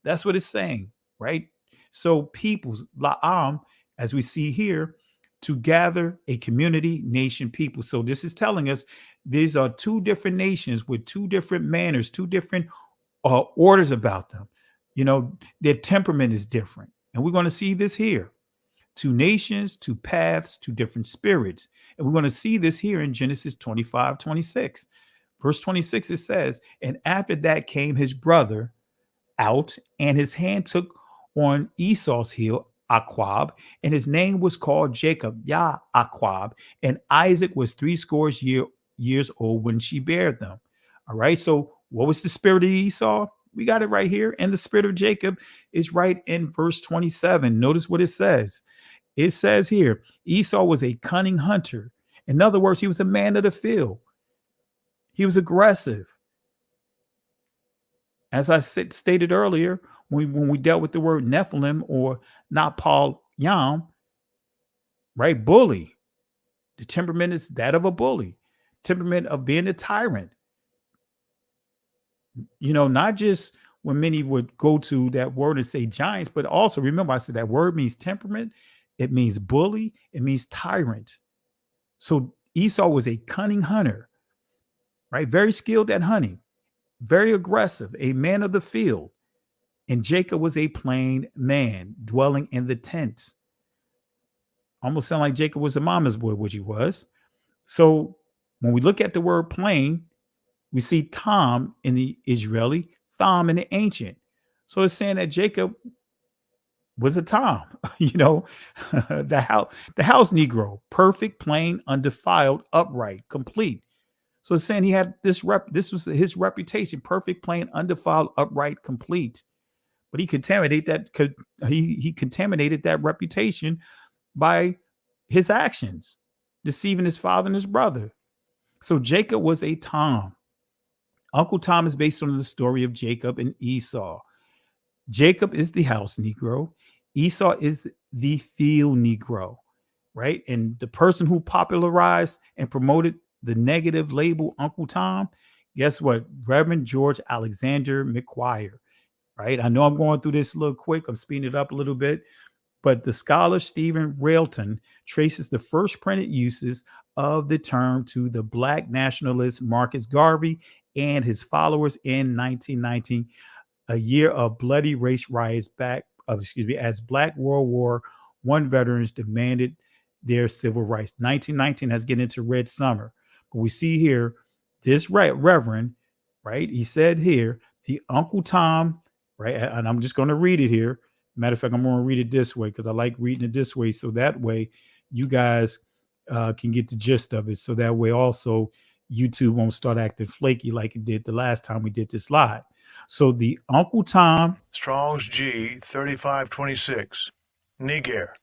That's what it's saying, right? So peoples, La'am, as we see here, to gather a community, nation, people. So this is telling us these are 2 different nations with 2 different manners, 2 different orders about them. Their temperament is different. And we're going to see this here. 2 nations, 2 paths, 2 different spirits. And we're going to see this here in Genesis 25:26. Verse 26, it says, and after that came his brother out, and his hand took on Esau's heel, Aquab, and his name was called Jacob, Aquab, and Isaac was 80 years old when she bare them. All right. So what was the spirit of Esau? We got it right here. And the spirit of Jacob is right in verse 27. Notice what it says. It says here, Esau was a cunning hunter. In other words, he was a man of the field. He was aggressive. As I stated earlier, when we dealt with the word Nephilim or Napal Yam, right? Bully. The temperament is that of a bully. Temperament of being a tyrant. Not just when many would go to that word and say giants, but also remember I said that word means temperament. it means bully, it means tyrant. So Esau was a cunning hunter, right? Very skilled at hunting, very aggressive, a man of the field. And Jacob was a plain man dwelling in the tents. Almost sound like Jacob was a mama's boy, which he was. So when we look at the word plain, we see Tom in the Israeli, Thom in the ancient. So it's saying that Jacob was a Tom, the house Negro, perfect, plain, undefiled, upright, complete. So it's saying he had this was his reputation, perfect, plain, undefiled, upright, complete. But he contaminated that reputation by his actions, deceiving his father and his brother. So Jacob was a Tom. Uncle Tom is based on the story of Jacob and Esau. Jacob is the house Negro. Esau is the field Negro, right? And the person who popularized and promoted the negative label Uncle Tom, guess what? Reverend George Alexander McGuire, right? I know I'm going through this a little quick. I'm speeding it up a little bit. But the scholar Stephen Railton traces the first printed uses of the term to the Black nationalist Marcus Garvey and his followers in 1919, a year of bloody race riots as Black World War I veterans demanded their civil rights. 1919 has get into Red Summer. But we see here this reverend, right? He said here, the Uncle Tom, right? And I'm just going to read it here. Matter of fact, I'm going to read it this way because I like reading it this way. So that way you guys can get the gist of it. So that way also YouTube won't start acting flaky like it did the last time we did this live. So the Uncle Tom.
Strong's G 3526. Niger.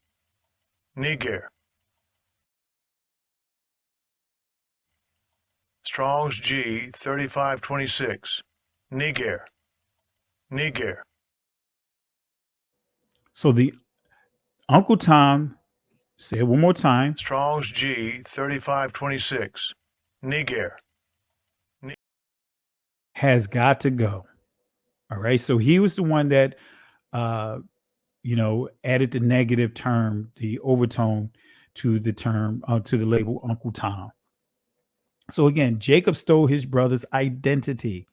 Strong's G 3526. Niger.
So the Uncle Tom, say it one more time.
Strong's G 3526. Niger.
Has got to go. All right. So he was the one that, added the negative term, the overtone to the term, to the label Uncle Tom. So again, Jacob stole his brother's identity.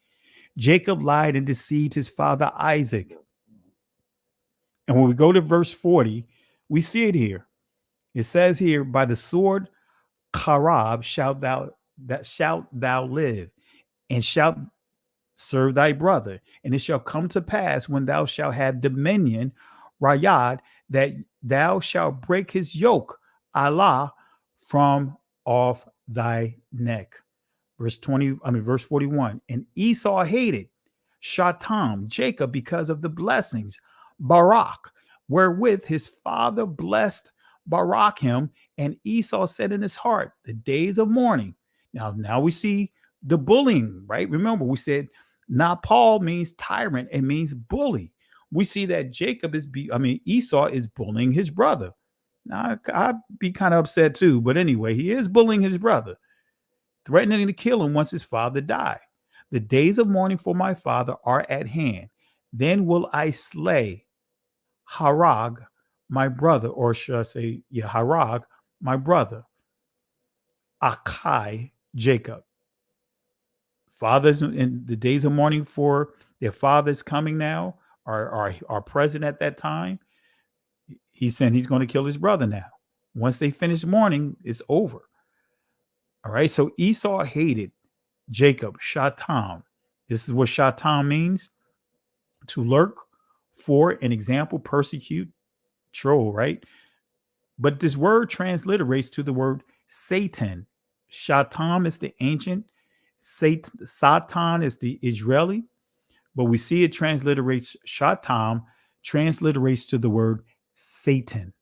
Jacob lied and deceived his father Isaac. And when we go to verse 40, we see it here. It says here, by the sword Charab shalt thou live, and shalt serve thy brother. And it shall come to pass when thou shalt have dominion, Rayad, that thou shalt break his yoke, Allah, from off thy neck. Verse 41. And Esau hated Shaitan, Jacob, because of the blessings, Barak, wherewith his father blessed Barak him. And Esau said in his heart, the days of mourning. Now we see the bullying, right? Remember, we said Paul means tyrant. It means bully. We see that Esau is bullying his brother. Now, I'd be kind of upset too, but anyway, he is bullying his brother, threatening to kill him once his father die. The days of mourning for my father are at hand. Then will I slay Harag, my brother, or should I say, Harag, my brother, Akai, Jacob. Fathers in the days of mourning for their fathers coming now are present at that time. He's saying he's going to kill his brother now. Once they finish mourning, it's over. All right. So Esau hated Jacob, Shaitan. This is what Shaitan means: to lurk, for an example, persecute, troll, right? But this word transliterates to the word Satan. Shaitan is the ancient, Satan is the Israeli, but we see it transliterates, Shaitan transliterates to the word Satan.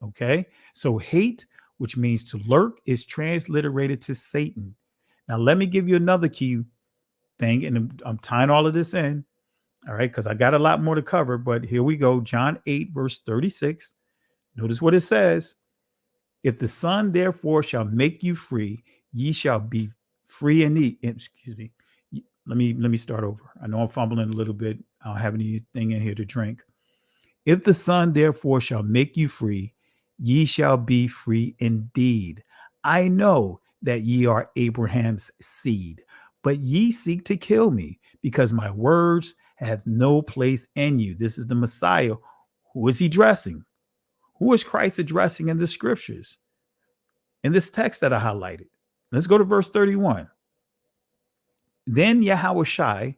Okay, so hate, which means to lurk, is transliterated to Satan. Now, let me give you another key thing, and I'm tying all of this in, all right, because I got a lot more to cover, but here we go. John 8, verse 36. Notice what it says. If the Son therefore shall make you free, ye shall be free indeed. Excuse me. Let me start over. I know I'm fumbling a little bit. I don't have anything in here to drink. If the Son therefore shall make you free, ye shall be free indeed. I know that ye are Abraham's seed, but ye seek to kill me, because my words have no place in you. This is the Messiah. Who is he addressing? Who is Christ addressing in the scriptures? In this text that I highlighted. Let's go to verse 31. Then Yahushua,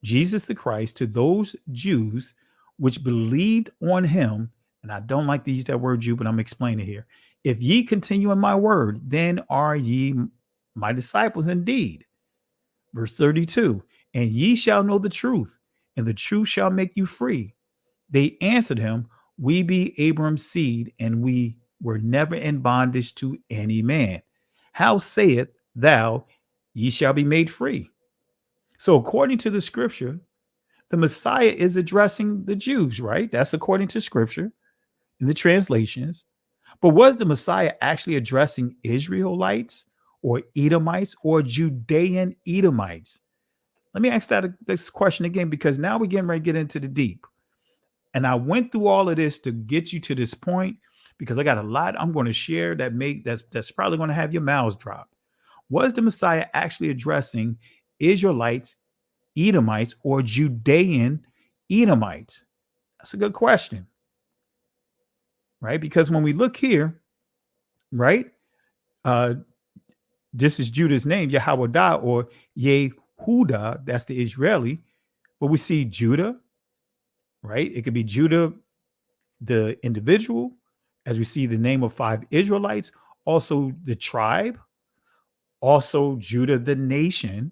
Jesus the Christ, to those Jews which believed on him, and I don't like to use that word Jew, but I'm explaining here. If ye continue in my word, then are ye my disciples indeed. Verse 32, and ye shall know the truth, and the truth shall make you free. They answered him, we be Abraham's seed, and we were never in bondage to any man. How sayest thou, ye shall be made free? So according to the scripture, the Messiah is addressing the Jews, right? That's according to scripture in the translations. But was the Messiah actually addressing Israelites or Edomites or Judean Edomites? Let me ask this question again, because now we're getting ready to get into the deep. And I went through all of this to get you to this point because I got a lot I'm going to share that's probably going to have your mouths drop. Was the Messiah actually addressing Israelites, Edomites, or Judean Edomites? That's a good question, right? Because when we look here, right, this is Judah's name, Yehowadah or Yehuda, that's the Israeli. But we see Judah, right? It could be Judah, the individual, as we see the name of 5 Israelites, also the tribe, also Judah, the nation.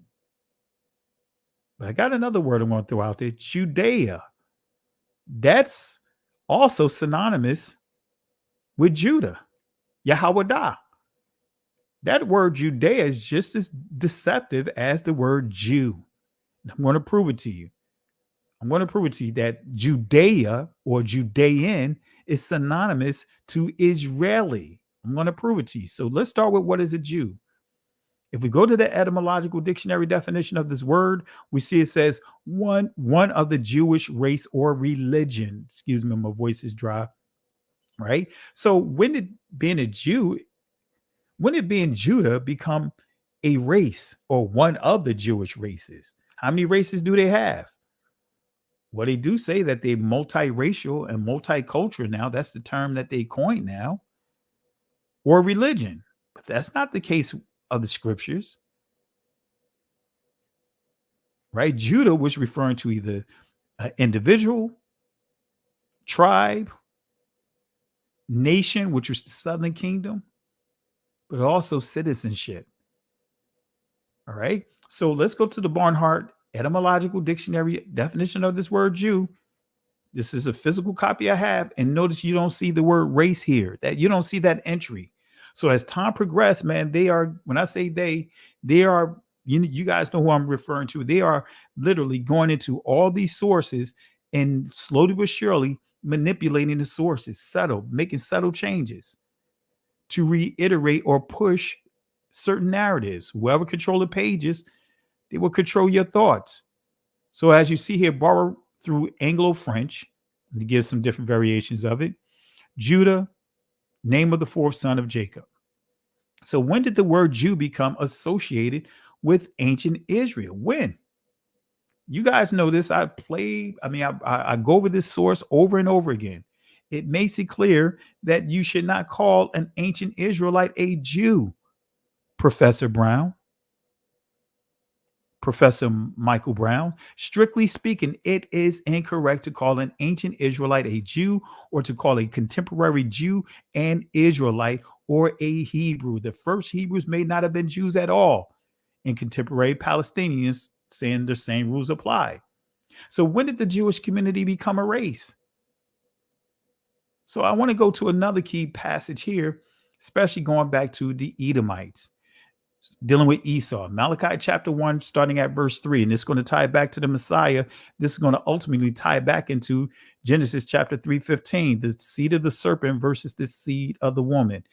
But I got another word I want to throw out there, Judea. That's also synonymous with Judah, Yehowadah. That word Judea is just as deceptive as the word Jew. And I'm going to prove it to you. I'm going to prove it to you that Judea or Judean is synonymous to Israeli. I'm going to prove it to you. So let's start with what is a Jew. If we go to the etymological dictionary definition of this word, we see it says one of the Jewish race or religion. Excuse me, my voice is dry. Right? So when did being Judah become a race or one of the Jewish races? How many races do they have? Well, they do say that they're multiracial and multicultural now. That's the term that they coined now. Or religion. But that's not the case of the scriptures. Right? Judah was referring to either an individual, tribe, nation, which was the southern kingdom, but also citizenship. All right. So let's go to the Barnhart etymological dictionary definition of this word Jew. This is a physical copy I have. And notice you don't see the word race here, that you don't see that entry. So as time progressed, man, they are, when I say they are, you guys know who I'm referring to. They are literally going into all these sources and slowly but surely manipulating the sources, making subtle changes to reiterate or push certain narratives. Whoever control the pages, they will control your thoughts. So as you see here, borrow through Anglo-French, to give some different variations of it. Judah, name of the 4th son of Jacob. So when did the word Jew become associated with ancient Israel? When? You guys know this. I go over this source over and over again. It makes it clear that you should not call an ancient Israelite a Jew, Professor Brown. Professor Michael Brown. Strictly speaking, it is incorrect to call an ancient Israelite a Jew or to call a contemporary Jew an Israelite or a Hebrew. The first Hebrews may not have been Jews at all, and contemporary Palestinians saying the same rules apply. So when did the Jewish community become a race? So I want to go to another key passage here, especially going back to the Edomites, dealing with Esau. Malachi chapter 1, starting at verse 3. And it's going to tie back to the Messiah. This is going to ultimately tie back into Genesis chapter 3:15, the seed of the serpent versus the seed of the woman.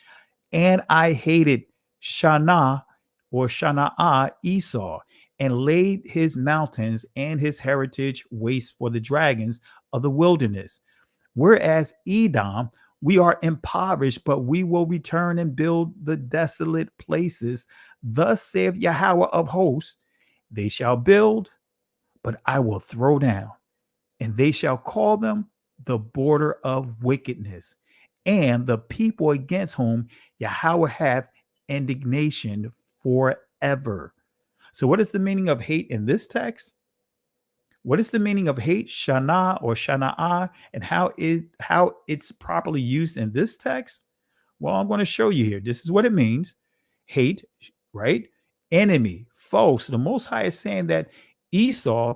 And I hated Shana or Shana'ah Esau, and laid his mountains and his heritage waste for the dragons of the wilderness. Whereas Edom We are impoverished, but we will return and build the desolate places. Thus saith Yahweh of hosts, they shall build, but I will throw down, and they shall call them the border of wickedness, and the people against whom Yahweh hath indignation forever. So what is the meaning of hate in this text? What is the meaning of hate, shana or shana'ah, and how it's properly used in this text? Well, I'm going to show you here. This is what it means. Hate, right? Enemy, foe. So the Most High is saying that Esau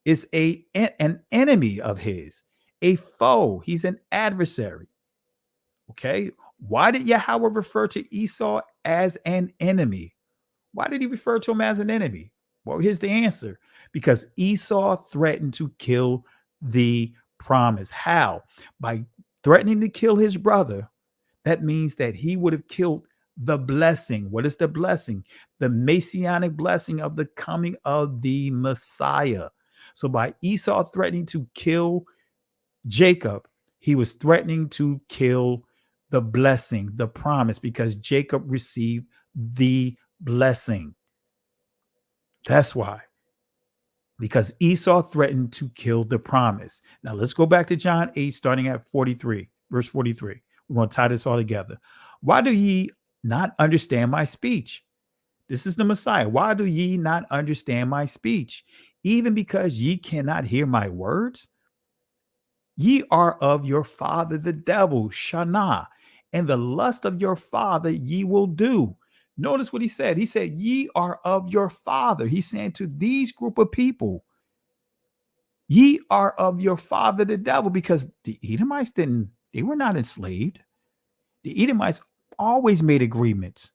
is an enemy of his, a foe. He's an adversary. Okay. Why did Yahweh refer to Esau as an enemy? Why did he refer to him as an enemy? Well, here's the answer. Because Esau threatened to kill the promise. How? By threatening to kill his brother. That means that he would have killed the blessing. What is the blessing? The messianic blessing of the coming of the Messiah. So by Esau threatening to kill Jacob, he was threatening to kill the blessing, the promise, because Jacob received the blessing. That's why. Because Esau threatened to kill the promise. Now let's go back to John 8, starting at 43, verse 43. We're going to tie this all together. Why do ye not understand my speech? This is the Messiah. Why do ye not understand my speech? Even because ye cannot hear my words? Ye are of your father the devil, Shana, and the lust of your father ye will do. Notice what he said. He said, ye are of your father. He's saying to these group of people, ye are of your father, the devil, because the Edomites they were not enslaved. The Edomites always made agreements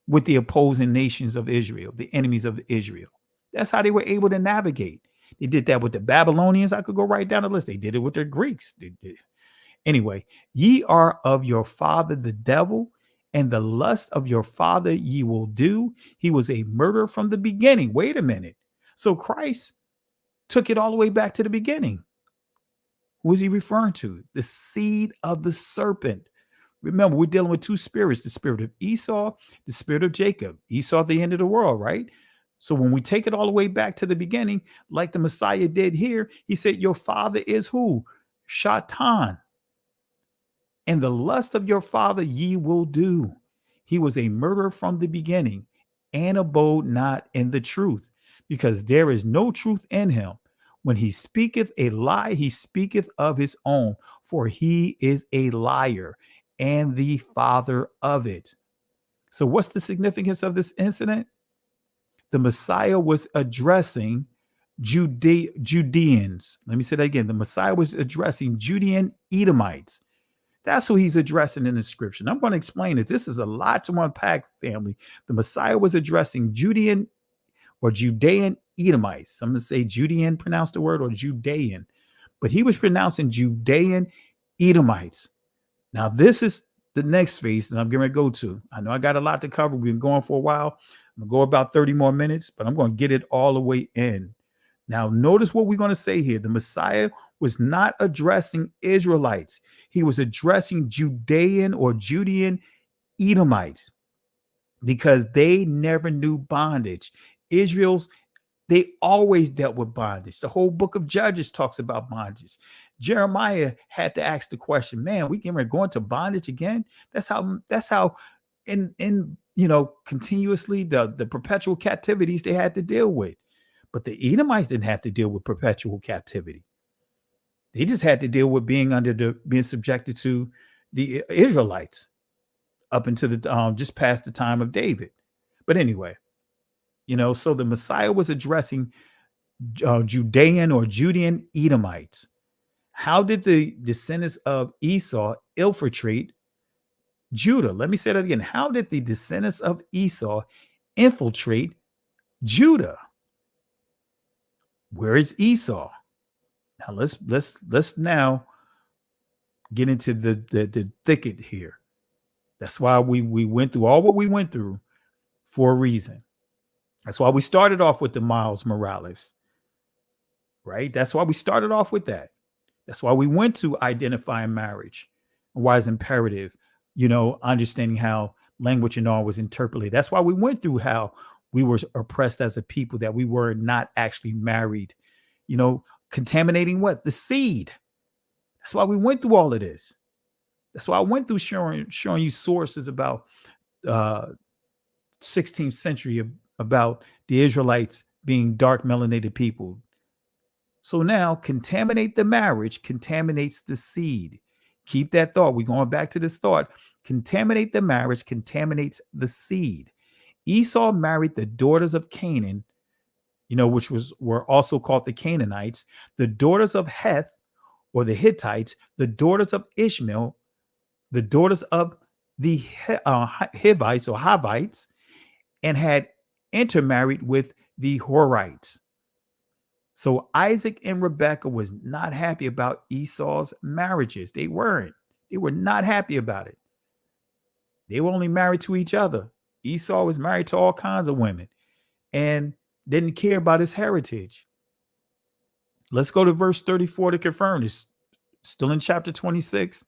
with the opposing nations of Israel, the enemies of Israel. That's how they were able to navigate. They did that with the Babylonians. I could go right down the list. They did it with the Greeks. Anyway, ye are of your father, the devil, and the lust of your father ye will do. He was a murderer from the beginning. Wait a minute. So Christ took it all the way back to the beginning. Who is he referring to? The seed of the serpent. Remember, we're dealing with two spirits, the spirit of Esau, the spirit of Jacob. Esau, the end of the world, right? So when we take it all the way back to the beginning, like the Messiah did here, he said, your father is who? Shaitan. And the lust of your father ye will do. He was a murderer from the beginning and abode not in the truth, because there is no truth in him. When he speaketh a lie, he speaketh of his own, for he is a liar and the father of it. So what's the significance of this incident? The Messiah was addressing Judeans. Let me say that again. The Messiah was addressing Judean Edomites. That's who he's addressing in the scripture. And I'm going to explain this. This is a lot to unpack, family. The Messiah was addressing Judean Edomites. Some to say Judean, pronounce the word, or Judean. But he was pronouncing Judean Edomites. Now, this is the next phase that I'm going to go to. I know I got a lot to cover. We've been going for a while. I'm going to go about 30 more minutes, but I'm going to get it all the way in. Now, notice what we're going to say here. The Messiah was not addressing Israelites. He was addressing Judean Edomites, because they never knew bondage. They always dealt with bondage. The whole book of Judges talks about bondage. Jeremiah had to ask the question, man, we can go into bondage again? That's how continuously the perpetual captivities they had to deal with. But the Edomites didn't have to deal with perpetual captivity. They just had to deal with being subjected to the Israelites up into the just past the time of David. But anyway, so the Messiah was addressing Judean Edomites. How did the descendants of Esau infiltrate Judah? Let me say that again. How did the descendants of Esau infiltrate Judah? Where is Esau? Now let's now get into the thicket here. That's why we went through all what we went through for a reason. That's why we started off with the Miles Morales, right? That's why we started off with that. That's why we went to identifying marriage, why it's imperative, understanding how language and all was interpreted. That's why we went through how we were oppressed as a people, that we were not actually married, contaminating what? The seed. That's why we went through all of this. That's why I went through showing you sources about 16th century about the Israelites being dark melanated people. So now contaminate the marriage contaminates the seed. Keep that thought. We're going back to this thought. Contaminate the marriage contaminates the seed. Esau married the daughters of Canaan, which were also called the Canaanites, the daughters of Heth or the Hittites, the daughters of Ishmael, the daughters of the Hivites or Havites, and had intermarried with the Horites. So Isaac and Rebekah was not happy about Esau's marriages. They weren't. They were not happy about it. They were only married to each other. Esau was married to all kinds of women and didn't care about his heritage. Let's go to verse 34 to confirm this. Still in chapter 26.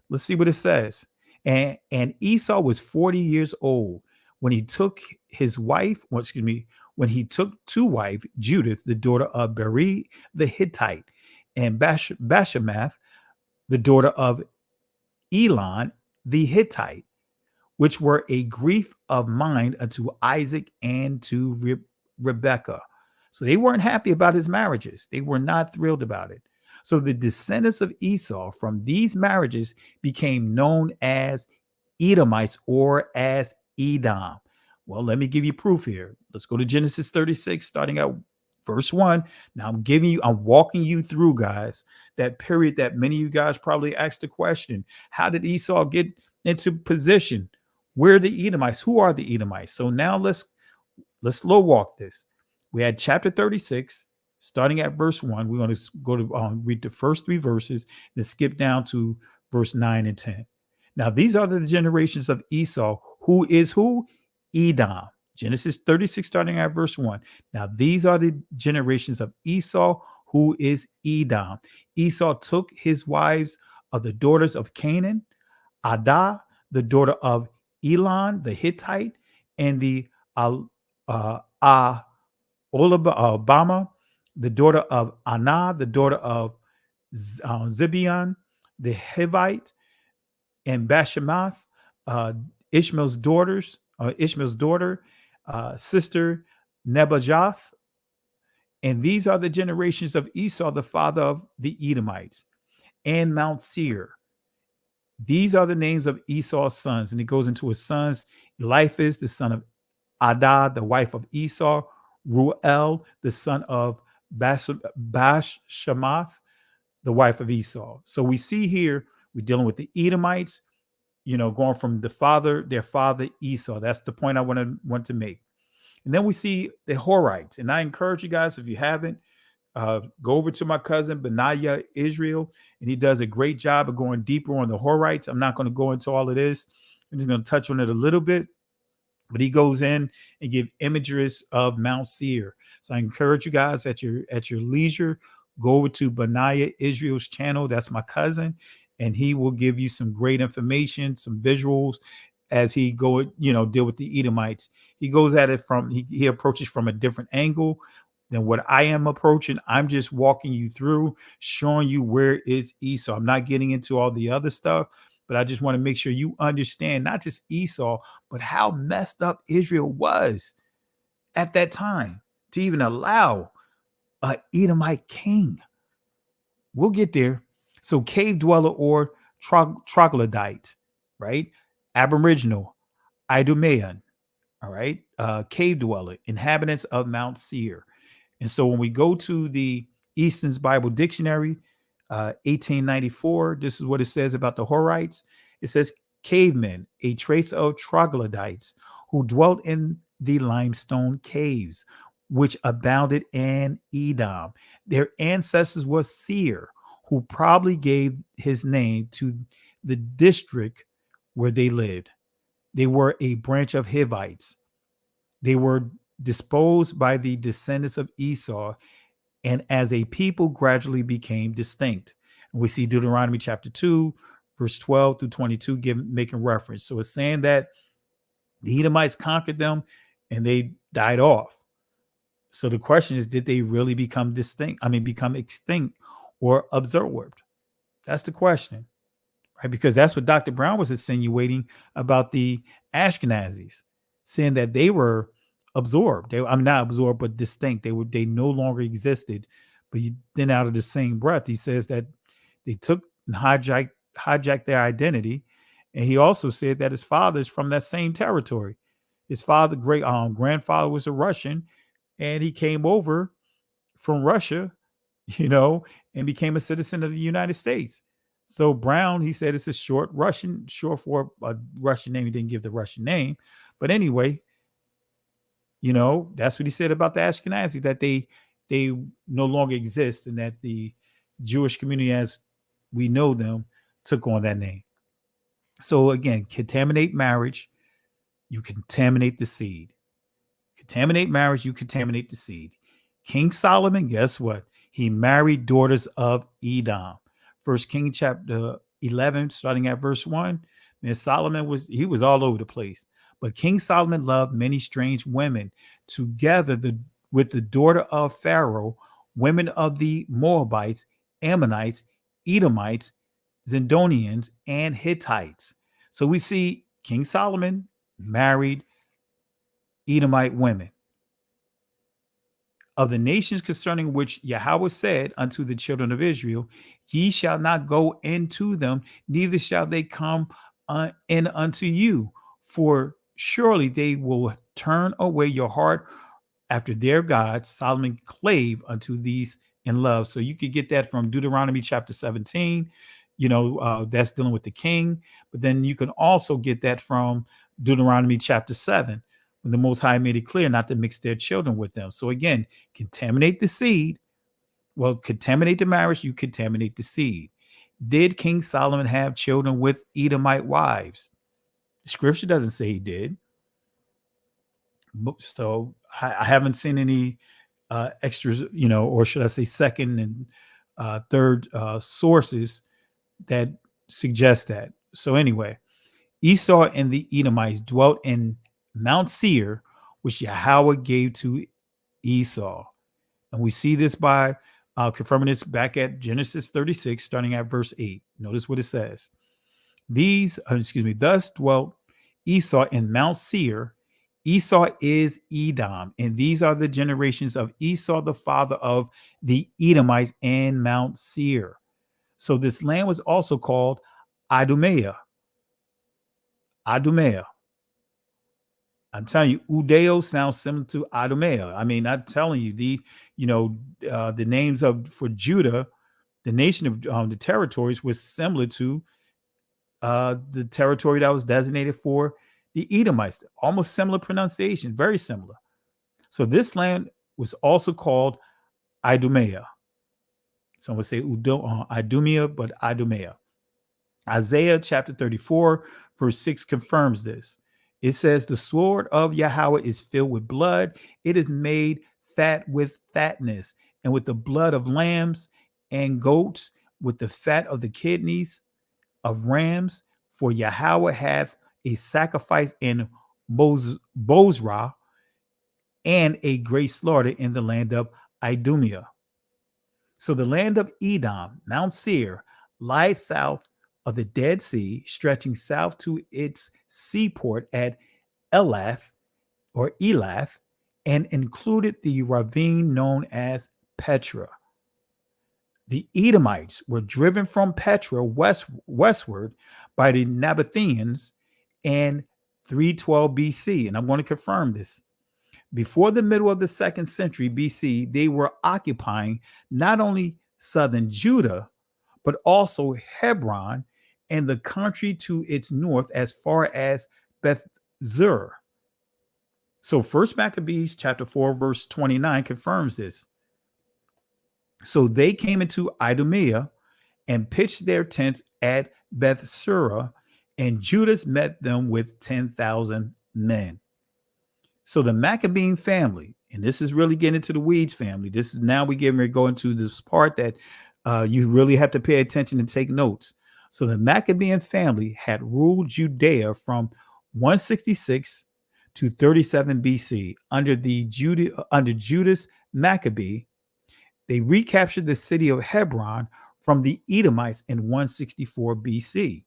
Let's see what it says. And Esau was 40 years old when he took his wife, when he took to wife Judith, the daughter of Beri the Hittite, and Bashemath, the daughter of Elon the Hittite, which were a grief of mind unto Isaac and to Rebekah. So they weren't happy about his marriages. They were not thrilled about it. So the descendants of Esau from these marriages became known as Edomites or as Edom. Well, let me give you proof here. Let's go to Genesis 36, starting at verse 1. Now I'm walking you through, guys, that period that many of you guys probably asked the question. How did Esau get into position? Where are the Edomites? Who are the Edomites? So now let's slow walk this. We had chapter 36, starting at verse 1. We're going to go to read the first 3 verses, then skip down to verse 9 and 10. Now, these are the generations of Esau. Who is who? Edom. Genesis 36, starting at verse 1. Now, these are the generations of Esau, who is Edom. Esau took his wives of the daughters of Canaan, Adah, the daughter of Elon, the Hittite, and the Olabama, the daughter of Anah, the daughter of Zibeon, the Hivite, and Bashemath, Ishmael's daughter, sister Nebajoth. And these are the generations of Esau, the father of the Edomites, and Mount Seir. These are the names of Esau's sons. And it goes into his sons. Eliphaz, the son of Adah, the wife of Esau. Ruel, the son of Bashemath, the wife of Esau. So we see here, we're dealing with the Edomites, going from their father Esau. That's the point I want to make. And then we see the Horites. And I encourage you guys, if you haven't, go over to my cousin Benaiah Israel, and he does a great job of going deeper on the Horites. I'm not going to go into all of this. I'm just going to touch on it a little bit. But he goes in and give images of Mount Seir. So I encourage you guys at your leisure, go over to Benaiah Israel's channel. That's my cousin. And he will give you some great information, some visuals as he deal with the Edomites. He goes at it he approaches from a different angle than what I am approaching. I'm just walking you through, showing you where is Esau. I'm not getting into all the other stuff, but I just want to make sure you understand not just Esau, but how messed up Israel was at that time to even allow an Edomite king. We'll get there. So cave dweller or troglodyte, right? Aboriginal, Idumean, all right? Cave dweller, inhabitants of Mount Seir. And so when we go to the Easton's Bible Dictionary, 1894, this is what it says about the Horites. It says cavemen, a trace of troglodytes who dwelt in the limestone caves, which abounded in Edom. Their ancestors were Seir, who probably gave his name to the district where they lived. They were a branch of Hivites. They were disposed by the descendants of Esau, and as a people gradually became distinct. And we see Deuteronomy chapter 2, verse 12 through 22, making reference. So it's saying that the Edomites conquered them and they died off. So the question is, did they really become extinct or absorbed? That's the question, right? Because that's what Dr. Brown was insinuating about the Ashkenazis, saying that they were absorbed. I'm not absorbed, but distinct. They no longer existed. But then out of the same breath, he says that they took and hijacked their identity. And he also said that his father is from that same territory. His father, grandfather was a Russian, and he came over from Russia, and became a citizen of the United States. So Brown, he said it's a short for a Russian name. He didn't give the Russian name. But anyway, that's what he said about the Ashkenazi, that they no longer exist, and that the Jewish community as we know them took on that name. So again, contaminate marriage, you contaminate the seed. Contaminate marriage, you contaminate the seed. King Solomon, guess what? He married daughters of Edom. First King chapter 11, starting at verse 1. Man, Solomon was all over the place. But King Solomon loved many strange women, together with the daughter of Pharaoh, women of the Moabites, Ammonites, Edomites, Zidonians, and Hittites. So we see King Solomon married Edomite women. Of the nations concerning which Yahweh said unto the children of Israel, ye shall not go into them, neither shall they come in unto you, for surely they will turn away your heart after their gods. Solomon clave unto these in love. So you could get that from Deuteronomy chapter 17, that's dealing with the king. But then you can also get that from Deuteronomy chapter 7, when the Most High made it clear not to mix their children with them. So again, contaminate the seed. Well, contaminate the marriage, you contaminate the seed. Did King Solomon have children with Edomite wives? The scripture doesn't say he did. So I haven't seen any extras, or should I say second and third sources that suggest that. So anyway, Esau and the Edomites dwelt in Mount Seir, which Yahweh gave to Esau. And we see this by confirming this back at Genesis 36, starting at verse 8. Notice what it says. Thus dwelt Esau in Mount Seir. Esau is Edom, and these are the generations of Esau, the father of the Edomites, and Mount Seir. So this land was also called Idumea. I'm telling you, Udeo sounds similar to Idumea. I mean, I'm telling you, the names for Judah, the nation of the territories, was similar to the territory that was designated for the Edomites. Almost similar pronunciation, very similar. So this land was also called Idumea. Some would say Idumea, but Idumea. Isaiah chapter 34, verse 6 confirms this. It says, the sword of Yahweh is filled with blood. It is made fat with fatness, and with the blood of lambs and goats, with the fat of the kidneys of rams. For Yahweh hath a sacrifice in Bozrah, and a great slaughter in the land of Idumea. So the land of Edom, Mount Seir, lies south of the Dead Sea, stretching south to its seaport at Elath, and included the ravine known as Petra. The Edomites were driven from Petra westward by the Nabateans in 312 BC. And I'm going to confirm this. Before the middle of the 2nd century BC, they were occupying not only southern Judah, but also Hebron and the country to its north as far as Beth-zur. So 1 Maccabees chapter 4, verse 29 confirms this. So they came into Idumea and pitched their tents at Beth-sura, and Judas met them with 10,000 men. So the Maccabean family, and this is really getting into the weeds, family. This is now we getting ready to go into this part that you really have to pay attention and take notes. So the Maccabean family had ruled Judea from 166 to 37 BC under Judas Maccabee. They recaptured the city of Hebron from the Edomites in 164 BC.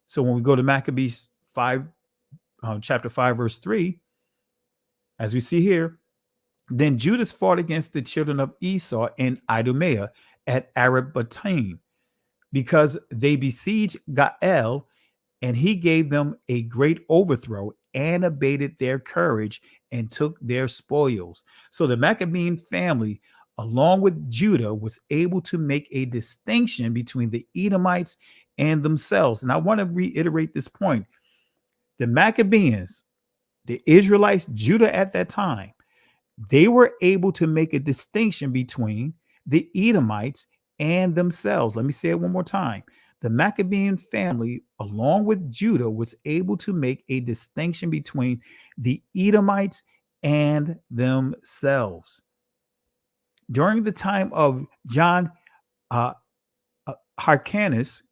So when we go to Maccabees 5, chapter 5, verse 3, as we see here, then Judas fought against the children of Esau in Idumea at Arabataim, because they besieged Gael, and he gave them a great overthrow and abated their courage and took their spoils. So the Maccabean family, along with Judah, was able to make a distinction between the Edomites and themselves. And I want to reiterate this point. The Maccabees, the Israelites, Judah at that time, they were able to make a distinction between the Edomites and themselves. Let me say it one more time. The Maccabean family, along with Judah, was able to make a distinction between the Edomites and themselves. During the time of John Hyrcanus,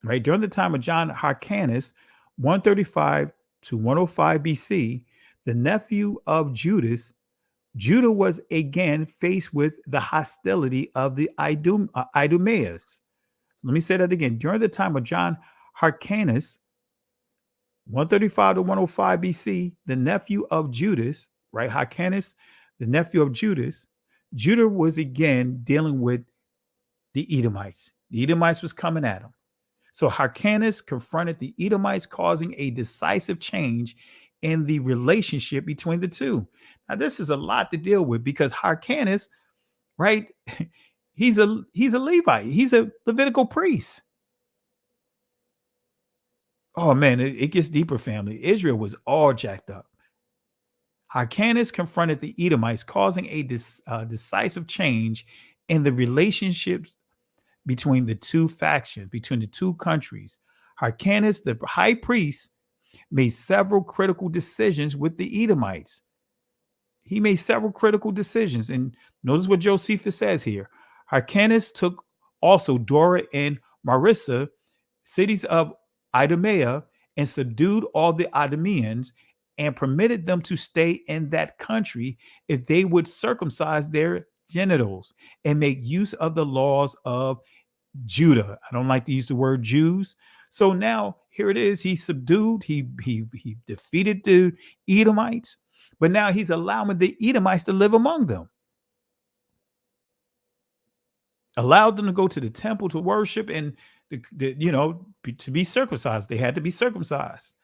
right? During the time of John Hyrcanus, 135 to 105 BC, the nephew of Judas, Judah was again faced with the hostility of the Idumeans. So let me say that again. During the time of John Hyrcanus, 135 to 105 BC, the nephew of Judas, right? Hyrcanus, the nephew of Judas, Judah was again dealing with the Edomites. The Edomites was coming at him. So Hyrcanus confronted the Edomites, causing a decisive change in the relationship between the two. Now, this is a lot to deal with because Hyrcanus, right? He's a Levite. He's a Levitical priest. Oh man, it gets deeper, family. Israel was all jacked up. Hyrcanus confronted the Edomites, causing a decisive change in the relationships between the two factions, between the two countries. Hyrcanus, the high priest, made several critical decisions with the Edomites. He made several critical decisions. And notice what Josephus says here. Hyrcanus took also Dora and Marissa, cities of Idumea, and subdued all the Idumeans and permitted them to stay in that country if they would circumcise their genitals and make use of the laws of Judah. I don't like to use the word Jews. So now here it is. He subdued, he defeated the Edomites, but now he's allowing the Edomites to live among them. Allowed them to go to the temple to worship and to be circumcised. They had to be circumcised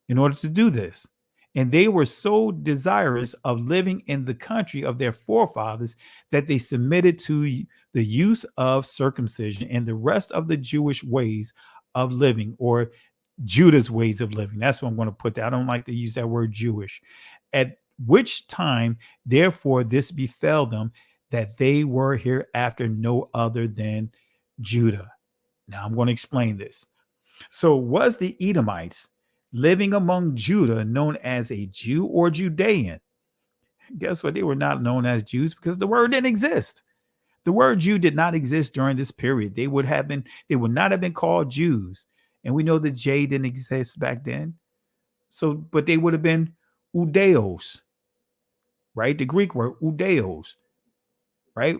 in order to do this. And they were so desirous of living in the country of their forefathers that they submitted to the use of circumcision and the rest of the Jewish ways of living, or Judah's ways of living. That's what I'm going to put there. I don't like to use that word Jewish. At which time, therefore, this befell them, that they were hereafter no other than Judah. Now I'm going to explain this. So was the Edomites living among Judah known as a Jew or Judean? Guess what? They were not known as Jews because the word didn't exist. The word Jew did not exist during this period. They would not have been called Jews. And we know that J didn't exist back then. So, but they would have been Udeos, right? The Greek word Udeos, right?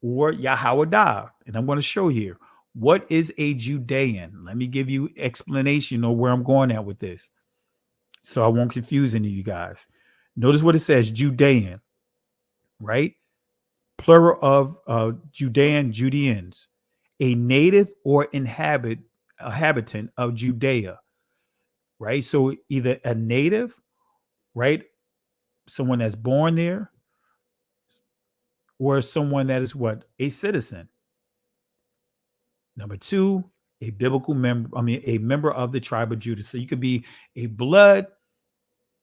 Or Yahawadah. And I'm going to show here. What is a Judean? Let me give you explanation of where I'm going at with this, so I won't confuse any of you guys. Notice what it says, Judean, right? Plural of Judeans, a native or inhabitant of Judea, right? So either a native, right? Someone that's born there, or someone that is what? A citizen. Number two, a biblical member, a member of the tribe of Judah. So you could be a blood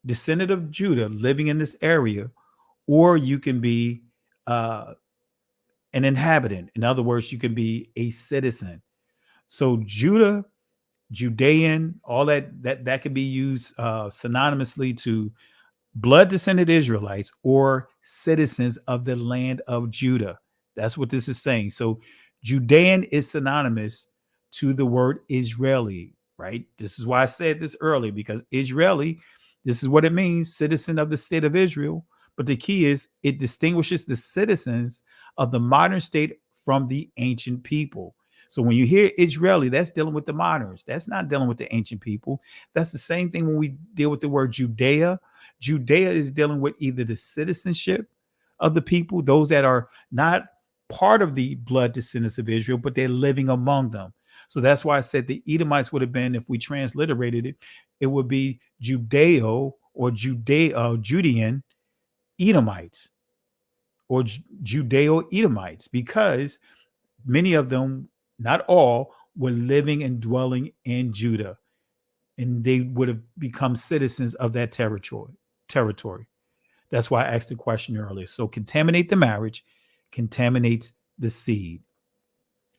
descendant of Judah living in this area, or you can be an inhabitant. In other words, you can be a citizen. So Judah, Judean, all that could be used synonymously to blood descendant Israelites or citizens of the land of Judah. That's what this is saying. So Judean is synonymous to the word Israeli, right? This is why I said this early, because Israeli, this is what it means, citizen of the state of Israel. But the key is it distinguishes the citizens of the modern state from the ancient people. So when you hear Israeli, that's dealing with the moderns. That's not dealing with the ancient people. That's the same thing when we deal with the word Judea. Judea is dealing with either the citizenship of the people, those that are not part of the blood descendants of Israel, but they're living among them. So that's why I said the Edomites would have been, if we transliterated it, it would be Judeo or Judean Edomites or Judeo-Edomites, because many of them, not all, were living and dwelling in Judah, and they would have become citizens of that territory. That's why I asked the question earlier. So contaminate the marriage, contaminates the seed.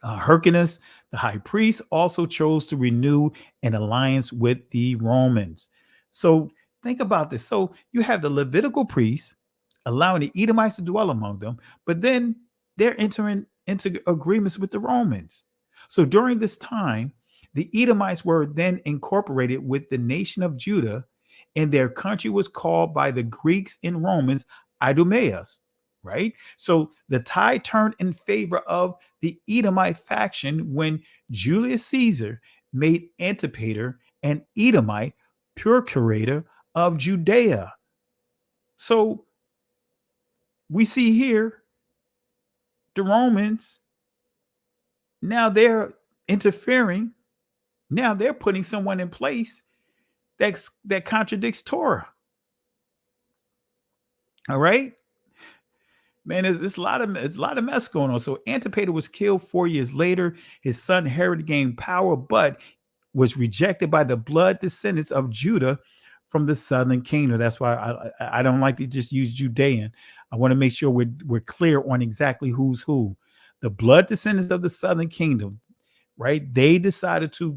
Hyrcanus, the high priest, also chose to renew an alliance with the Romans. So think about this. So you have the Levitical priests allowing the Edomites to dwell among them, but then they're entering into agreements with the Romans. So during this time, the Edomites were then incorporated with the nation of Judah, and their country was called by the Greeks and Romans Idumeas, right? So the tide turned in favor of the Edomite faction when Julius Caesar made Antipater an Edomite procurator of Judea. So we see here the Romans, now they're interfering. Now they're putting someone in place that contradicts Torah. All right, man, it's a lot of mess going on. So Antipater was killed 4 years later. His son Herod gained power, but was rejected by the blood descendants of Judah from the southern kingdom. That's why I don't like to just use Judean. I want to make sure we're clear on exactly who's who. The blood descendants of the southern kingdom, right? They decided to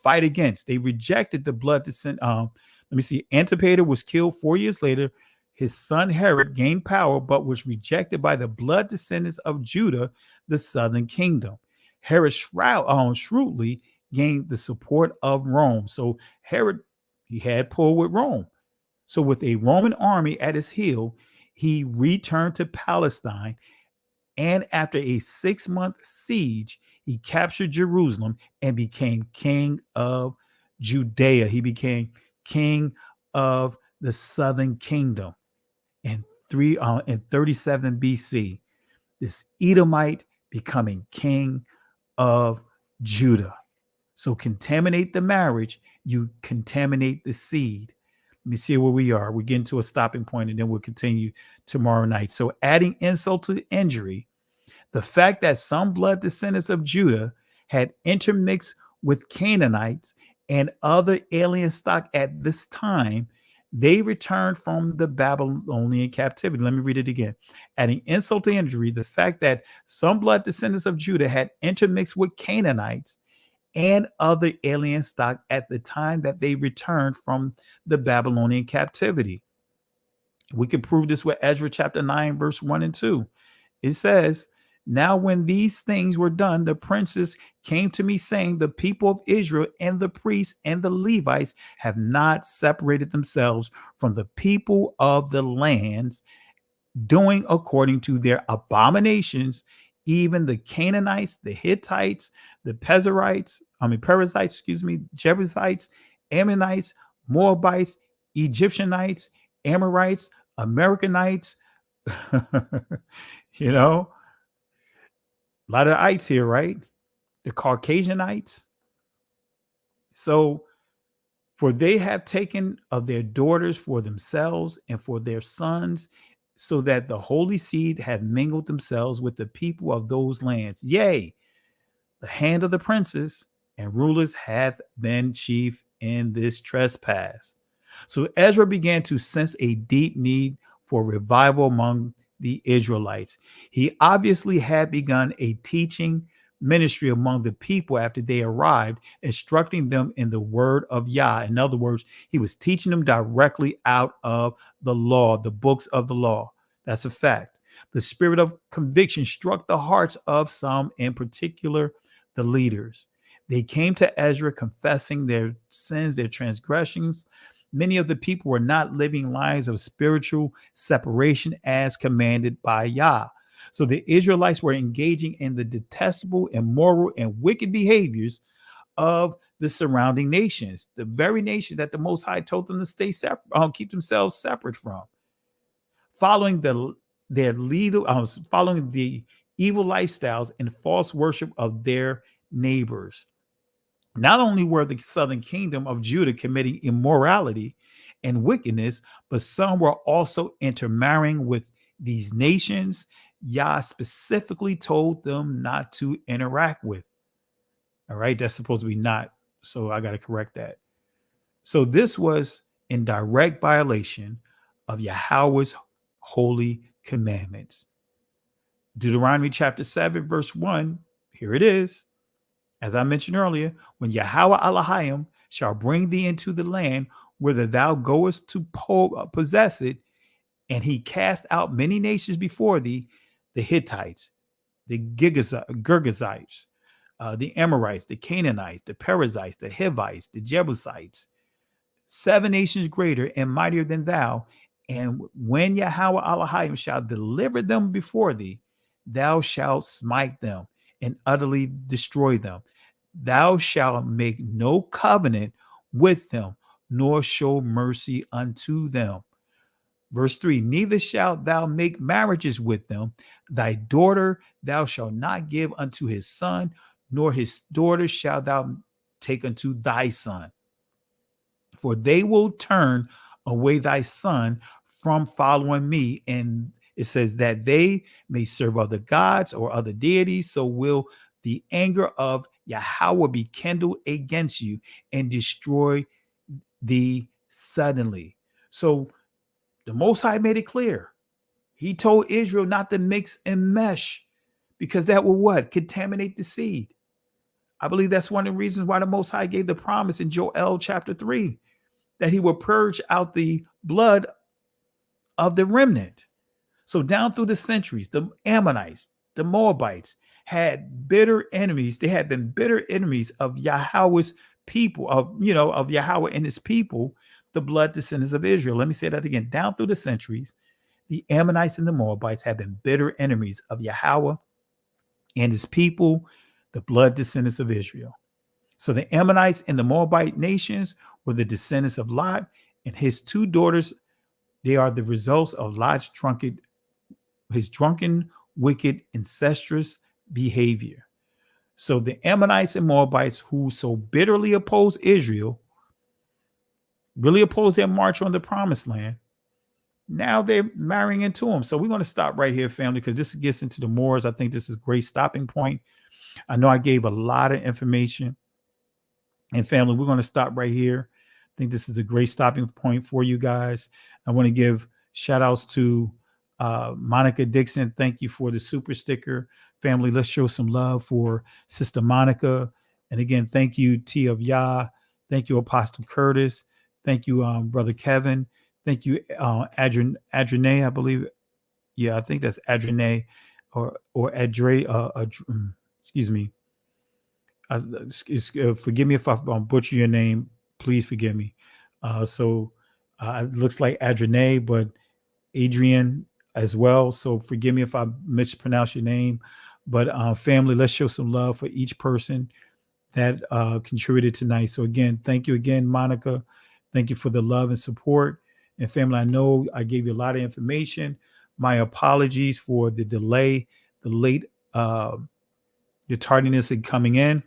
fight against. They rejected the blood descent. Let me see. Antipater was killed 4 years later. His son Herod gained power, but was rejected by the blood descendants of Judah, the southern kingdom. Herod shrewdly gained the support of Rome. So Herod, he had pull with Rome. So with a Roman army at his heel, he returned to Palestine. And after a 6-month siege, he captured Jerusalem and became king of Judea. He became king of the southern kingdom in 37 BC. This Edomite becoming king of Judah. So contaminate the marriage, you contaminate the seed. Let me see where we are. We're getting to a stopping point, and then we'll continue tomorrow night. So adding insult to injury, the fact that some blood descendants of Judah had intermixed with Canaanites and other alien stock at this time, they returned from the Babylonian captivity. Let me read it again. Adding insult to injury, the fact that some blood descendants of Judah had intermixed with Canaanites and other alien stock at the time that they returned from the Babylonian captivity. We can prove this with Ezra chapter 9, verse 1 and 2. It says, now when these things were done, the princes came to me saying, the people of Israel and the priests and the Levites have not separated themselves from the people of the lands, doing according to their abominations, even the Canaanites, the Hittites, the Perizzites, Jebusites, Ammonites, Moabites, Egyptianites, Amorites, Americanites, a lot of ites here, right? The Caucasianites. So, for they have taken of their daughters for themselves and for their sons, so that the holy seed have mingled themselves with the people of those lands. Yea, the hand of the princes and rulers hath been chief in this trespass. So Ezra began to sense a deep need for revival among the Israelites. He obviously had begun a teaching ministry among the people after they arrived, instructing them in the word of Yah. In other words, he was teaching them directly out of the law, the books of the law. That's a fact. The spirit of conviction struck the hearts of some, in particular, the leaders. They came to Ezra confessing their sins, their transgressions. Many of the people were not living lives of spiritual separation as commanded by Yah. So the Israelites were engaging in the detestable, immoral, and wicked behaviors of the surrounding nations, the very nations that the Most High told them to stay separate, keep themselves separate from. Following the evil lifestyles and false worship of their neighbors. Not only were the southern kingdom of Judah committing immorality and wickedness, but some were also intermarrying with these nations Yah specifically told them not to interact with. All right, that's supposed to be not. So I got to correct that. So this was in direct violation of Yahweh's holy commandments. Deuteronomy chapter 7, verse 1, here it is. As I mentioned earlier, when Yahweh Elohim shall bring thee into the land whither thou goest to possess it, and he cast out many nations before thee, the Hittites, the Girgazites, the Amorites, the Canaanites, the Perizzites, the Hivites, the Jebusites, 7 nations greater and mightier than thou. And when Yahweh Elohim shall deliver them before thee, thou shalt smite them and utterly destroy them. Thou shalt make no covenant with them, nor show mercy unto them. Verse 3, neither shalt thou make marriages with them. Thy daughter thou shalt not give unto his son, nor his daughter shalt thou take unto thy son. For they will turn away thy son from following me. And it says that they may serve other gods or other deities. So will the anger of Yahweh be kindled against you and destroy thee suddenly. So the Most High made it clear. He told Israel not to mix and mesh because that will what? Contaminate the seed. I believe that's one of the reasons why the Most High gave the promise in Joel chapter 3 that he will purge out the blood of the remnant. So down through the centuries, the Ammonites, the Moabites had bitter enemies. They had been bitter enemies of Yahweh's people, of Yahweh and his people, the blood descendants of Israel. Let me say that again. Down through the centuries, the Ammonites and the Moabites have been bitter enemies of Yahweh and his people, the blood descendants of Israel. So the Ammonites and the Moabite nations were the descendants of Lot and his 2 daughters. They are the results of Lot's drunken, wicked, incestuous behavior. So the Ammonites and Moabites who so bitterly oppose Israel, really oppose their march on the promised land, now they're marrying into them. So we're going to stop right here, family, because this gets into the Moors. I think this is a great stopping point. I know I gave a lot of information. And family, we're going to stop right here. I think this is a great stopping point for you guys. I want to give shout outs to Monica Dixon. Thank you for the super sticker. Family, let's show some love for Sister Monica. And again, thank you, T of Yah. Thank you, Apostle Curtis. Thank you, Brother Kevin. Thank you, Adrene, I believe. Yeah, I think that's Adrene or Adre. Excuse me. Forgive me if I butcher your name. Please forgive me. It looks like Adrene, but Adrian as well. So forgive me if I mispronounce your name. But family, let's show some love for each person that contributed tonight. So again, thank you again, Monica. Thank you for the love and support. And family, I know I gave you a lot of information. My apologies for the delay, the tardiness in coming in.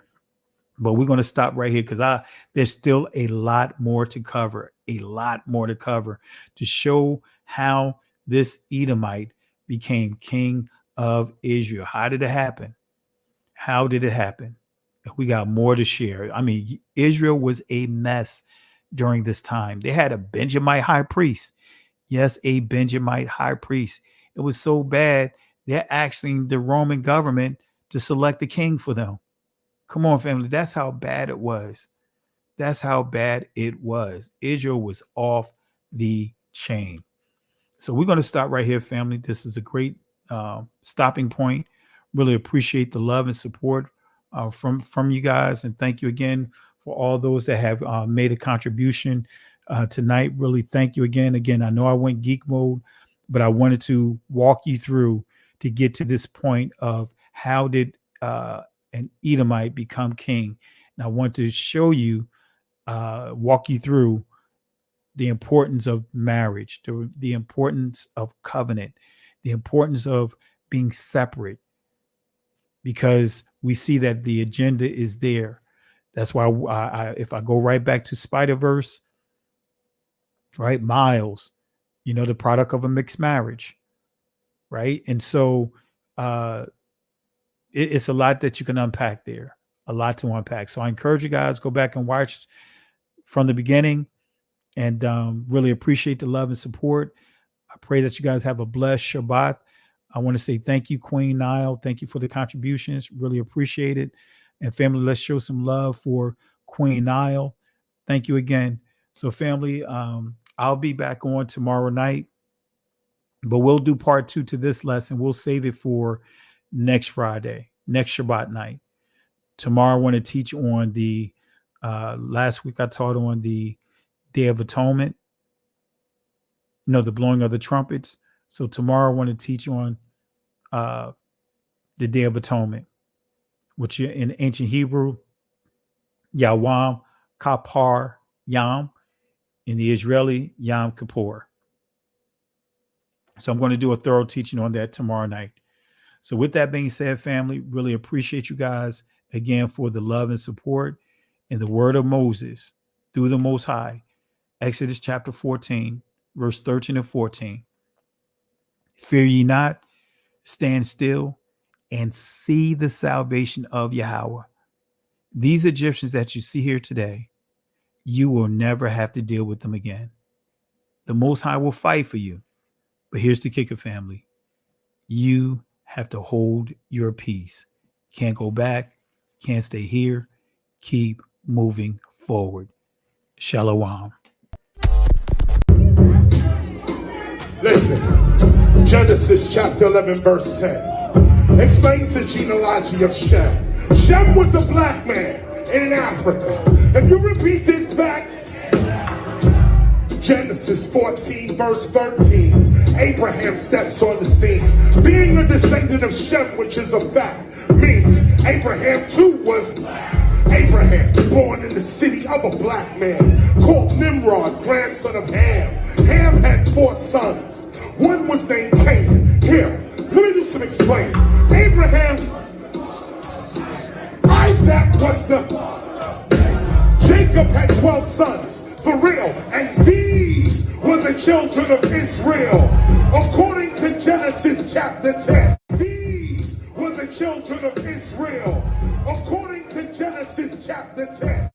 But we're going to stop right here because there's still a lot more to cover, to show how this Edomite became king of Israel. How did it happen? We got more to share. I mean, Israel was a mess during this time. They had a Benjamite high priest. Yes, a Benjamite high priest. It was so bad, they're asking the Roman government to select a king for them. Come on, family. That's how bad it was. Israel was off the chain. So we're going to stop right here, family. This is a great stopping point. Really appreciate the love and support from you guys. And thank you again for all those that have made a contribution tonight. Really, thank you again. Again, I know I went geek mode, but I wanted to walk you through to get to this point of how did an Edomite become king. And I want to show you, walk you through the importance of marriage, the importance of covenant, the importance of being separate, because we see that the agenda is there. That's why if I go right back to Spider-Verse, right, Miles, the product of a mixed marriage, right? And so it's a lot that you can unpack there, a lot to unpack. So I encourage you guys, go back and watch from the beginning, and really appreciate the love and support. I pray that you guys have a blessed Shabbat. I want to say thank you, Queen Nile. Thank you for the contributions. Really appreciate it. And family, let's show some love for Queen Nile. Thank you again. So family, I'll be back on tomorrow night, but we'll do part 2 to this lesson. We'll save it for next Friday, next Shabbat night. Tomorrow I want to teach on the, last week I taught on the Day of Atonement, the blowing of the trumpets. So tomorrow I want to teach on the Day of Atonement, which in ancient Hebrew, Yawam Kapar Yam, in the Israeli, Yom Kippur. So I'm going to do a thorough teaching on that tomorrow night. So with that being said, family, really appreciate you guys again for the love and support. In the word of Moses, through the Most High, Exodus chapter 14, verse 13 and 14. Fear ye not, stand still, and see the salvation of Yahweh. These Egyptians that you see here today, you will never have to deal with them again. The Most High will fight for you. But here's the kicker, family. You have to hold your peace. Can't go back. Can't stay here. Keep moving forward. Shalom.
Listen, Genesis chapter 11, verse 10 explains the genealogy of Shem. Shem was a black man in Africa. If you repeat this back, Genesis 14, verse 13, Abraham steps on the scene. Being a descendant of Shem, which is a fact, means Abraham too was black. Abraham, born in the city of a black man, called Nimrod, grandson of Ham. Ham had 4 sons. One was named Canaan. Here, let me do some explaining. Abraham, Isaac was Jacob had 12 sons, for real, and these were the children of Israel. According to Genesis chapter 10, these were the children of Israel. According to Genesis chapter 10.